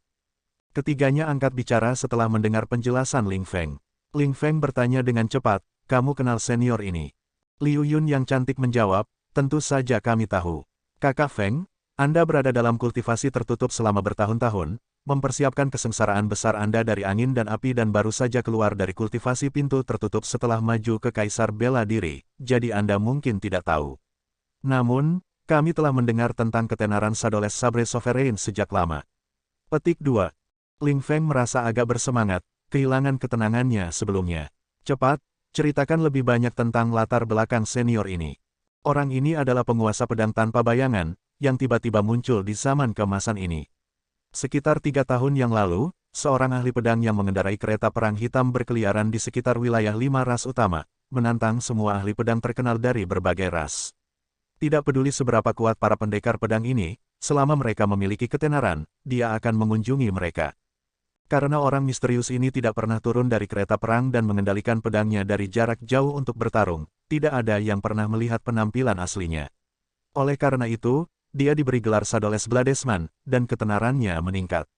Speaker 1: Ketiganya angkat bicara setelah mendengar penjelasan Ling Feng. Ling Feng bertanya dengan cepat, kamu kenal senior ini? Liu Yun yang cantik menjawab, tentu saja kami tahu. Kakak Feng, Anda berada dalam kultivasi tertutup selama bertahun-tahun, mempersiapkan kesengsaraan besar Anda dari angin dan api dan baru saja keluar dari kultivasi pintu tertutup setelah maju ke Kaisar Bela Diri, jadi Anda mungkin tidak tahu. Namun, kami telah mendengar tentang ketenaran Shadow Sabre Sovereign sejak lama. Petik 2. Ling Feng merasa agak bersemangat, kehilangan ketenangannya sebelumnya. Cepat, ceritakan lebih banyak tentang latar belakang senior ini. Orang ini adalah penguasa pedang tanpa bayangan, yang tiba-tiba muncul di zaman keemasan ini. Sekitar 3 tahun yang lalu, seorang ahli pedang yang mengendarai kereta perang hitam berkeliaran di sekitar wilayah 5 ras utama, menantang semua ahli pedang terkenal dari berbagai ras. Tidak peduli seberapa kuat para pendekar pedang ini, selama mereka memiliki ketenaran, dia akan mengunjungi mereka. Karena orang misterius ini tidak pernah turun dari kereta perang dan mengendalikan pedangnya dari jarak jauh untuk bertarung, tidak ada yang pernah melihat penampilan aslinya. Oleh karena itu, dia diberi gelar Shadowless Bladesman, dan ketenarannya meningkat.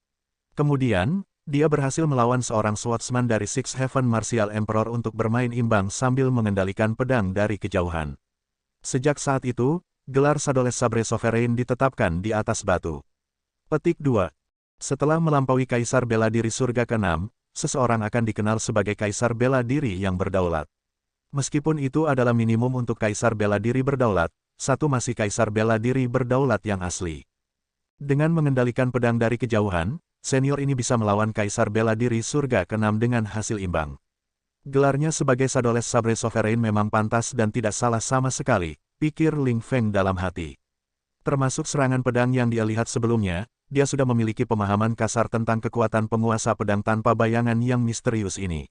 Speaker 1: Kemudian, dia berhasil melawan seorang swordsman dari Six Heaven Martial Emperor untuk bermain imbang sambil mengendalikan pedang dari kejauhan. Sejak saat itu, gelar Shadowless Sabre Sovereign ditetapkan di atas batu. Petik 2. Setelah melampaui Kaisar Bela Diri Surga ke-6, seseorang akan dikenal sebagai Kaisar Bela Diri yang berdaulat. Meskipun itu adalah minimum untuk Kaisar Bela Diri berdaulat, satu masih Kaisar Bela Diri berdaulat yang asli. Dengan mengendalikan pedang dari kejauhan, senior ini bisa melawan Kaisar Bela Diri Surga ke-6 dengan hasil imbang. Gelarnya sebagai Shadowless Sabre Sovereign memang pantas dan tidak salah sama sekali, pikir Ling Feng dalam hati. Termasuk serangan pedang yang dia lihat sebelumnya, dia sudah memiliki pemahaman kasar tentang kekuatan penguasa pedang tanpa bayangan yang misterius ini.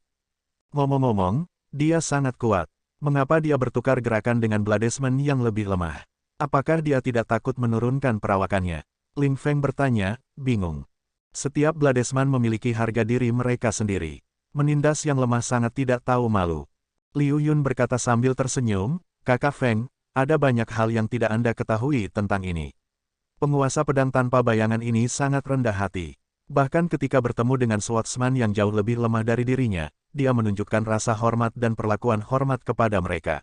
Speaker 1: Ngomong-ngomong, dia sangat kuat. Mengapa dia bertukar gerakan dengan Bladesman yang lebih lemah? Apakah dia tidak takut menurunkan perawakannya? Ling Feng bertanya, bingung. Setiap Bladesman memiliki harga diri mereka sendiri. Menindas yang lemah sangat tidak tahu malu. Liu Yun berkata sambil tersenyum, Kakak Feng, ada banyak hal yang tidak Anda ketahui tentang ini. Penguasa pedang tanpa bayangan ini sangat rendah hati. Bahkan ketika bertemu dengan swordsman yang jauh lebih lemah dari dirinya, dia menunjukkan rasa hormat dan perlakuan hormat kepada mereka.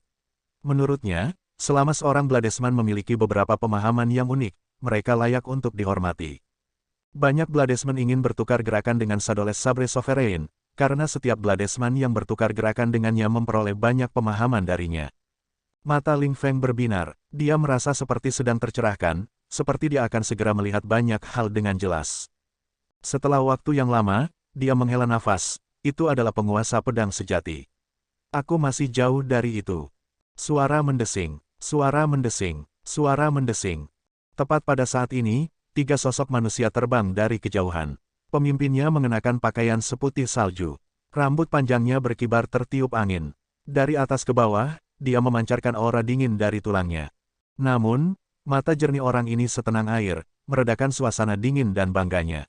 Speaker 1: Menurutnya, selama seorang Bladesman memiliki beberapa pemahaman yang unik, mereka layak untuk dihormati. Banyak Bladesman ingin bertukar gerakan dengan Shadowless Sabre Sovereign, karena setiap Bladesman yang bertukar gerakan dengannya memperoleh banyak pemahaman darinya. Mata Ling Feng berbinar, dia merasa seperti sedang tercerahkan, seperti dia akan segera melihat banyak hal dengan jelas. Setelah waktu yang lama, dia menghela nafas, itu adalah penguasa pedang sejati. Aku masih jauh dari itu. Suara mendesing, suara mendesing, suara mendesing. Tepat pada saat ini, 3 sosok manusia terbang dari kejauhan. Pemimpinnya mengenakan pakaian seputih salju. Rambut panjangnya berkibar tertiup angin. Dari atas ke bawah, dia memancarkan aura dingin dari tulangnya. Namun, mata jernih orang ini setenang air, meredakan suasana dingin dan bangganya.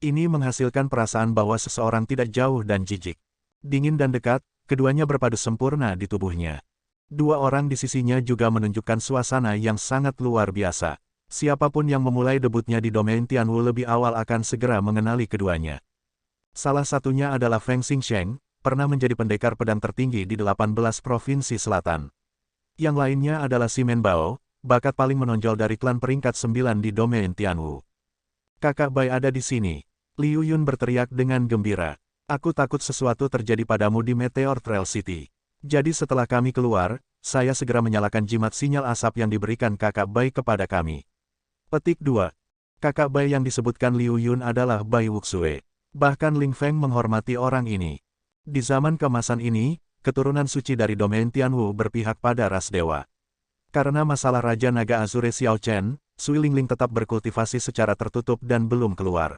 Speaker 1: Ini menghasilkan perasaan bahwa seseorang tidak jauh dan jijik. Dingin dan dekat, keduanya berpadu sempurna di tubuhnya. 2 orang di sisinya juga menunjukkan suasana yang sangat luar biasa. Siapapun yang memulai debutnya di domain Tianwu lebih awal akan segera mengenali keduanya. Salah satunya adalah Feng Xingsheng, pernah menjadi pendekar pedang tertinggi di 18 provinsi selatan. Yang lainnya adalah Simen Bao, bakat paling menonjol dari klan peringkat 9 di domain Tianwu. Kakak Bai ada di sini. Liu Yun berteriak dengan gembira. Aku takut sesuatu terjadi padamu di Meteor Trail City. Jadi setelah kami keluar, saya segera menyalakan jimat sinyal asap yang diberikan kakak Bai kepada kami. Petik 2. Kakak Bai yang disebutkan Liu Yun adalah Bai Wuxue. Bahkan Ling Feng menghormati orang ini. Di zaman keemasan ini, keturunan suci dari domain Tianwu berpihak pada ras dewa. Karena masalah Raja Naga Azure Xiao Chen, Sui Lingling tetap berkultivasi secara tertutup dan belum keluar.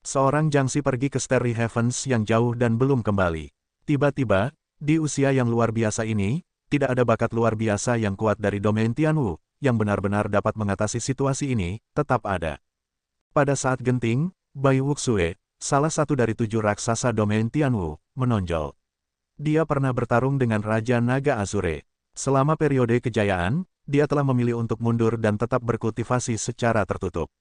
Speaker 1: Seorang Jiangxi pergi ke Starry Heavens yang jauh dan belum kembali. Tiba-tiba, di usia yang luar biasa ini, tidak ada bakat luar biasa yang kuat dari domain Tianwu, yang benar-benar dapat mengatasi situasi ini, tetap ada. Pada saat genting, Bai Wuxue, salah satu dari 7 raksasa domain Tianwu, menonjol. Dia pernah bertarung dengan Raja Naga Azure. Selama periode kejayaan, dia telah memilih untuk mundur dan tetap berkultivasi secara tertutup.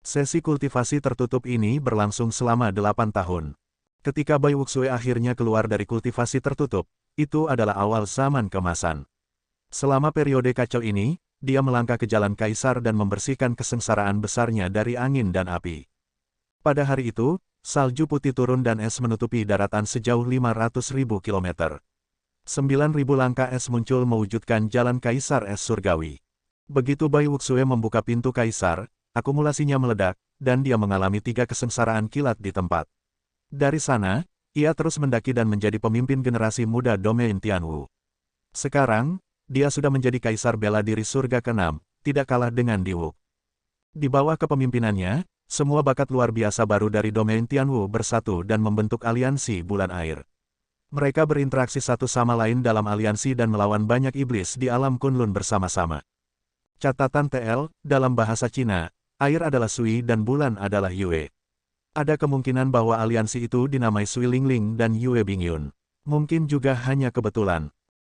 Speaker 1: Sesi kultivasi tertutup ini berlangsung selama 8 tahun. Ketika Bai Wuxue akhirnya keluar dari kultivasi tertutup, itu adalah awal zaman keemasan. Selama periode kacau ini, dia melangkah ke jalan kaisar dan membersihkan kesengsaraan besarnya dari angin dan api. Pada hari itu, salju putih turun dan es menutupi daratan sejauh 500.000 km. 9.000 langkah es muncul mewujudkan jalan kaisar es surgawi. Begitu Bai Wuxue membuka pintu kaisar, akumulasinya meledak, dan dia mengalami 3 kesengsaraan kilat di tempat. Dari sana, ia terus mendaki dan menjadi pemimpin generasi muda domain Tianwu. Sekarang, dia sudah menjadi kaisar bela diri surga ke-6, tidak kalah dengan Diwuk. Di bawah kepemimpinannya, semua bakat luar biasa baru dari domain Tianwu bersatu dan membentuk aliansi bulan air. Mereka berinteraksi satu sama lain dalam aliansi dan melawan banyak iblis di alam Kunlun bersama-sama. Catatan TL, dalam bahasa Cina, air adalah Sui dan bulan adalah Yue. Ada kemungkinan bahwa aliansi itu dinamai Sui Lingling dan Yue Bingyun. Mungkin juga hanya kebetulan.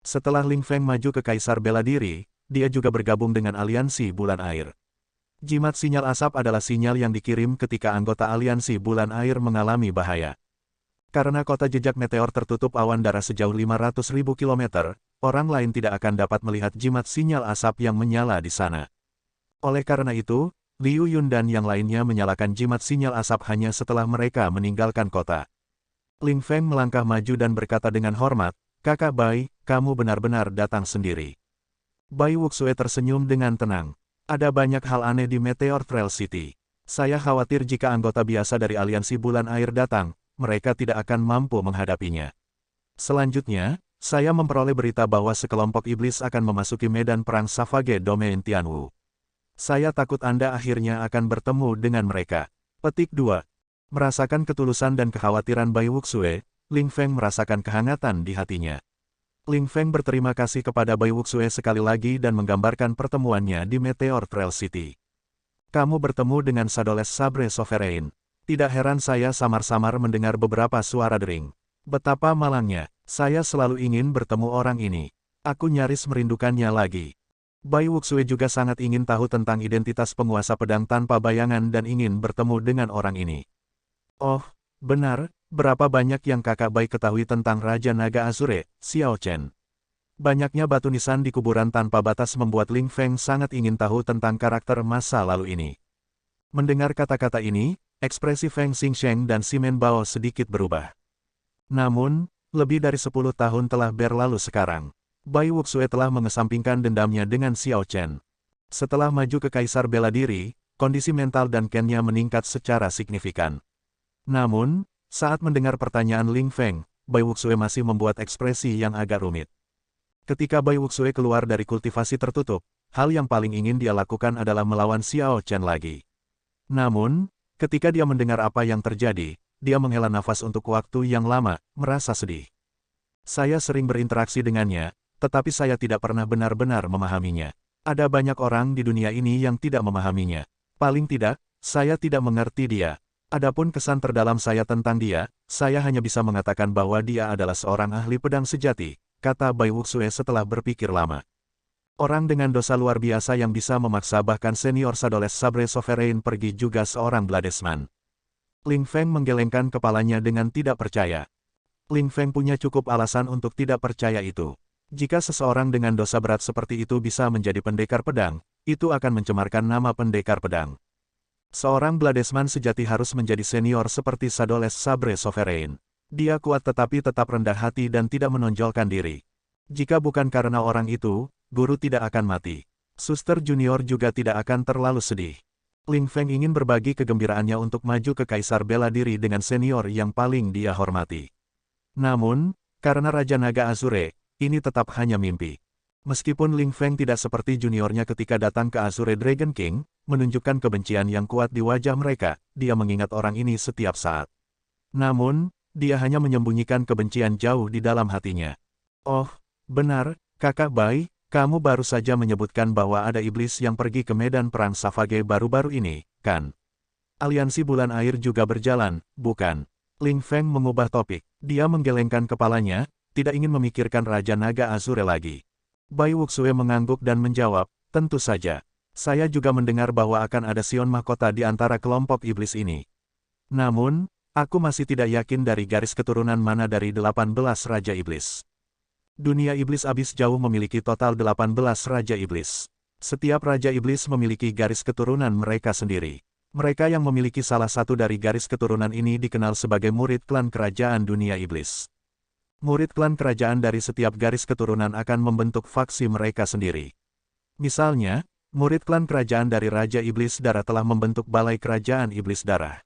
Speaker 1: Setelah Ling Feng maju ke Kaisar Bela Diri, dia juga bergabung dengan aliansi bulan air. Jimat sinyal asap adalah sinyal yang dikirim ketika anggota aliansi bulan air mengalami bahaya. Karena kota jejak meteor tertutup awan darah sejauh 500.000 km, orang lain tidak akan dapat melihat jimat sinyal asap yang menyala di sana. Oleh karena itu, Liu Yun dan yang lainnya menyalakan jimat sinyal asap hanya setelah mereka meninggalkan kota. Ling Feng melangkah maju dan berkata dengan hormat, "Kakak Bai, kamu benar-benar datang sendiri." Bai Wuxue tersenyum dengan tenang. Ada banyak hal aneh di Meteor Trail City. Saya khawatir jika anggota biasa dari aliansi bulan air datang, mereka tidak akan mampu menghadapinya. Selanjutnya, saya memperoleh berita bahwa sekelompok iblis akan memasuki medan perang Savage Domain Tianwu. Saya takut Anda akhirnya akan bertemu dengan mereka. Petik 2. Merasakan ketulusan dan kekhawatiran Bai Wuxue, Ling Feng merasakan kehangatan di hatinya. Ling Feng berterima kasih kepada Bai Wuxue sekali lagi dan menggambarkan pertemuannya di Meteor Trail City. Kamu bertemu dengan Shadow Sabre Sovereign. Tidak heran saya samar-samar mendengar beberapa suara dering. Betapa malangnya, saya selalu ingin bertemu orang ini. Aku nyaris merindukannya lagi. Bai Wuxue juga sangat ingin tahu tentang identitas penguasa pedang tanpa bayangan dan ingin bertemu dengan orang ini. Oh, benar. Berapa banyak yang kakak Bai ketahui tentang Raja Naga Azure, Xiao Chen? Banyaknya batu nisan di kuburan tanpa batas membuat Ling Feng sangat ingin tahu tentang karakter masa lalu ini. Mendengar kata-kata ini, ekspresi Feng Xingsheng dan Simen Bao sedikit berubah. Namun, lebih dari 10 tahun telah berlalu sekarang. Bai Wuxue telah mengesampingkan dendamnya dengan Xiao Chen. Setelah maju ke Kaisar Bela Diri, kondisi mental dan Ken-nya meningkat secara signifikan. Namun, saat mendengar pertanyaan Ling Feng, Bai Wuxue masih membuat ekspresi yang agak rumit. Ketika Bai Wuxue keluar dari kultivasi tertutup, hal yang paling ingin dia lakukan adalah melawan Xiao Chen lagi. Namun, ketika dia mendengar apa yang terjadi, dia menghela nafas untuk waktu yang lama, merasa sedih. Saya sering berinteraksi dengannya, tetapi saya tidak pernah benar-benar memahaminya. Ada banyak orang di dunia ini yang tidak memahaminya. Paling tidak, saya tidak mengerti dia. Adapun kesan terdalam saya tentang dia, saya hanya bisa mengatakan bahwa dia adalah seorang ahli pedang sejati, kata Bai Wuxue setelah berpikir lama. Orang dengan dosa luar biasa yang bisa memaksa bahkan senior Shadow Sabre Sovereign pergi juga seorang bladesman. Ling Feng menggelengkan kepalanya dengan tidak percaya. Ling Feng punya cukup alasan untuk tidak percaya itu. Jika seseorang dengan dosa berat seperti itu bisa menjadi pendekar pedang, itu akan mencemarkan nama pendekar pedang. Seorang bladesman sejati harus menjadi senior seperti Sadoles Sabre Sovereign. Dia kuat tetapi tetap rendah hati dan tidak menonjolkan diri. Jika bukan karena orang itu, guru tidak akan mati. Suster junior juga tidak akan terlalu sedih. Ling Feng ingin berbagi kegembiraannya untuk maju ke kaisar bela diri dengan senior yang paling dia hormati. Namun, karena Raja Naga Azure, ini tetap hanya mimpi. Meskipun Ling Feng tidak seperti juniornya ketika datang ke Azure Dragon King, menunjukkan kebencian yang kuat di wajah mereka, dia mengingat orang ini setiap saat. Namun, dia hanya menyembunyikan kebencian jauh di dalam hatinya. Oh, benar, Kakak Bai, kamu baru saja menyebutkan bahwa ada iblis yang pergi ke medan perang Savage baru-baru ini, kan? Aliansi bulan air juga berjalan, bukan? Ling Feng mengubah topik. Dia menggelengkan kepalanya, tidak ingin memikirkan Raja Naga Azure lagi. Bai Wuxue mengangguk dan menjawab, tentu saja. Saya juga mendengar bahwa akan ada Sion mahkota di antara kelompok iblis ini. Namun, aku masih tidak yakin dari garis keturunan mana dari 18 Raja Iblis. Dunia Iblis Abis Jauh memiliki total 18 Raja Iblis. Setiap Raja Iblis memiliki garis keturunan mereka sendiri. Mereka yang memiliki salah satu dari garis keturunan ini dikenal sebagai murid klan kerajaan dunia iblis. Murid klan kerajaan dari setiap garis keturunan akan membentuk faksi mereka sendiri. Misalnya, murid klan kerajaan dari Raja Iblis Darah telah membentuk Balai Kerajaan Iblis Darah.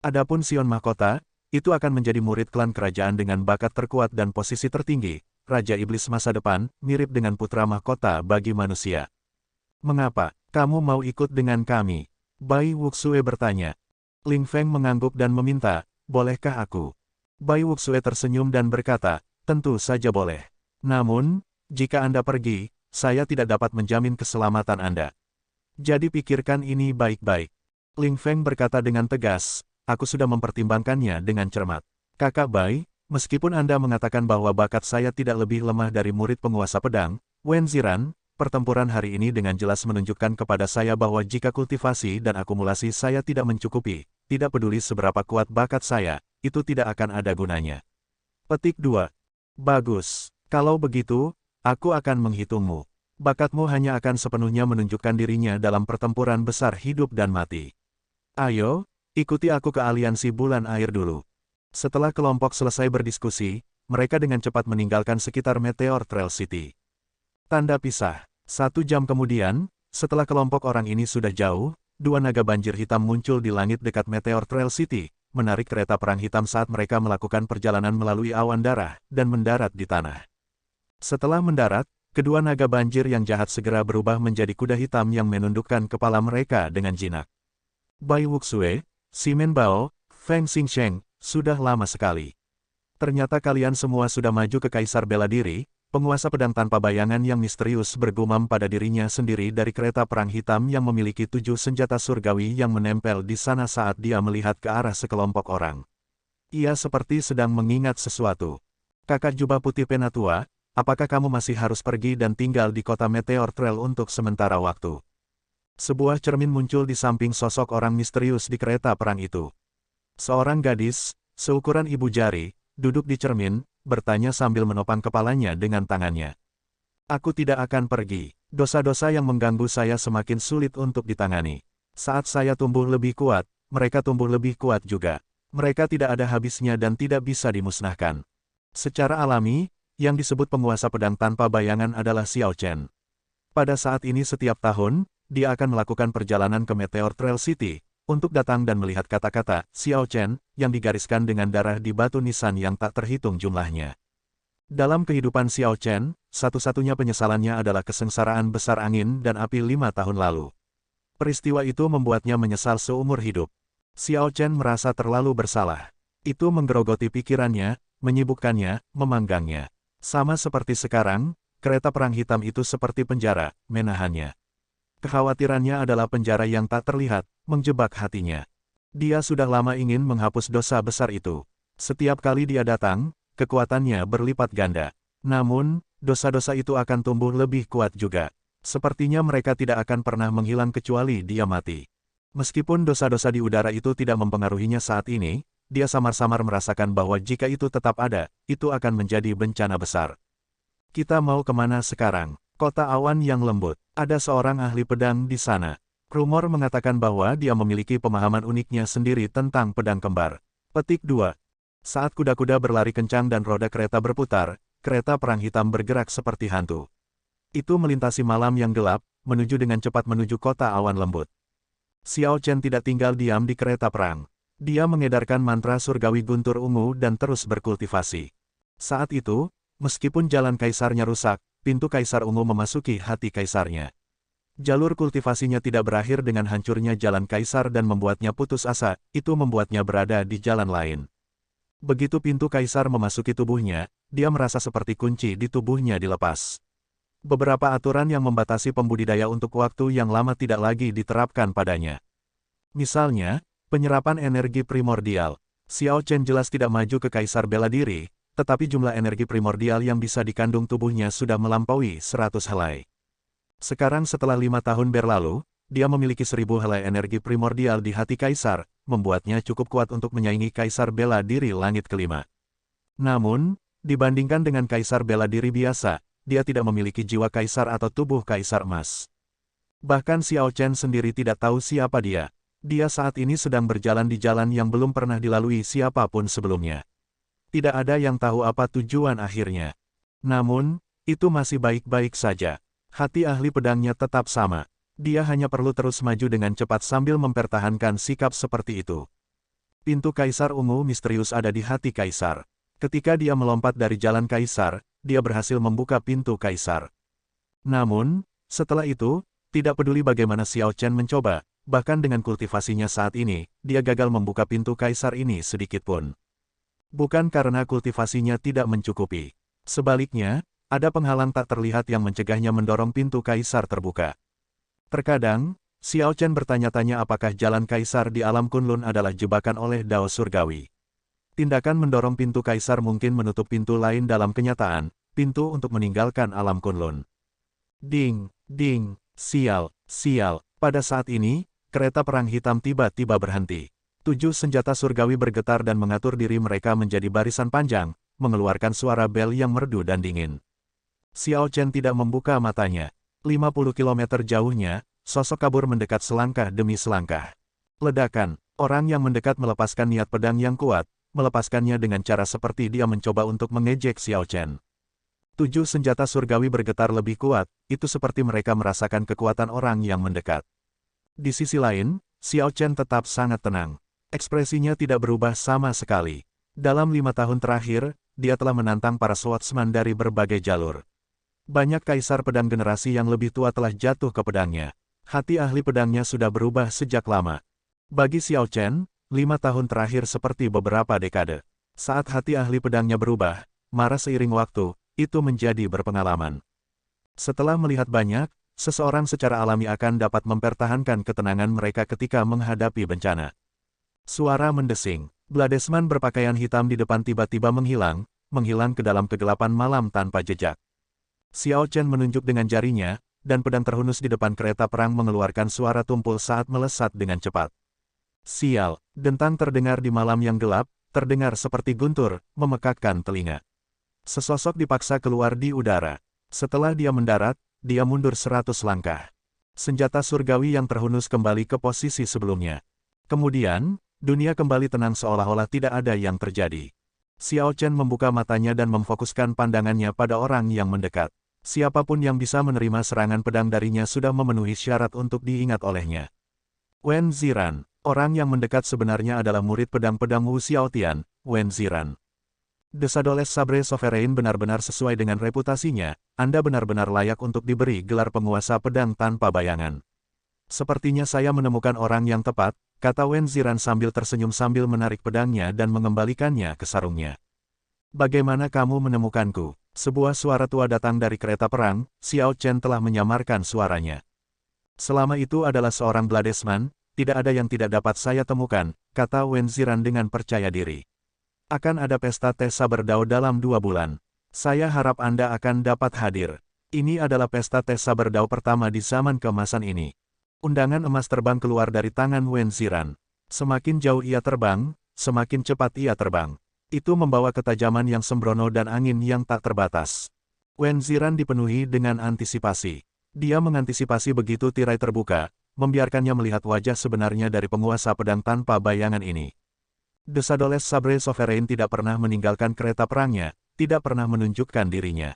Speaker 1: Adapun Sion Mahkota, itu akan menjadi murid klan kerajaan dengan bakat terkuat dan posisi tertinggi, Raja Iblis masa depan, mirip dengan putra mahkota bagi manusia. Mengapa, kamu mau ikut dengan kami? Bai Wuxue bertanya. Ling Feng mengangguk dan meminta, bolehkah aku? Bai Wuxue tersenyum dan berkata, tentu saja boleh. Namun, jika Anda pergi, saya tidak dapat menjamin keselamatan Anda. Jadi pikirkan ini baik-baik. Ling Feng berkata dengan tegas, aku sudah mempertimbangkannya dengan cermat. Kakak Bai, meskipun Anda mengatakan bahwa bakat saya tidak lebih lemah dari murid penguasa pedang, Wen Ziran, pertempuran hari ini dengan jelas menunjukkan kepada saya bahwa jika kultivasi dan akumulasi saya tidak mencukupi, tidak peduli seberapa kuat bakat saya, itu tidak akan ada gunanya. Petik 2. Bagus. Kalau begitu, aku akan menghitungmu. Bakatmu hanya akan sepenuhnya menunjukkan dirinya dalam pertempuran besar hidup dan mati. Ayo, ikuti aku ke aliansi bulan air dulu. Setelah kelompok selesai berdiskusi, mereka dengan cepat meninggalkan sekitar Meteor Trail City. Tanda pisah. 1 jam kemudian, setelah kelompok orang ini sudah jauh, 2 naga banjir hitam muncul di langit dekat Meteor Trail City, menarik kereta perang hitam saat mereka melakukan perjalanan melalui awan darah, dan mendarat di tanah. Setelah mendarat, kedua naga banjir yang jahat segera berubah menjadi kuda hitam yang menundukkan kepala mereka dengan jinak. Bai Wuxue, Simen Bao, Feng Xingsheng, sudah lama sekali. Ternyata kalian semua sudah maju ke Kaisar Bela Diri, penguasa pedang tanpa bayangan yang misterius bergumam pada dirinya sendiri dari kereta perang hitam yang memiliki 7 senjata surgawi yang menempel di sana saat dia melihat ke arah sekelompok orang. Ia seperti sedang mengingat sesuatu. Kakak jubah putih penatua, apakah kamu masih harus pergi dan tinggal di kota Meteor Trail untuk sementara waktu? Sebuah cermin muncul di samping sosok orang misterius di kereta perang itu. Seorang gadis, seukuran ibu jari, duduk di cermin, bertanya sambil menopang kepalanya dengan tangannya. Aku tidak akan pergi. Dosa-dosa yang mengganggu saya semakin sulit untuk ditangani. Saat saya tumbuh lebih kuat, mereka tumbuh lebih kuat juga. Mereka tidak ada habisnya dan tidak bisa dimusnahkan. Secara alami, yang disebut penguasa pedang tanpa bayangan adalah Xiao Chen. Pada saat ini setiap tahun, dia akan melakukan perjalanan ke Meteor Trail City, untuk datang dan melihat kata-kata Xiao Chen, yang digariskan dengan darah di batu nisan yang tak terhitung jumlahnya. Dalam kehidupan Xiao Chen, satu-satunya penyesalannya adalah kesengsaraan besar angin dan api 5 tahun lalu. Peristiwa itu membuatnya menyesal seumur hidup. Xiao Chen merasa terlalu bersalah. Itu menggerogoti pikirannya, menyibukkannya, memanggangnya. Sama seperti sekarang, kereta perang hitam itu seperti penjara, menahannya. Kekhawatirannya adalah penjara yang tak terlihat, menjebak hatinya. Dia sudah lama ingin menghapus dosa besar itu. Setiap kali dia datang, kekuatannya berlipat ganda. Namun, dosa-dosa itu akan tumbuh lebih kuat juga. Sepertinya mereka tidak akan pernah menghilang kecuali dia mati. Meskipun dosa-dosa di udara itu tidak mempengaruhinya saat ini, dia samar-samar merasakan bahwa jika itu tetap ada, itu akan menjadi bencana besar. Kita mau kemana sekarang? Kota awan yang lembut. Ada seorang ahli pedang di sana. Rumor mengatakan bahwa dia memiliki pemahaman uniknya sendiri tentang pedang kembar. Petik 2. Saat kuda-kuda berlari kencang dan roda kereta berputar, kereta perang hitam bergerak seperti hantu. Itu melintasi malam yang gelap, menuju dengan cepat menuju kota awan lembut. Xiao Chen tidak tinggal diam di kereta perang. Dia mengedarkan mantra surgawi guntur ungu dan terus berkultivasi. Saat itu, meskipun jalan kaisarnya rusak, pintu kaisar ungu memasuki hati kaisarnya. Jalur kultivasinya tidak berakhir dengan hancurnya jalan kaisar dan membuatnya putus asa, itu membuatnya berada di jalan lain. Begitu pintu kaisar memasuki tubuhnya, dia merasa seperti kunci di tubuhnya dilepas. Beberapa aturan yang membatasi pembudidaya untuk waktu yang lama tidak lagi diterapkan padanya. Misalnya, penyerapan energi primordial. Xiao Chen jelas tidak maju ke kaisar bela diri, tetapi jumlah energi primordial yang bisa dikandung tubuhnya sudah melampaui 100 helai. Sekarang setelah 5 tahun berlalu, dia memiliki 1000 helai energi primordial di hati kaisar, membuatnya cukup kuat untuk menyaingi kaisar bela diri langit kelima. Namun, dibandingkan dengan kaisar bela diri biasa, dia tidak memiliki jiwa kaisar atau tubuh kaisar emas. Bahkan Xiao Chen sendiri tidak tahu siapa dia. Dia saat ini sedang berjalan di jalan yang belum pernah dilalui siapapun sebelumnya. Tidak ada yang tahu apa tujuan akhirnya. Namun, itu masih baik-baik saja. Hati ahli pedangnya tetap sama. Dia hanya perlu terus maju dengan cepat sambil mempertahankan sikap seperti itu. Pintu kaisar ungu misterius ada di hati kaisar. Ketika dia melompat dari jalan kaisar, dia berhasil membuka pintu kaisar. Namun, setelah itu, tidak peduli bagaimana Xiao Chen mencoba, bahkan dengan kultivasinya saat ini, dia gagal membuka pintu kaisar ini sedikitpun. Bukan karena kultivasinya tidak mencukupi. Sebaliknya, ada penghalang tak terlihat yang mencegahnya mendorong pintu kaisar terbuka. Terkadang, Xiao Chen bertanya-tanya apakah jalan kaisar di alam Kunlun adalah jebakan oleh Dao Surgawi. Tindakan mendorong pintu kaisar mungkin menutup pintu lain dalam kenyataan, pintu untuk meninggalkan alam Kunlun. Ding, ding, sial, sial. Pada saat ini, kereta perang hitam tiba-tiba berhenti. 7 senjata surgawi bergetar dan mengatur diri mereka menjadi barisan panjang, mengeluarkan suara bel yang merdu dan dingin. Xiao Chen tidak membuka matanya. 50 km jauhnya, sosok kabur mendekat selangkah demi selangkah. Ledakan, orang yang mendekat melepaskan niat pedang yang kuat, melepaskannya dengan cara seperti dia mencoba untuk mengejek Xiao Chen. 7 senjata surgawi bergetar lebih kuat, itu seperti mereka merasakan kekuatan orang yang mendekat. Di sisi lain, Xiao Chen tetap sangat tenang. Ekspresinya tidak berubah sama sekali. Dalam 5 tahun terakhir, dia telah menantang para swordsman dari berbagai jalur. Banyak kaisar pedang generasi yang lebih tua telah jatuh ke pedangnya. Hati ahli pedangnya sudah berubah sejak lama. Bagi Xiao Chen, 5 tahun terakhir seperti beberapa dekade. Saat hati ahli pedangnya berubah, marah seiring waktu, itu menjadi berpengalaman. Setelah melihat banyak, seseorang secara alami akan dapat mempertahankan ketenangan mereka ketika menghadapi bencana. Suara mendesing. Bladesman berpakaian hitam di depan tiba-tiba menghilang ke dalam kegelapan malam tanpa jejak. Xiao Chen menunjuk dengan jarinya, dan pedang terhunus di depan kereta perang mengeluarkan suara tumpul saat melesat dengan cepat. Sial, dentang terdengar di malam yang gelap, terdengar seperti guntur, memekakkan telinga. Sesosok dipaksa keluar di udara. Setelah dia mendarat, dia mundur 100 langkah. Senjata surgawi yang terhunus kembali ke posisi sebelumnya. Kemudian, dunia kembali tenang seolah-olah tidak ada yang terjadi. Xiao Chen membuka matanya dan memfokuskan pandangannya pada orang yang mendekat. Siapapun yang bisa menerima serangan pedang darinya sudah memenuhi syarat untuk diingat olehnya. Wen Ziran, orang yang mendekat sebenarnya adalah murid pedang-pedang Wu Xiaotian, Wen Ziran. Desadoles Sabre Sovereign benar-benar sesuai dengan reputasinya, Anda benar-benar layak untuk diberi gelar penguasa pedang tanpa bayangan. Sepertinya saya menemukan orang yang tepat, kata Wen Ziran sambil tersenyum sambil menarik pedangnya dan mengembalikannya ke sarungnya. Bagaimana kamu menemukanku? Sebuah suara tua datang dari kereta perang, Xiao Chen telah menyamarkan suaranya. Selama itu adalah seorang Bladesman, tidak ada yang tidak dapat saya temukan, kata Wen Ziran dengan percaya diri. Akan ada pesta tes saber Dao dalam 2 bulan. Saya harap Anda akan dapat hadir. Ini adalah pesta tes saber Dao pertama di zaman keemasan ini. Undangan emas terbang keluar dari tangan Wen Ziran. Semakin jauh ia terbang, semakin cepat ia terbang. Itu membawa ketajaman yang sembrono dan angin yang tak terbatas. Wen Ziran dipenuhi dengan antisipasi. Dia mengantisipasi begitu tirai terbuka, membiarkannya melihat wajah sebenarnya dari penguasa pedang tanpa bayangan ini. The Shadowless Sabre Sovereign tidak pernah meninggalkan kereta perangnya, tidak pernah menunjukkan dirinya.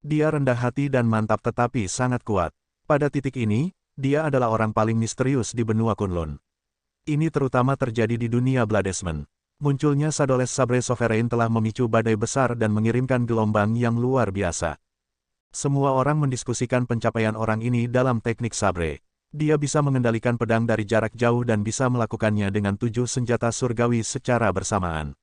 Speaker 1: Dia rendah hati dan mantap tetapi sangat kuat. Pada titik ini, dia adalah orang paling misterius di benua Kunlun. Ini terutama terjadi di dunia Bladesman. Munculnya Shadowless Sabre Sovereign telah memicu badai besar dan mengirimkan gelombang yang luar biasa. Semua orang mendiskusikan pencapaian orang ini dalam teknik sabre. Dia bisa mengendalikan pedang dari jarak jauh dan bisa melakukannya dengan 7 senjata surgawi secara bersamaan.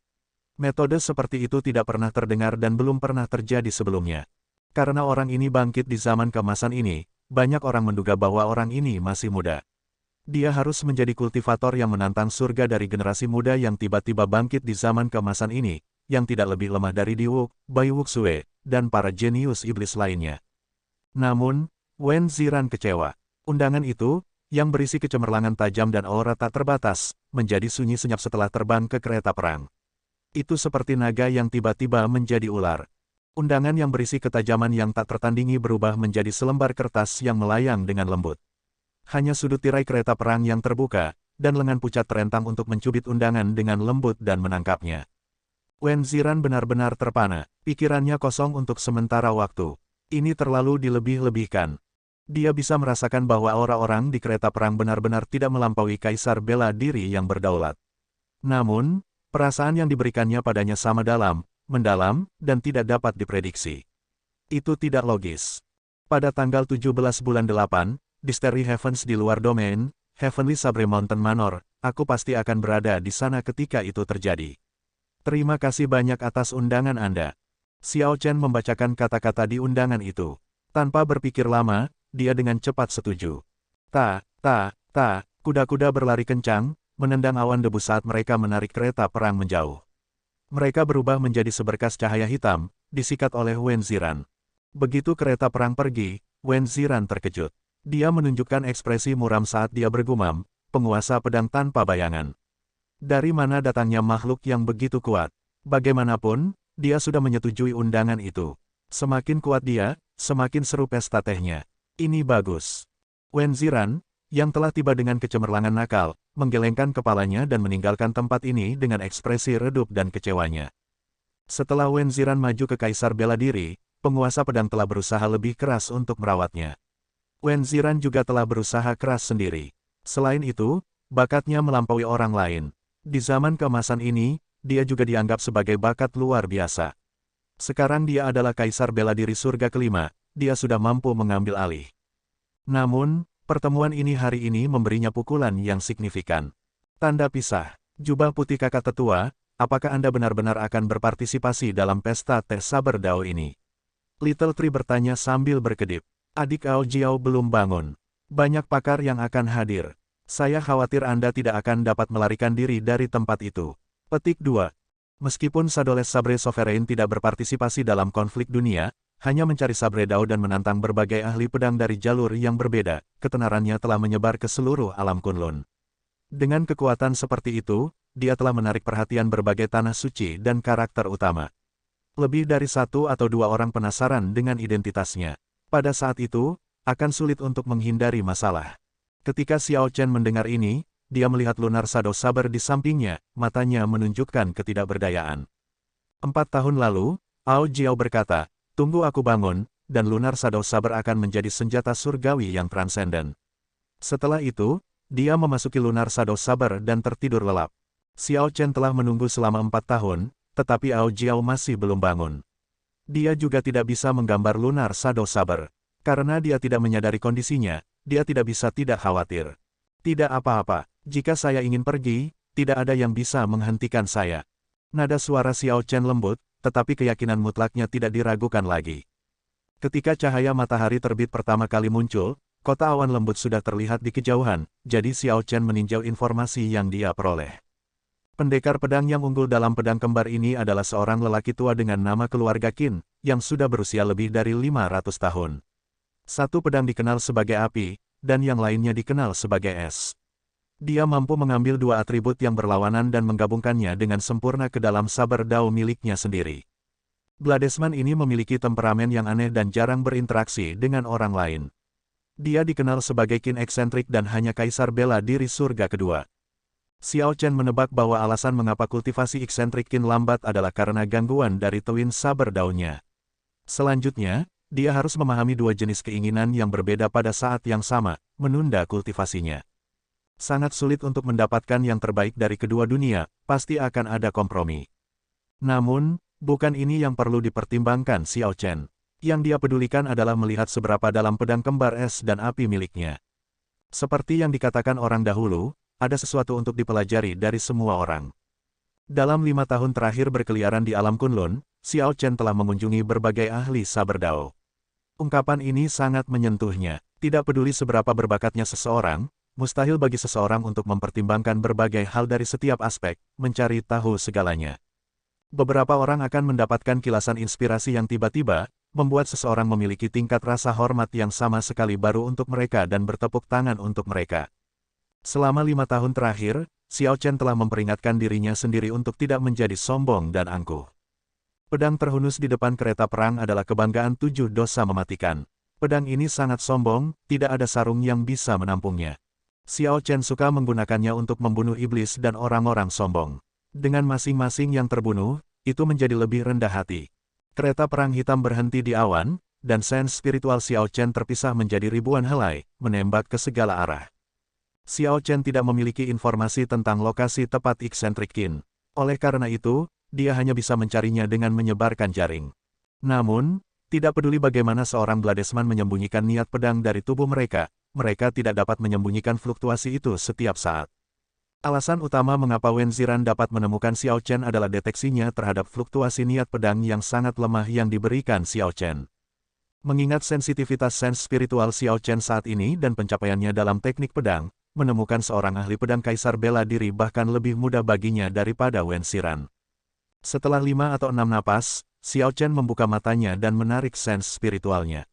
Speaker 1: Metode seperti itu tidak pernah terdengar dan belum pernah terjadi sebelumnya. Karena orang ini bangkit di zaman keemasan ini, banyak orang menduga bahwa orang ini masih muda. Dia harus menjadi kultivator yang menantang surga dari generasi muda yang tiba-tiba bangkit di zaman keemasan ini, yang tidak lebih lemah dari Diwuk, Bai Wuxue, dan para jenius iblis lainnya. Namun, Wen Ziran kecewa. Undangan itu, yang berisi kecemerlangan tajam dan aura tak terbatas, menjadi sunyi senyap setelah terbang ke kereta perang. Itu seperti naga yang tiba-tiba menjadi ular. Undangan yang berisi ketajaman yang tak tertandingi berubah menjadi selembar kertas yang melayang dengan lembut. Hanya sudut tirai kereta perang yang terbuka, dan lengan pucat terentang untuk mencubit undangan dengan lembut dan menangkapnya. Wen Ziran benar-benar terpana, pikirannya kosong untuk sementara waktu. Ini terlalu dilebih-lebihkan. Dia bisa merasakan bahwa orang-orang di kereta perang benar-benar tidak melampaui kaisar bela diri yang berdaulat. Namun, perasaan yang diberikannya padanya sama dalam, mendalam, dan tidak dapat diprediksi. Itu tidak logis. Pada tanggal 17 bulan 8, di Starry Heavens di luar domain, Heavenly Sabre Mountain Manor, aku pasti akan berada di sana ketika itu terjadi. Terima kasih banyak atas undangan Anda. Xiao Chen membacakan kata-kata di undangan itu. Tanpa berpikir lama, dia dengan cepat setuju. Kuda-kuda berlari kencang, menendang awan debu saat mereka menarik kereta perang menjauh. Mereka berubah menjadi seberkas cahaya hitam, disikat oleh Wen Ziran. Begitu kereta perang pergi, Wen Ziran terkejut. Dia menunjukkan ekspresi muram saat dia bergumam, penguasa pedang tanpa bayangan. Dari mana datangnya makhluk yang begitu kuat? Bagaimanapun, dia sudah menyetujui undangan itu. Semakin kuat dia, semakin seru pesta tehnya. Ini bagus. Wen Ziran, yang telah tiba dengan kecemerlangan nakal, menggelengkan kepalanya dan meninggalkan tempat ini dengan ekspresi redup dan kecewanya. Setelah Wen Ziran maju ke Kaisar Bela Diri, penguasa pedang telah berusaha lebih keras untuk merawatnya. Wen Ziran juga telah berusaha keras sendiri. Selain itu, bakatnya melampaui orang lain. Di zaman keemasan ini, dia juga dianggap sebagai bakat luar biasa. Sekarang dia adalah Kaisar Bela Diri Surga kelima, dia sudah mampu mengambil alih. Namun, pertemuan ini hari ini memberinya pukulan yang signifikan. Tanda pisah. Jubah putih kakak tetua, apakah Anda benar-benar akan berpartisipasi dalam pesta teh saber Dao ini? Little Tree bertanya sambil berkedip. Adik Ao Jiao belum bangun. Banyak pakar yang akan hadir. Saya khawatir Anda tidak akan dapat melarikan diri dari tempat itu. Petik 2. Meskipun Shadowless Sabre Sovereign tidak berpartisipasi dalam konflik dunia, hanya mencari sabre Dao dan menantang berbagai ahli pedang dari jalur yang berbeda, ketenarannya telah menyebar ke seluruh alam Kunlun. Dengan kekuatan seperti itu, dia telah menarik perhatian berbagai tanah suci dan karakter utama. Lebih dari 1 atau 2 orang penasaran dengan identitasnya. Pada saat itu, akan sulit untuk menghindari masalah. Ketika Xiao Chen mendengar ini, dia melihat Lunar Shadow Saber di sampingnya, matanya menunjukkan ketidakberdayaan. 4 tahun lalu, Ao Jiao berkata, tunggu aku bangun, dan Lunar Shadow Saber akan menjadi senjata surgawi yang transenden. Setelah itu, dia memasuki Lunar Shadow Saber dan tertidur lelap. Xiao Chen telah menunggu selama 4 tahun, tetapi Ao Jiao masih belum bangun. Dia juga tidak bisa menggambar Lunar Shadow Saber. Karena dia tidak menyadari kondisinya, dia tidak bisa tidak khawatir. Tidak apa-apa, jika saya ingin pergi, tidak ada yang bisa menghentikan saya. Nada suara Xiao Chen lembut, tetapi keyakinan mutlaknya tidak diragukan lagi. Ketika cahaya matahari terbit pertama kali muncul, kota awan lembut sudah terlihat di kejauhan, jadi Xiao Chen meninjau informasi yang dia peroleh. Pendekar pedang yang unggul dalam pedang kembar ini adalah seorang lelaki tua dengan nama keluarga Qin, yang sudah berusia lebih dari 500 tahun. Satu pedang dikenal sebagai api, dan yang lainnya dikenal sebagai es. Dia mampu mengambil 2 atribut yang berlawanan dan menggabungkannya dengan sempurna ke dalam saber Dao miliknya sendiri. Bladesman ini memiliki temperamen yang aneh dan jarang berinteraksi dengan orang lain. Dia dikenal sebagai Qin eksentrik dan hanya kaisar bela diri surga kedua. Xiao Chen menebak bahwa alasan mengapa kultivasi eksentrik Qin lambat adalah karena gangguan dari Twin Saber daunnya. Selanjutnya, dia harus memahami dua jenis keinginan yang berbeda pada saat yang sama, menunda kultivasinya. Sangat sulit untuk mendapatkan yang terbaik dari kedua dunia, pasti akan ada kompromi. Namun, bukan ini yang perlu dipertimbangkan Xiao Chen. Yang dia pedulikan adalah melihat seberapa dalam pedang kembar es dan api miliknya. Seperti yang dikatakan orang dahulu, ada sesuatu untuk dipelajari dari semua orang. Dalam 5 tahun terakhir berkeliaran di alam Kunlun, Xiao Chen telah mengunjungi berbagai ahli saber dao. Ungkapan ini sangat menyentuhnya. Tidak peduli seberapa berbakatnya seseorang, mustahil bagi seseorang untuk mempertimbangkan berbagai hal dari setiap aspek, mencari tahu segalanya. Beberapa orang akan mendapatkan kilasan inspirasi yang tiba-tiba, membuat seseorang memiliki tingkat rasa hormat yang sama sekali baru untuk mereka dan bertepuk tangan untuk mereka. Selama 5 tahun terakhir, Xiao Chen telah memperingatkan dirinya sendiri untuk tidak menjadi sombong dan angkuh. Pedang terhunus di depan kereta perang adalah kebanggaan 7 dosa mematikan. Pedang ini sangat sombong, tidak ada sarung yang bisa menampungnya. Xiao Chen suka menggunakannya untuk membunuh iblis dan orang-orang sombong. Dengan masing-masing yang terbunuh, itu menjadi lebih rendah hati. Kereta perang hitam berhenti di awan, dan sense spiritual Xiao Chen terpisah menjadi ribuan helai, menembak ke segala arah. Xiao Chen tidak memiliki informasi tentang lokasi tepat eksentrik Qin. Oleh karena itu, dia hanya bisa mencarinya dengan menyebarkan jaring. Namun, tidak peduli bagaimana seorang Bladesman menyembunyikan niat pedang dari tubuh mereka, mereka tidak dapat menyembunyikan fluktuasi itu setiap saat. Alasan utama mengapa Wen Ziran dapat menemukan Xiao Chen adalah deteksinya terhadap fluktuasi niat pedang yang sangat lemah yang diberikan Xiao Chen. Mengingat sensitivitas sense spiritual Xiao Chen saat ini dan pencapaiannya dalam teknik pedang, menemukan seorang ahli pedang kaisar bela diri bahkan lebih mudah baginya daripada Wen Ziran. Setelah 5 atau 6 napas, Xiao Chen membuka matanya dan menarik sense spiritualnya.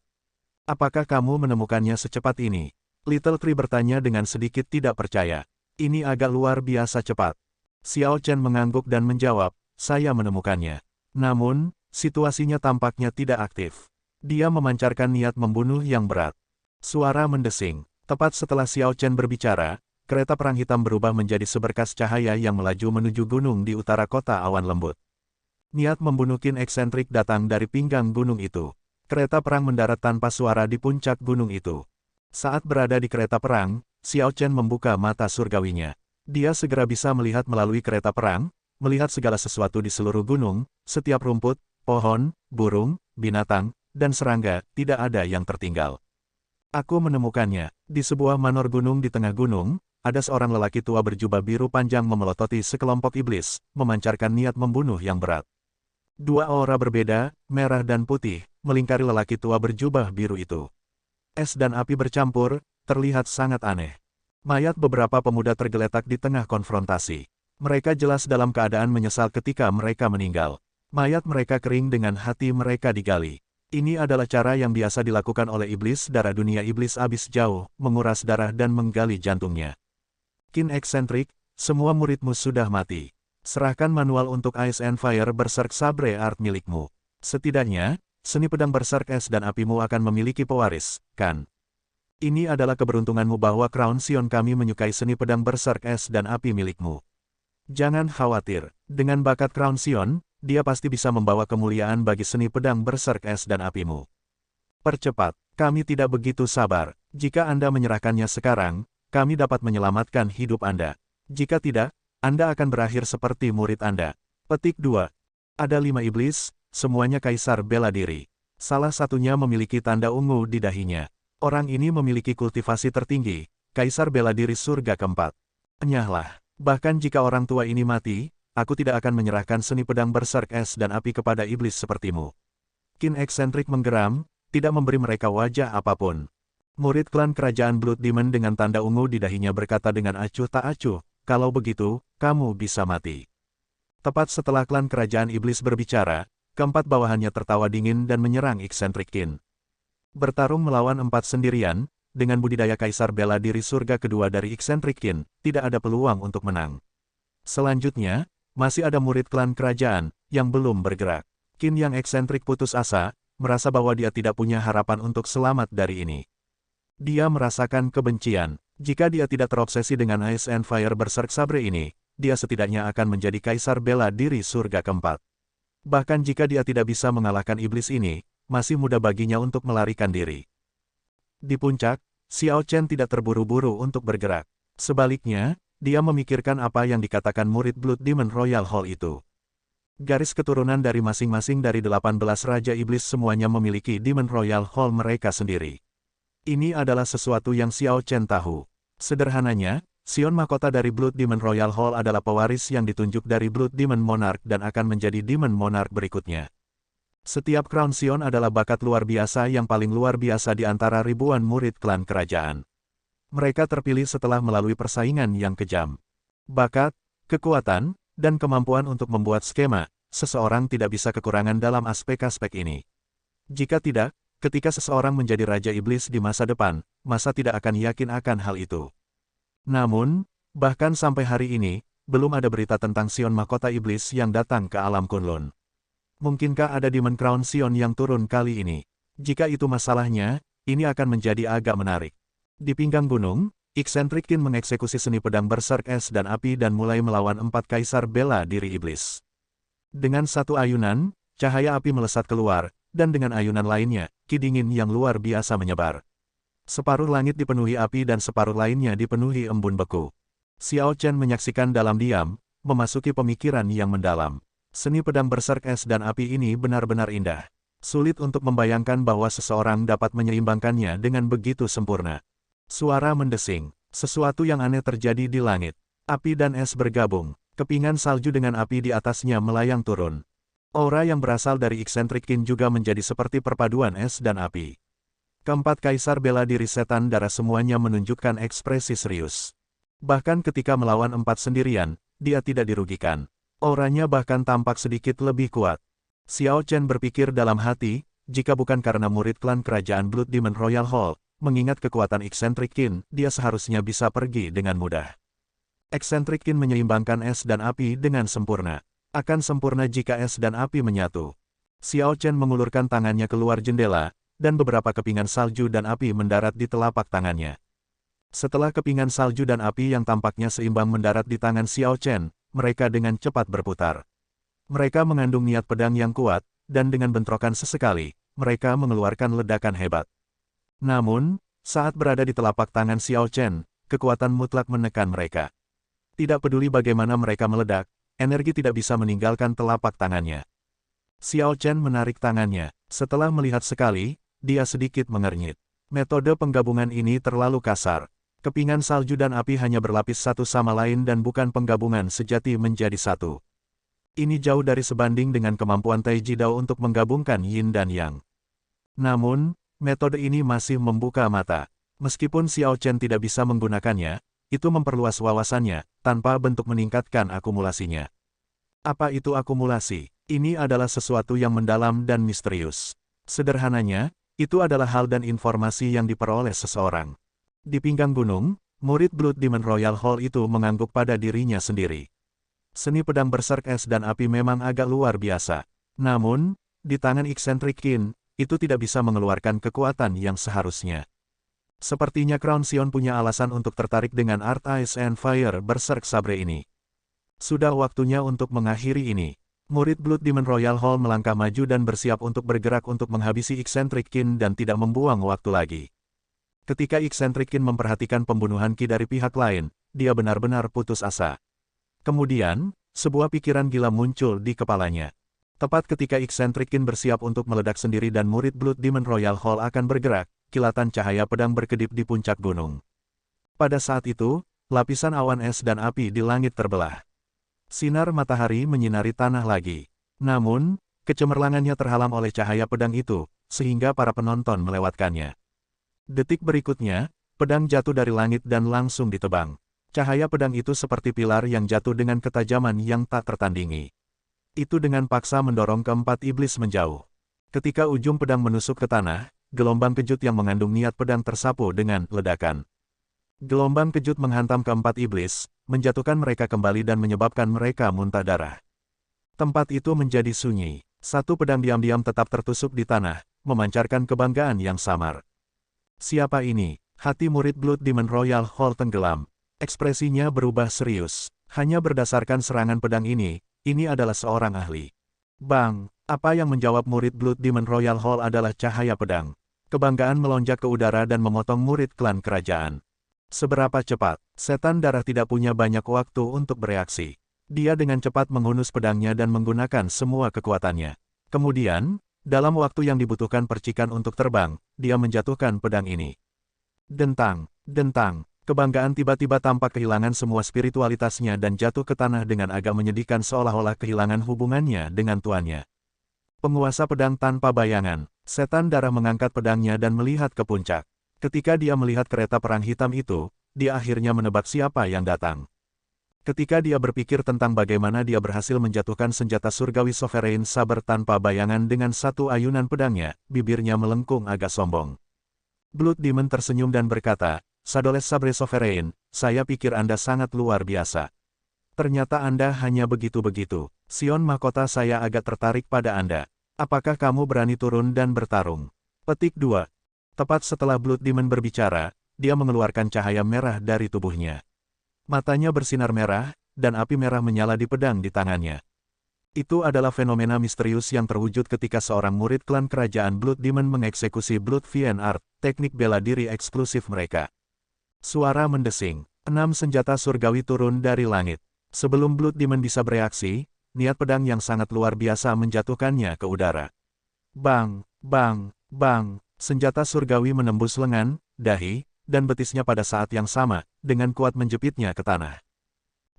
Speaker 1: Apakah kamu menemukannya secepat ini? Little Tree bertanya dengan sedikit tidak percaya. Ini agak luar biasa cepat. Xiao Chen mengangguk dan menjawab, saya menemukannya. Namun, situasinya tampaknya tidak aktif. Dia memancarkan niat membunuh yang berat. Suara mendesing. Tepat setelah Xiao Chen berbicara, kereta perang hitam berubah menjadi seberkas cahaya yang melaju menuju gunung di utara kota awan lembut. Niat membunuh Qin eksentrik datang dari pinggang gunung itu. Kereta perang mendarat tanpa suara di puncak gunung itu. Saat berada di kereta perang, Xiao Chen membuka mata surgawinya. Dia segera bisa melihat melalui kereta perang, melihat segala sesuatu di seluruh gunung, setiap rumput, pohon, burung, binatang, dan serangga, tidak ada yang tertinggal. Aku menemukannya. Di sebuah manor gunung di tengah gunung, ada seorang lelaki tua berjubah biru panjang memelototi sekelompok iblis, memancarkan niat membunuh yang berat. Dua aura berbeda, merah dan putih, melingkari lelaki tua berjubah biru itu. Es dan api bercampur, terlihat sangat aneh. Mayat beberapa pemuda tergeletak di tengah konfrontasi. Mereka jelas dalam keadaan menyesal ketika mereka meninggal. Mayat mereka kering dengan hati mereka digali. Ini adalah cara yang biasa dilakukan oleh iblis darah dunia iblis abis jauh, menguras darah dan menggali jantungnya. Qin eksentrik, semua muridmu sudah mati. Serahkan manual untuk Ice and Fire Berserk Sabre Art milikmu. Setidaknya, seni pedang berserk es dan apimu akan memiliki pewaris, kan? Ini adalah keberuntunganmu bahwa Crown Sion kami menyukai seni pedang berserk es dan api milikmu. Jangan khawatir, dengan bakat Crown Sion, dia pasti bisa membawa kemuliaan bagi seni pedang berserk es dan apimu. Percepat, kami tidak begitu sabar. Jika Anda menyerahkannya sekarang, kami dapat menyelamatkan hidup Anda. Jika tidak, Anda akan berakhir seperti murid Anda. Petik 2. Ada 5 iblis, semuanya kaisar bela diri. Salah satunya memiliki tanda ungu di dahinya. Orang ini memiliki kultivasi tertinggi, kaisar bela diri surga keempat. Enyahlah, bahkan jika orang tua ini mati, aku tidak akan menyerahkan seni pedang berserk es dan api kepada iblis sepertimu. Qin eksentrik menggeram, tidak memberi mereka wajah apapun. Murid klan kerajaan Blood Demon dengan tanda ungu di dahinya berkata dengan acuh tak acuh, kalau begitu, kamu bisa mati. Tepat setelah klan kerajaan iblis berbicara, keempat bawahannya tertawa dingin dan menyerang eksentrik Qin. Bertarung melawan 4 sendirian, dengan budidaya kaisar bela diri surga kedua dari eksentrik Qin, tidak ada peluang untuk menang. Selanjutnya, masih ada murid klan kerajaan, yang belum bergerak. Qin yang eksentrik putus asa, merasa bahwa dia tidak punya harapan untuk selamat dari ini. Dia merasakan kebencian. Jika dia tidak terobsesi dengan Ice and Fire Berserk Sabre ini, dia setidaknya akan menjadi kaisar bela diri surga keempat. Bahkan jika dia tidak bisa mengalahkan iblis ini, masih mudah baginya untuk melarikan diri. Di puncak, Xiao Chen tidak terburu-buru untuk bergerak. Sebaliknya, dia memikirkan apa yang dikatakan murid Blood Demon Royal Hall itu. Garis keturunan dari masing-masing dari 18 Raja Iblis semuanya memiliki Demon Royal Hall mereka sendiri. Ini adalah sesuatu yang Xiao Chen tahu. Sederhananya, Xion mahkota dari Blood Demon Royal Hall adalah pewaris yang ditunjuk dari Blood Demon Monarch dan akan menjadi Demon Monarch berikutnya. Setiap Crown Xion adalah bakat luar biasa yang paling luar biasa di antara ribuan murid klan kerajaan. Mereka terpilih setelah melalui persaingan yang kejam. Bakat, kekuatan, dan kemampuan untuk membuat skema, seseorang tidak bisa kekurangan dalam aspek-aspek ini. Jika tidak, ketika seseorang menjadi Raja Iblis di masa depan, masa tidak akan yakin akan hal itu. Namun, bahkan sampai hari ini, belum ada berita tentang Xion Mahkota Iblis yang datang ke alam Kunlun. Mungkinkah ada Demon Crown Xion yang turun kali ini? Jika itu masalahnya, ini akan menjadi agak menarik. Di pinggang gunung, Eksentrik Qin mengeksekusi seni pedang berserk es dan api dan mulai melawan 4 kaisar bela diri iblis. Dengan satu ayunan, cahaya api melesat keluar, dan dengan ayunan lainnya, ki dingin yang luar biasa menyebar. Separuh langit dipenuhi api dan separuh lainnya dipenuhi embun beku. Xiao Chen menyaksikan dalam diam, memasuki pemikiran yang mendalam. Seni pedang berserk es dan api ini benar-benar indah. Sulit untuk membayangkan bahwa seseorang dapat menyeimbangkannya dengan begitu sempurna. Suara mendesing. Sesuatu yang aneh terjadi di langit. Api dan es bergabung. Kepingan salju dengan api di atasnya melayang turun. Aura yang berasal dari Eksentrik Qin juga menjadi seperti perpaduan es dan api. Keempat kaisar bela diri setan darah semuanya menunjukkan ekspresi serius. Bahkan ketika melawan 4 sendirian, dia tidak dirugikan. Auranya bahkan tampak sedikit lebih kuat. Xiao Chen berpikir dalam hati, jika bukan karena murid klan kerajaan Blood Demon Royal Hall, mengingat kekuatan Eksentrik Qin, dia seharusnya bisa pergi dengan mudah. Eksentrik Qin menyeimbangkan es dan api dengan sempurna. Akan sempurna jika es dan api menyatu. Xiao Chen mengulurkan tangannya keluar jendela, dan beberapa kepingan salju dan api mendarat di telapak tangannya. Setelah kepingan salju dan api yang tampaknya seimbang mendarat di tangan Xiao Chen, mereka dengan cepat berputar. Mereka mengandung niat pedang yang kuat, dan dengan bentrokan sesekali, mereka mengeluarkan ledakan hebat. Namun, saat berada di telapak tangan Xiao Chen, kekuatan mutlak menekan mereka. Tidak peduli bagaimana mereka meledak, energi tidak bisa meninggalkan telapak tangannya. Xiao Chen menarik tangannya. Setelah melihat sekali, dia sedikit mengernyit. Metode penggabungan ini terlalu kasar. Kepingan salju dan api hanya berlapis satu sama lain dan bukan penggabungan sejati menjadi satu. Ini jauh dari sebanding dengan kemampuan Taiji Dao untuk menggabungkan Yin dan Yang. Namun, metode ini masih membuka mata. Meskipun Xiao Chen tidak bisa menggunakannya, itu memperluas wawasannya, tanpa bentuk meningkatkan akumulasinya. Apa itu akumulasi? Ini adalah sesuatu yang mendalam dan misterius. Sederhananya, itu adalah hal dan informasi yang diperoleh seseorang. Di pinggang gunung, murid Blood Demon Royal Hall itu mengangguk pada dirinya sendiri. Seni pedang berserk es dan api memang agak luar biasa. Namun, di tangan Eksentrik Qin, itu tidak bisa mengeluarkan kekuatan yang seharusnya. Sepertinya Crown Xion punya alasan untuk tertarik dengan Art Ice and Fire Berserk Sabre ini. Sudah waktunya untuk mengakhiri ini. Murid Blood Demon Royal Hall melangkah maju dan bersiap untuk bergerak untuk menghabisi Eksentrik Qin dan tidak membuang waktu lagi. Ketika Eksentrik Qin memperhatikan pembunuhan Qi dari pihak lain, dia benar-benar putus asa. Kemudian, sebuah pikiran gila muncul di kepalanya. Tepat ketika Eksentrik Qin bersiap untuk meledak sendiri dan murid Blood Demon Royal Hall akan bergerak, kilatan cahaya pedang berkedip di puncak gunung. Pada saat itu, lapisan awan es dan api di langit terbelah. Sinar matahari menyinari tanah lagi. Namun, kecemerlangannya terhalang oleh cahaya pedang itu, sehingga para penonton melewatkannya. Detik berikutnya, pedang jatuh dari langit dan langsung ditebang. Cahaya pedang itu seperti pilar yang jatuh dengan ketajaman yang tak tertandingi. Itu dengan paksa mendorong keempat iblis menjauh. Ketika ujung pedang menusuk ke tanah, gelombang kejut yang mengandung niat pedang tersapu dengan ledakan. Gelombang kejut menghantam keempat iblis, menjatuhkan mereka kembali dan menyebabkan mereka muntah darah. Tempat itu menjadi sunyi. Satu pedang diam-diam tetap tertusuk di tanah, memancarkan kebanggaan yang samar. Siapa ini? Hati murid Blood Demon Royal Hall tenggelam. Ekspresinya berubah serius. Hanya berdasarkan serangan pedang ini adalah seorang ahli. Bang, apa yang menjawab murid Blood Demon Royal Hall adalah cahaya pedang. Kebanggaan melonjak ke udara dan memotong murid klan kerajaan. Seberapa cepat? Setan darah tidak punya banyak waktu untuk bereaksi. Dia dengan cepat menghunus pedangnya dan menggunakan semua kekuatannya. Kemudian, dalam waktu yang dibutuhkan percikan untuk terbang, dia menjatuhkan pedang ini. Dentang, dentang, kebanggaan tiba-tiba tampak kehilangan semua spiritualitasnya dan jatuh ke tanah dengan agak menyedihkan seolah-olah kehilangan hubungannya dengan tuannya. Penguasa pedang tanpa bayangan, setan darah mengangkat pedangnya dan melihat ke puncak. Ketika dia melihat kereta perang hitam itu, dia akhirnya menebak siapa yang datang. Ketika dia berpikir tentang bagaimana dia berhasil menjatuhkan senjata surgawi Sovereign Saber tanpa bayangan dengan satu ayunan pedangnya, bibirnya melengkung agak sombong. Blood Demon tersenyum dan berkata, "Sadoles Sabre Sovereign, saya pikir Anda sangat luar biasa. Ternyata Anda hanya begitu-begitu. Sion mahkota saya agak tertarik pada Anda. Apakah kamu berani turun dan bertarung?" Petik 2. Tepat setelah Blood Demon berbicara, dia mengeluarkan cahaya merah dari tubuhnya. Matanya bersinar merah, dan api merah menyala di pedang di tangannya. Itu adalah fenomena misterius yang terwujud ketika seorang murid klan kerajaan Blood Demon mengeksekusi Blood Fiend Art, teknik bela diri eksklusif mereka. Suara mendesing. 6 senjata surgawi turun dari langit. Sebelum Blood Demon bisa bereaksi, niat pedang yang sangat luar biasa menjatuhkannya ke udara. Bang, bang, bang, senjata surgawi menembus lengan, dahi, dan betisnya pada saat yang sama, dengan kuat menjepitnya ke tanah.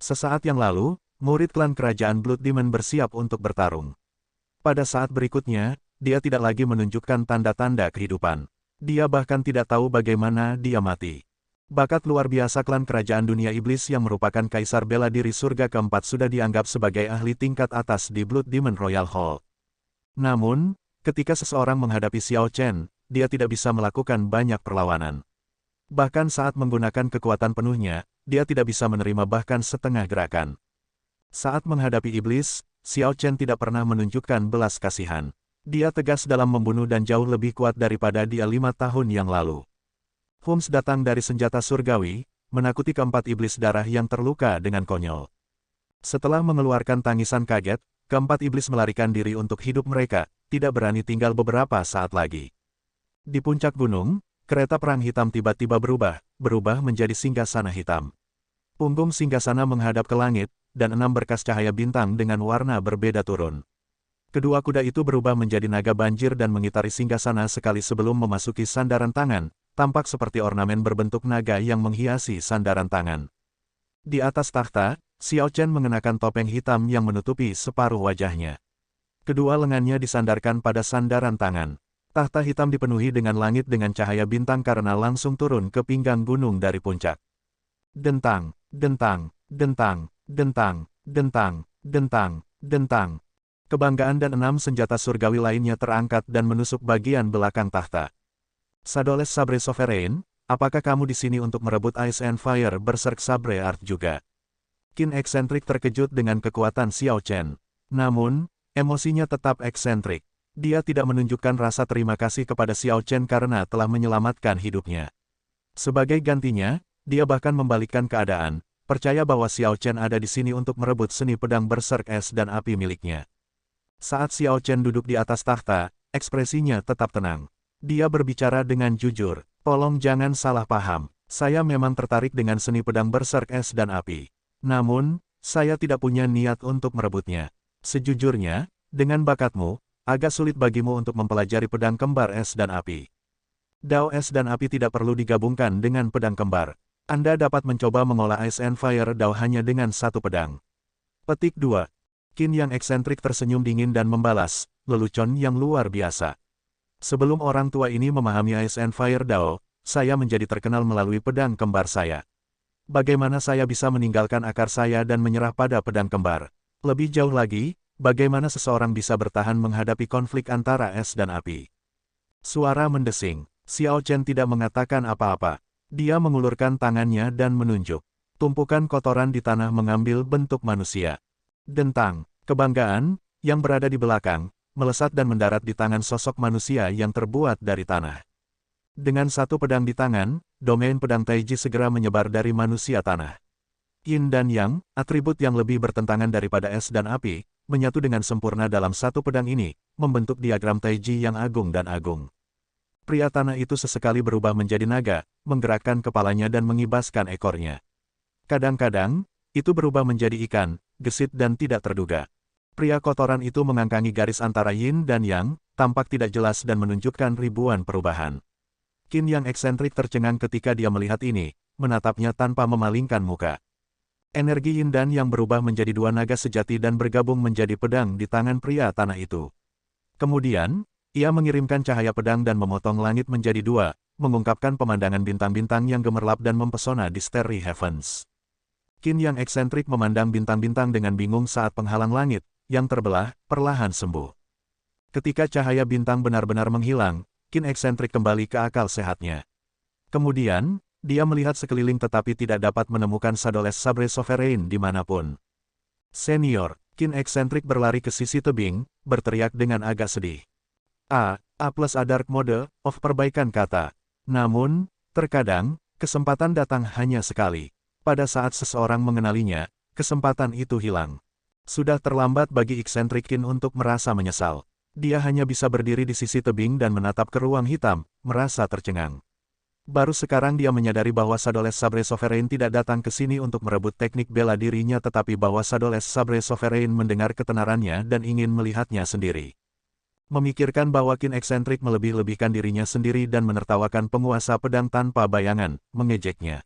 Speaker 1: Sesaat yang lalu, murid klan kerajaan Blood Demon bersiap untuk bertarung. Pada saat berikutnya, dia tidak lagi menunjukkan tanda-tanda kehidupan. Dia bahkan tidak tahu bagaimana dia mati. Bakat luar biasa klan kerajaan dunia iblis yang merupakan kaisar bela diri surga keempat sudah dianggap sebagai ahli tingkat atas di Blood Demon Royal Hall. Namun, ketika seseorang menghadapi Xiao Chen, dia tidak bisa melakukan banyak perlawanan. Bahkan saat menggunakan kekuatan penuhnya, dia tidak bisa menerima bahkan setengah gerakan. Saat menghadapi iblis, Xiao Chen tidak pernah menunjukkan belas kasihan. Dia tegas dalam membunuh dan jauh lebih kuat daripada dia 5 tahun yang lalu. Hums datang dari senjata surgawi, menakuti keempat iblis darah yang terluka dengan konyol. Setelah mengeluarkan tangisan kaget, keempat iblis melarikan diri untuk hidup mereka, tidak berani tinggal beberapa saat lagi. Di puncak gunung, kereta perang hitam tiba-tiba berubah menjadi singgasana hitam. Punggung singgasana menghadap ke langit, dan 6 berkas cahaya bintang dengan warna berbeda turun. Kedua kuda itu berubah menjadi naga banjir dan mengitari singgasana sekali sebelum memasuki sandaran tangan, tampak seperti ornamen berbentuk naga yang menghiasi sandaran tangan. Di atas takhta, Xiao Chen mengenakan topeng hitam yang menutupi separuh wajahnya. Kedua lengannya disandarkan pada sandaran tangan. Tahta hitam dipenuhi dengan langit dengan cahaya bintang karena langsung turun ke pinggang gunung dari puncak. Dentang, dentang, dentang, dentang, dentang, dentang, dentang. Kebanggaan dan 6 senjata surgawi lainnya terangkat dan menusuk bagian belakang tahta. Sadoles Sabre Sovereign, apakah kamu di sini untuk merebut Ice and Fire Berserk Sabre Art juga? Qin eksentrik terkejut dengan kekuatan Xiao Chen. Namun, emosinya tetap eksentrik. Dia tidak menunjukkan rasa terima kasih kepada Xiao Chen karena telah menyelamatkan hidupnya. Sebagai gantinya, dia bahkan membalikkan keadaan, percaya bahwa Xiao Chen ada di sini untuk merebut seni pedang berserk es dan api miliknya. Saat Xiao Chen duduk di atas takhta, ekspresinya tetap tenang. Dia berbicara dengan jujur, "Tolong jangan salah paham, saya memang tertarik dengan seni pedang berserk es dan api. Namun, saya tidak punya niat untuk merebutnya. Sejujurnya, dengan bakatmu, agak sulit bagimu untuk mempelajari pedang kembar es dan api. Dao es dan api tidak perlu digabungkan dengan pedang kembar. Anda dapat mencoba mengolah Ice and Fire Dao hanya dengan satu pedang." Petik 2. Qin yang eksentrik tersenyum dingin dan membalas, "Lelucon yang luar biasa. Sebelum orang tua ini memahami Ice and Fire Dao, saya menjadi terkenal melalui pedang kembar saya. Bagaimana saya bisa meninggalkan akar saya dan menyerah pada pedang kembar? Lebih jauh lagi, bagaimana seseorang bisa bertahan menghadapi konflik antara es dan api?" Suara mendesing. Xiao Chen tidak mengatakan apa-apa. Dia mengulurkan tangannya dan menunjuk. Tumpukan kotoran di tanah mengambil bentuk manusia. Dentang, kebanggaan, yang berada di belakang, melesat dan mendarat di tangan sosok manusia yang terbuat dari tanah. Dengan satu pedang di tangan, domain pedang Taiji segera menyebar dari manusia tanah. Yin dan Yang, atribut yang lebih bertentangan daripada es dan api, menyatu dengan sempurna dalam satu pedang ini, membentuk diagram Taiji yang agung dan agung. Pria tanah itu sesekali berubah menjadi naga, menggerakkan kepalanya dan mengibaskan ekornya. Kadang-kadang, itu berubah menjadi ikan, gesit dan tidak terduga. Pria kotoran itu mengangkangi garis antara Yin dan Yang, tampak tidak jelas dan menunjukkan ribuan perubahan. Qin yang eksentrik tercengang ketika dia melihat ini, menatapnya tanpa memalingkan muka. Energi Yin dan Yang berubah menjadi dua naga sejati dan bergabung menjadi pedang di tangan pria tanah itu. Kemudian, ia mengirimkan cahaya pedang dan memotong langit menjadi dua, mengungkapkan pemandangan bintang-bintang yang gemerlap dan mempesona di Starry Heavens. Qin yang eksentrik memandang bintang-bintang dengan bingung saat penghalang langit, yang terbelah, perlahan sembuh. Ketika cahaya bintang benar-benar menghilang, Qin eksentrik kembali ke akal sehatnya. Kemudian, dia melihat sekeliling tetapi tidak dapat menemukan Shadowless Sabre Sovereign dimanapun. Senior, Qin eksentrik berlari ke sisi tebing, berteriak dengan agak sedih. A+ A dark mode of perbaikan kata. Namun, terkadang, kesempatan datang hanya sekali. Pada saat seseorang mengenalinya, kesempatan itu hilang. Sudah terlambat bagi eksentrik Qin untuk merasa menyesal. Dia hanya bisa berdiri di sisi tebing dan menatap ke ruang hitam, merasa tercengang. Baru sekarang dia menyadari bahwa Shadowless Sabre Sovereign tidak datang ke sini untuk merebut teknik bela dirinya tetapi bahwa Shadowless Sabre Sovereign mendengar ketenarannya dan ingin melihatnya sendiri. Memikirkan bahwa Qin eksentrik melebih-lebihkan dirinya sendiri dan menertawakan penguasa pedang tanpa bayangan, mengejeknya.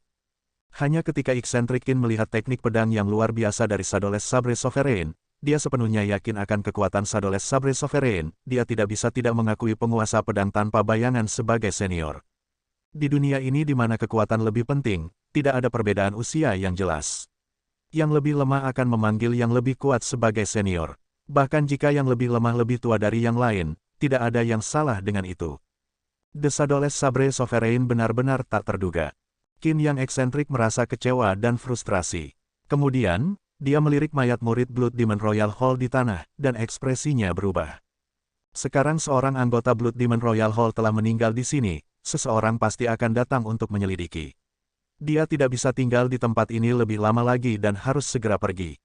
Speaker 1: Hanya ketika eksentrik Qin melihat teknik pedang yang luar biasa dari Shadowless Sabre Sovereign, dia sepenuhnya yakin akan kekuatan Shadowless Sabre Sovereign, dia tidak bisa tidak mengakui penguasa pedang tanpa bayangan sebagai senior. Di dunia ini di mana kekuatan lebih penting, tidak ada perbedaan usia yang jelas. Yang lebih lemah akan memanggil yang lebih kuat sebagai senior. Bahkan jika yang lebih lemah lebih tua dari yang lain, tidak ada yang salah dengan itu. The Shadowless Sabre Sovereign benar-benar tak terduga. Qin yang eksentrik merasa kecewa dan frustrasi. Kemudian, dia melirik mayat murid Blood Demon Royal Hall di tanah, dan ekspresinya berubah. Sekarang seorang anggota Blood Demon Royal Hall telah meninggal di sini, seseorang pasti akan datang untuk menyelidiki. Dia tidak bisa tinggal di tempat ini lebih lama lagi dan harus segera pergi.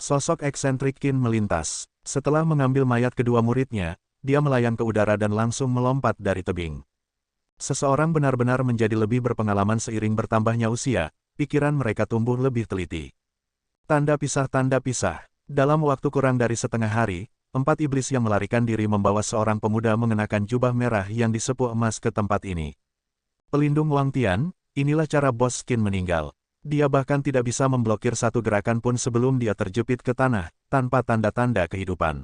Speaker 1: Sosok eksentrik Qin melintas. Setelah mengambil mayat kedua muridnya, dia melayang ke udara dan langsung melompat dari tebing. Seseorang benar-benar menjadi lebih berpengalaman seiring bertambahnya usia, pikiran mereka tumbuh lebih teliti. Tanda pisah. Dalam waktu kurang dari setengah hari, 4 iblis yang melarikan diri membawa seorang pemuda mengenakan jubah merah yang disepuh emas ke tempat ini. Pelindung Wang Tian, inilah cara bos Qin meninggal. Dia bahkan tidak bisa memblokir satu gerakan pun sebelum dia terjepit ke tanah, tanpa tanda-tanda kehidupan.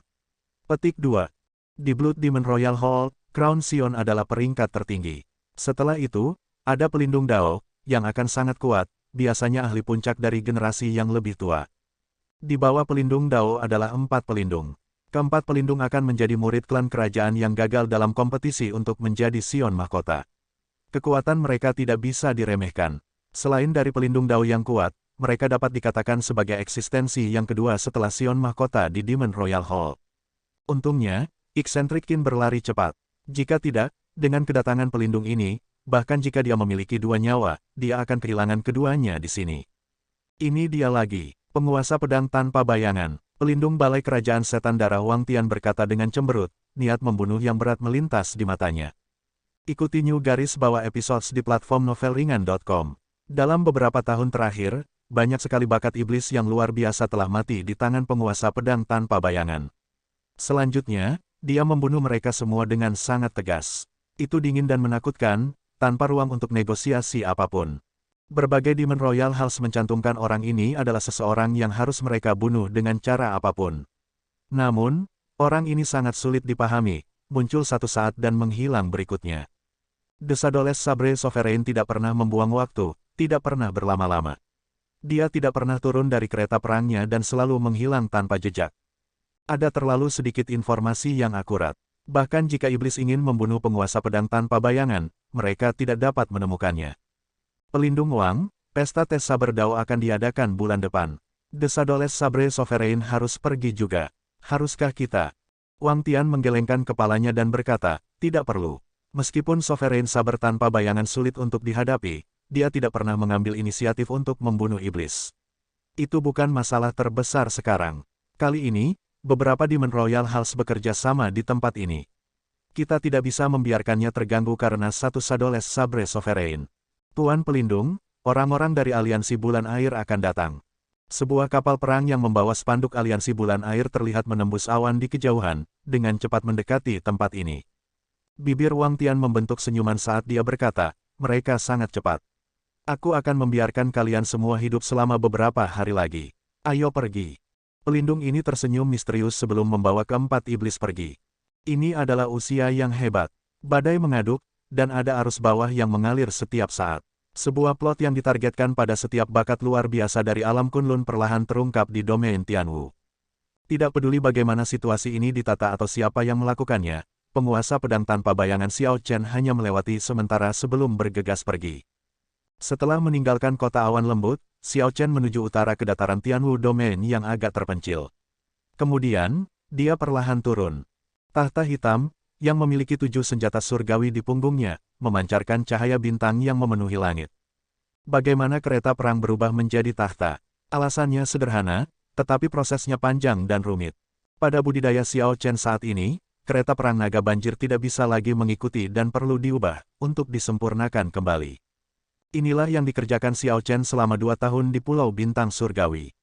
Speaker 1: Petik 2. Di Blood Demon Royal Hall, Crown Sion adalah peringkat tertinggi. Setelah itu, ada pelindung Dao, yang akan sangat kuat, biasanya ahli puncak dari generasi yang lebih tua. Di bawah pelindung Dao adalah 4 pelindung. Keempat pelindung akan menjadi murid klan kerajaan yang gagal dalam kompetisi untuk menjadi Sion Mahkota. Kekuatan mereka tidak bisa diremehkan. Selain dari pelindung Dao yang kuat, mereka dapat dikatakan sebagai eksistensi yang kedua setelah Sion Mahkota di Demon Royal Hall. Untungnya, eksentrik Qin berlari cepat. Jika tidak, dengan kedatangan pelindung ini, bahkan jika dia memiliki 2 nyawa, dia akan kehilangan keduanya di sini. Ini dia lagi, penguasa pedang tanpa bayangan. Pelindung Balai Kerajaan Setan Darah Wang Tian berkata dengan cemberut, niat membunuh yang berat melintas di matanya. Ikuti New Garis Bawah episodes di platform novelringan.com. Dalam beberapa tahun terakhir, banyak sekali bakat iblis yang luar biasa telah mati di tangan penguasa pedang tanpa bayangan. Selanjutnya, dia membunuh mereka semua dengan sangat tegas. Itu dingin dan menakutkan, tanpa ruang untuk negosiasi apapun. Berbagai Demon Royal Halls mencantumkan orang ini adalah seseorang yang harus mereka bunuh dengan cara apapun. Namun, orang ini sangat sulit dipahami, muncul satu saat dan menghilang berikutnya. The Shadowless Sabre Sovereign tidak pernah membuang waktu, tidak pernah berlama-lama. Dia tidak pernah turun dari kereta perangnya dan selalu menghilang tanpa jejak. Ada terlalu sedikit informasi yang akurat. Bahkan jika iblis ingin membunuh penguasa pedang tanpa bayangan, mereka tidak dapat menemukannya. Pelindung Wang, pesta tes saber Dao akan diadakan bulan depan. The Shadowless Sabre Sovereign harus pergi juga. Haruskah kita? Wang Tian menggelengkan kepalanya dan berkata, tidak perlu. Meskipun Sovereign Saber tanpa bayangan sulit untuk dihadapi, dia tidak pernah mengambil inisiatif untuk membunuh iblis. Itu bukan masalah terbesar sekarang. Kali ini, beberapa Demon Royal House bekerja sama di tempat ini. Kita tidak bisa membiarkannya terganggu karena satu Shadow Sabre Sovereign. Tuan Pelindung, orang-orang dari Aliansi Bulan Air akan datang. Sebuah kapal perang yang membawa spanduk Aliansi Bulan Air terlihat menembus awan di kejauhan, dengan cepat mendekati tempat ini. Bibir Wang Tian membentuk senyuman saat dia berkata, mereka sangat cepat. Aku akan membiarkan kalian semua hidup selama beberapa hari lagi. Ayo pergi. Pelindung ini tersenyum misterius sebelum membawa keempat iblis pergi. Ini adalah usia yang hebat. Badai mengaduk, dan ada arus bawah yang mengalir setiap saat. Sebuah plot yang ditargetkan pada setiap bakat luar biasa dari alam Kunlun perlahan terungkap di domain Tianwu. Tidak peduli bagaimana situasi ini ditata atau siapa yang melakukannya, penguasa pedang tanpa bayangan Xiao Chen hanya melewati sementara sebelum bergegas pergi. Setelah meninggalkan kota awan lembut, Xiao Chen menuju utara ke dataran Tianwu domain yang agak terpencil. Kemudian, dia perlahan turun. Tahta hitam, yang memiliki 7 senjata surgawi di punggungnya, memancarkan cahaya bintang yang memenuhi langit. Bagaimana kereta perang berubah menjadi tahta? Alasannya sederhana, tetapi prosesnya panjang dan rumit. Pada budidaya Xiao Chen saat ini, kereta perang naga banjir tidak bisa lagi mengikuti dan perlu diubah, untuk disempurnakan kembali. Inilah yang dikerjakan Xiao Chen selama 2 tahun di Pulau Bintang Surgawi.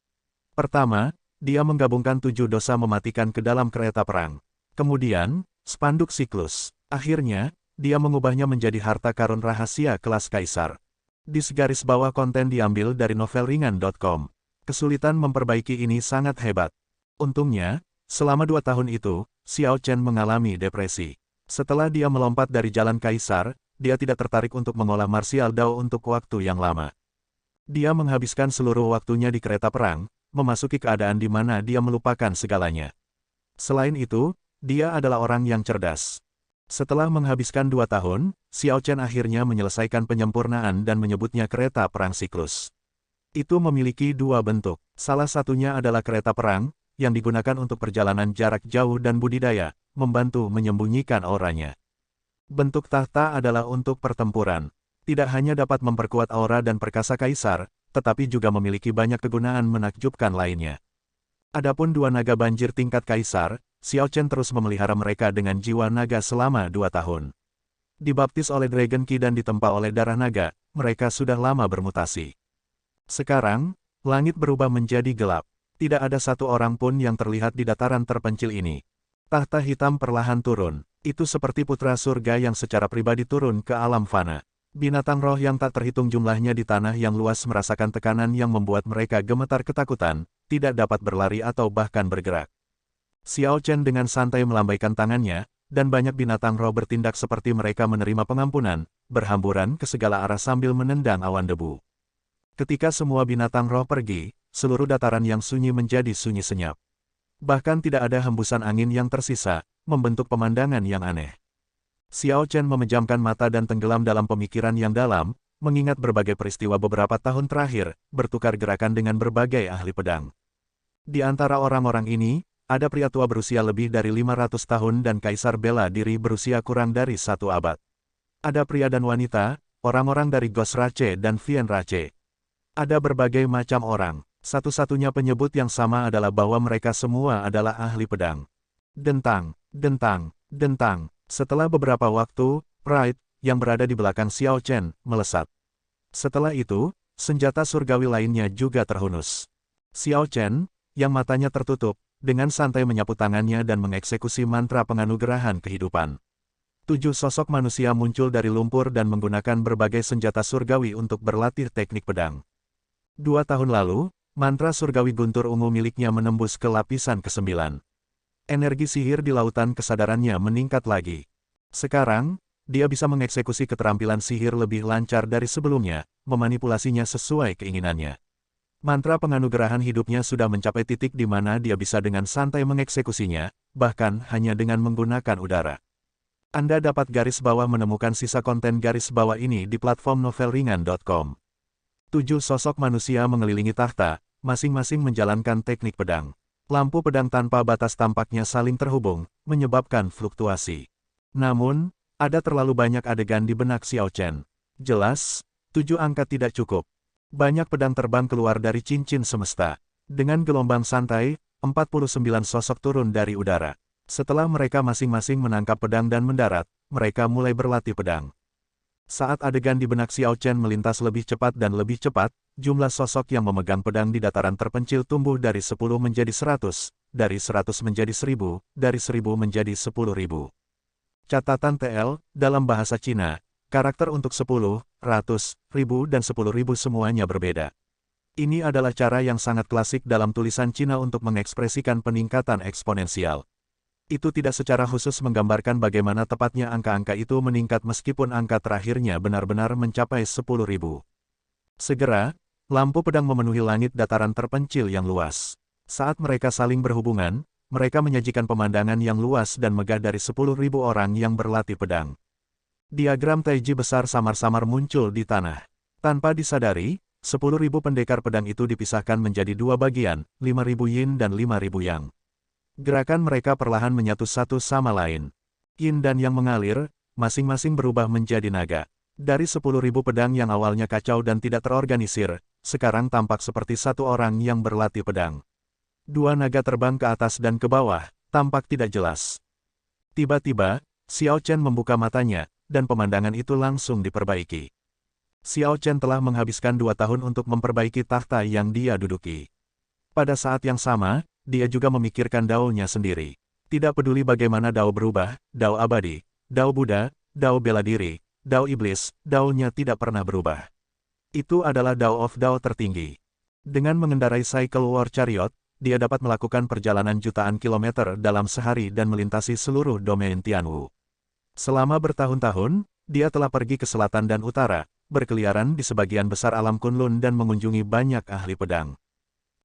Speaker 1: Pertama, dia menggabungkan 7 dosa mematikan ke dalam kereta perang. Kemudian, spanduk siklus. Akhirnya, dia mengubahnya menjadi harta karun rahasia kelas kaisar. Di segaris bawah konten diambil dari novelringan.com. Kesulitan memperbaiki ini sangat hebat. Untungnya, selama 2 tahun itu, Xiao Chen mengalami depresi. Setelah dia melompat dari jalan kaisar, dia tidak tertarik untuk mengolah martial Dao untuk waktu yang lama. Dia menghabiskan seluruh waktunya di kereta perang, memasuki keadaan di mana dia melupakan segalanya. Selain itu, dia adalah orang yang cerdas. Setelah menghabiskan 2 tahun, Xiao Chen akhirnya menyelesaikan penyempurnaan dan menyebutnya kereta perang siklus. Itu memiliki 2 bentuk. Salah satunya adalah kereta perang, yang digunakan untuk perjalanan jarak jauh dan budidaya, membantu menyembunyikan auranya. Bentuk tahta adalah untuk pertempuran. Tidak hanya dapat memperkuat aura dan perkasa kaisar, tetapi juga memiliki banyak kegunaan menakjubkan lainnya. Adapun 2 naga banjir tingkat kaisar, Xiao Chen terus memelihara mereka dengan jiwa naga selama 2 tahun. Dibaptis oleh Dragon Qi dan ditempa oleh darah naga, mereka sudah lama bermutasi. Sekarang, langit berubah menjadi gelap. Tidak ada satu orang pun yang terlihat di dataran terpencil ini. Tahta hitam perlahan turun. Itu seperti putra surga yang secara pribadi turun ke alam fana. Binatang roh yang tak terhitung jumlahnya di tanah yang luas merasakan tekanan yang membuat mereka gemetar ketakutan, tidak dapat berlari atau bahkan bergerak. Xiao Chen dengan santai melambaikan tangannya, dan banyak binatang roh bertindak seperti mereka menerima pengampunan, berhamburan ke segala arah sambil menendang awan debu. Ketika semua binatang roh pergi, seluruh dataran yang sunyi menjadi sunyi senyap. Bahkan tidak ada hembusan angin yang tersisa, membentuk pemandangan yang aneh. Xiao Chen memejamkan mata dan tenggelam dalam pemikiran yang dalam, mengingat berbagai peristiwa beberapa tahun terakhir, bertukar gerakan dengan berbagai ahli pedang. Di antara orang-orang ini, ada pria tua berusia lebih dari 500 tahun dan kaisar bela diri berusia kurang dari 1 abad. Ada pria dan wanita, orang-orang dari Ghost Rache dan Vien Rache. Ada berbagai macam orang, satu-satunya penyebut yang sama adalah bahwa mereka semua adalah ahli pedang. Dentang, dentang, dentang. Setelah beberapa waktu, Pride, yang berada di belakang Xiao Chen, melesat. Setelah itu, senjata surgawi lainnya juga terhunus. Xiao Chen, yang matanya tertutup, dengan santai menyapu tangannya dan mengeksekusi mantra penganugerahan kehidupan. 7 sosok manusia muncul dari lumpur dan menggunakan berbagai senjata surgawi untuk berlatih teknik pedang. 2 tahun lalu, mantra surgawi guntur ungu miliknya menembus ke lapisan ke-9. Energi sihir di lautan kesadarannya meningkat lagi. Sekarang, dia bisa mengeksekusi keterampilan sihir lebih lancar dari sebelumnya, memanipulasinya sesuai keinginannya. Mantra penganugerahan hidupnya sudah mencapai titik di mana dia bisa dengan santai mengeksekusinya, bahkan hanya dengan menggunakan udara. Anda dapat garis bawah menemukan sisa konten garis bawah ini di platform novelringan.com. 7 sosok manusia mengelilingi tahta, masing-masing menjalankan teknik pedang. Lampu pedang tanpa batas tampaknya saling terhubung, menyebabkan fluktuasi. Namun, ada terlalu banyak adegan di benak Xiao Chen. Jelas, 7 angka tidak cukup. Banyak pedang terbang keluar dari cincin semesta. Dengan gelombang santai, 49 sosok turun dari udara. Setelah mereka masing-masing menangkap pedang dan mendarat, mereka mulai berlatih pedang. Saat adegan di benak Xiao Chen melintas lebih cepat dan lebih cepat, jumlah sosok yang memegang pedang di dataran terpencil tumbuh dari 10 menjadi 100, dari 100 menjadi 1000, dari 1000 menjadi 10.000. Catatan TL, dalam bahasa Cina, karakter untuk 10, 100, 1000 dan 10.000 semuanya berbeda. Ini adalah cara yang sangat klasik dalam tulisan Cina untuk mengekspresikan peningkatan eksponensial. Itu tidak secara khusus menggambarkan bagaimana tepatnya angka-angka itu meningkat meskipun angka terakhirnya benar-benar mencapai 10.000. Segera, lampu pedang memenuhi langit dataran terpencil yang luas. Saat mereka saling berhubungan, mereka menyajikan pemandangan yang luas dan megah dari 10.000 orang yang berlatih pedang. Diagram Taiji besar samar-samar muncul di tanah. Tanpa disadari, 10.000 pendekar pedang itu dipisahkan menjadi dua bagian, 5.000 yin dan 5.000 yang. Gerakan mereka perlahan menyatu satu sama lain. Yin dan yang mengalir, masing-masing berubah menjadi naga. Dari 10.000 pedang yang awalnya kacau dan tidak terorganisir, sekarang tampak seperti satu orang yang berlatih pedang. Dua naga terbang ke atas dan ke bawah, tampak tidak jelas. Tiba-tiba, Xiao Chen membuka matanya, dan pemandangan itu langsung diperbaiki. Xiao Chen telah menghabiskan 2 tahun untuk memperbaiki takhta yang dia duduki. Pada saat yang sama, dia juga memikirkan Dao-nya sendiri. Tidak peduli bagaimana Dao berubah, Dao abadi, Dao Buddha, Dao bela diri, Dao iblis, Dao-nya tidak pernah berubah. Itu adalah Dao of Dao tertinggi. Dengan mengendarai Cycle War Chariot, dia dapat melakukan perjalanan jutaan kilometer dalam sehari dan melintasi seluruh domain Tianwu. Selama bertahun-tahun, dia telah pergi ke selatan dan utara, berkeliaran di sebagian besar alam Kunlun dan mengunjungi banyak ahli pedang.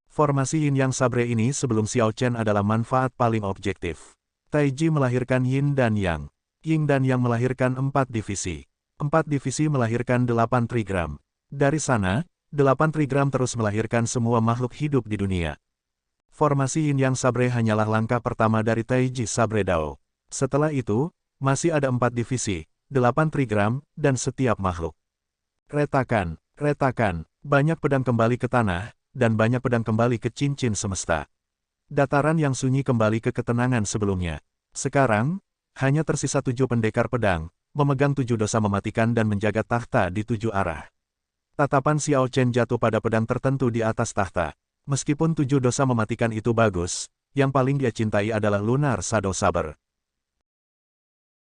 Speaker 1: Formasi Yin Yang Sabre ini sebelum Xiao Chen adalah manfaat paling objektif. Taiji melahirkan Yin dan Yang. Yin dan Yang melahirkan 4 divisi. 4 divisi melahirkan 8 trigram. Dari sana, 8 trigram terus melahirkan semua makhluk hidup di dunia. Formasi Yin Yang Sabre hanyalah langkah pertama dari Taiji Sabre Dao. Setelah itu, masih ada 4 divisi, 8 trigram, dan setiap makhluk. Retakan, retakan, banyak pedang kembali ke tanah, dan banyak pedang kembali ke cincin semesta. Dataran yang sunyi kembali ke ketenangan sebelumnya. Sekarang, hanya tersisa 7 pendekar pedang, memegang 7 dosa mematikan dan menjaga takhta di 7 arah. Tatapan Xiao Chen jatuh pada pedang tertentu di atas takhta. Meskipun 7 dosa mematikan itu bagus, yang paling dia cintai adalah Lunar Shadow Saber.